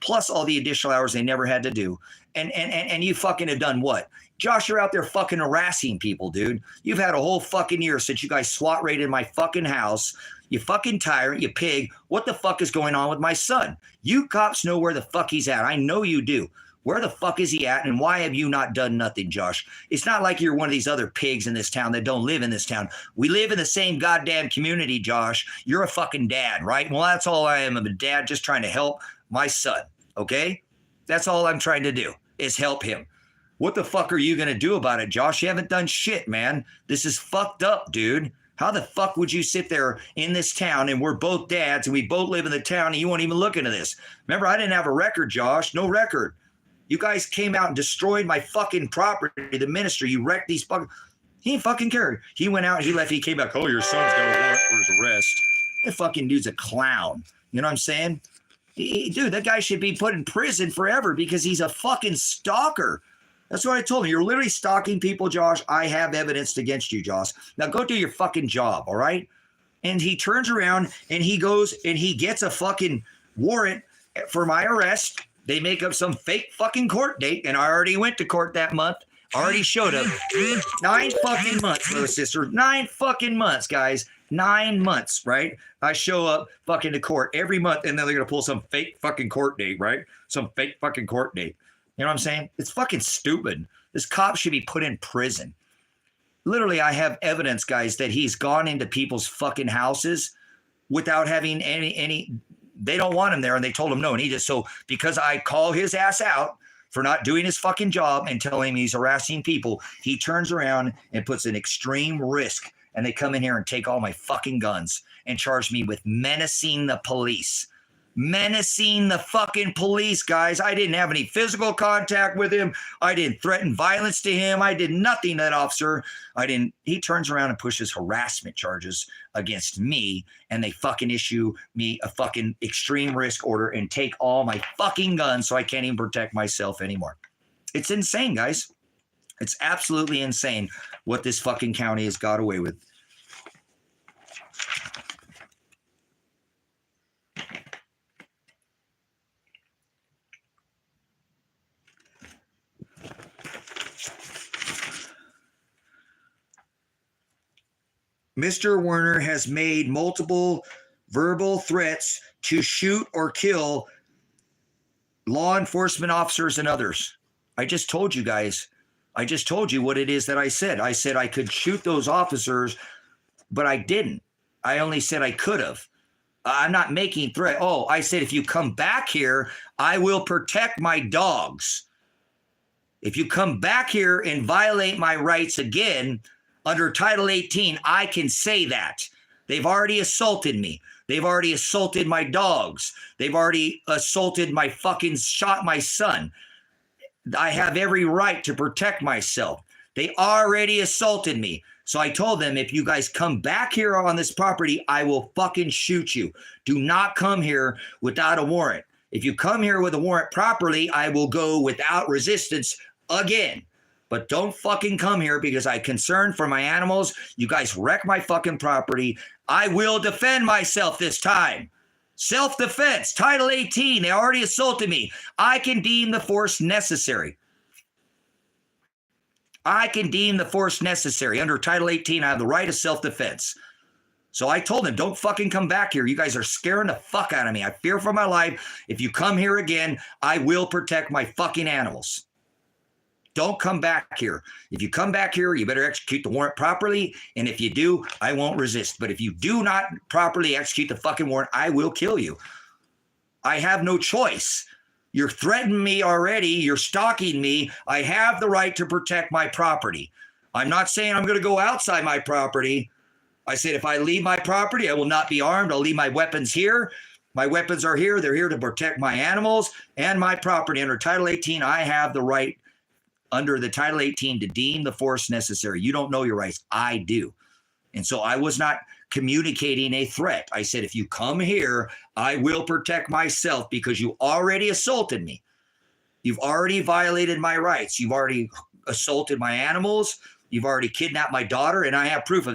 plus all the additional hours they never had to do. And you fucking have done what? Josh, you're out there fucking harassing people, dude. You've had a whole fucking year since you guys SWAT raided my fucking house. You fucking tyrant, you pig. What the fuck is going on with my son? You cops know where the fuck he's at. I know you do. Where the fuck is he at? And why have you not done nothing, Josh? It's not like you're one of these other pigs in this town that don't live in this town. We live in the same goddamn community, Josh. You're a fucking dad, right? Well, that's all I am. I'm a dad just trying to help my son, okay? That's all I'm trying to do is help him. What the fuck are you going to do about it, Josh? You haven't done shit, man. This is fucked up, dude. How the fuck would you sit there in this town and we're both dads and we both live in the town and you won't even look into this? Remember, I didn't have a record, Josh. No record. You guys came out and destroyed my fucking property, the ministry. You wrecked these fucking... He didn't fucking care. He went out, he left, he came back. Oh, your son's got a warrant for his arrest. That fucking dude's a clown. You know what I'm saying? Dude, that guy should be put in prison forever because he's a fucking stalker. That's what I told him. You're literally stalking people, Josh. I have evidence against you, Josh. Now go do your fucking job, all right? And he turns around and he goes and he gets a fucking warrant for my arrest. They make up some fake fucking court date, and I already went to court that month. Already showed up. 9 fucking months, brother, sister. 9 fucking months, guys. 9 months, right? I show up fucking to court every month, and then they're going to pull some fake fucking court date, right? Some fake fucking court date. You know what I'm saying? It's fucking stupid. This cop should be put in prison. Literally, I have evidence, guys, that he's gone into people's fucking houses without having any they don't want him there, and they told him no. And he just, so because I call his ass out for not doing his fucking job and telling him he's harassing people, he turns around and puts an extreme risk, and they come in here and take all my fucking guns and charge me with menacing the police. Menacing the fucking police, guys. I didn't have any physical contact with him. I didn't threaten violence to him. I did nothing to that officer. He turns around and pushes harassment charges against me, and they fucking issue me a fucking extreme risk order and take all my fucking guns so I can't even protect myself anymore. It's insane, guys. It's absolutely insane what this fucking county has got away with. Mr. Werner has made multiple verbal threats to shoot or kill law enforcement officers and others. I just told you guys. I just told you what it is that I said. I said I could shoot those officers, but I didn't. I only said I could have. I'm not making threat. Oh, I said if you come back here, I will protect my dogs. If you come back here and violate my rights again, under Title 18, I can say that. They've already assaulted me. They've already assaulted my dogs. They've already assaulted shot my son. I have every right to protect myself. They already assaulted me. So I told them, if you guys come back here on this property, I will fucking shoot you. Do not come here without a warrant. If you come here with a warrant properly, I will go without resistance again. But don't fucking come here because I'm concerned for my animals. You guys wreck my fucking property. I will defend myself this time. Self-defense, Title 18. They already assaulted me. I can deem the force necessary. I can deem the force necessary. Under Title 18, I have the right of self-defense. So I told them, don't fucking come back here. You guys are scaring the fuck out of me. I fear for my life. If you come here again, I will protect my fucking animals. Don't come back here. If you come back here, you better execute the warrant properly. And if you do, I won't resist. But if you do not properly execute the fucking warrant, I will kill you. I have no choice. You're threatening me already. You're stalking me. I have the right to protect my property. I'm not saying I'm going to go outside my property. I said if I leave my property, I will not be armed. I'll leave my weapons here. My weapons are here. They're here to protect my animals and my property. Under Title 18, I have the right under the Title 18 to deem the force necessary. You don't know your rights. I do. And so I was not communicating a threat. I said, if you come here, I will protect myself because you already assaulted me. You've already violated my rights. You've already assaulted my animals. You've already kidnapped my daughter, and I have proof of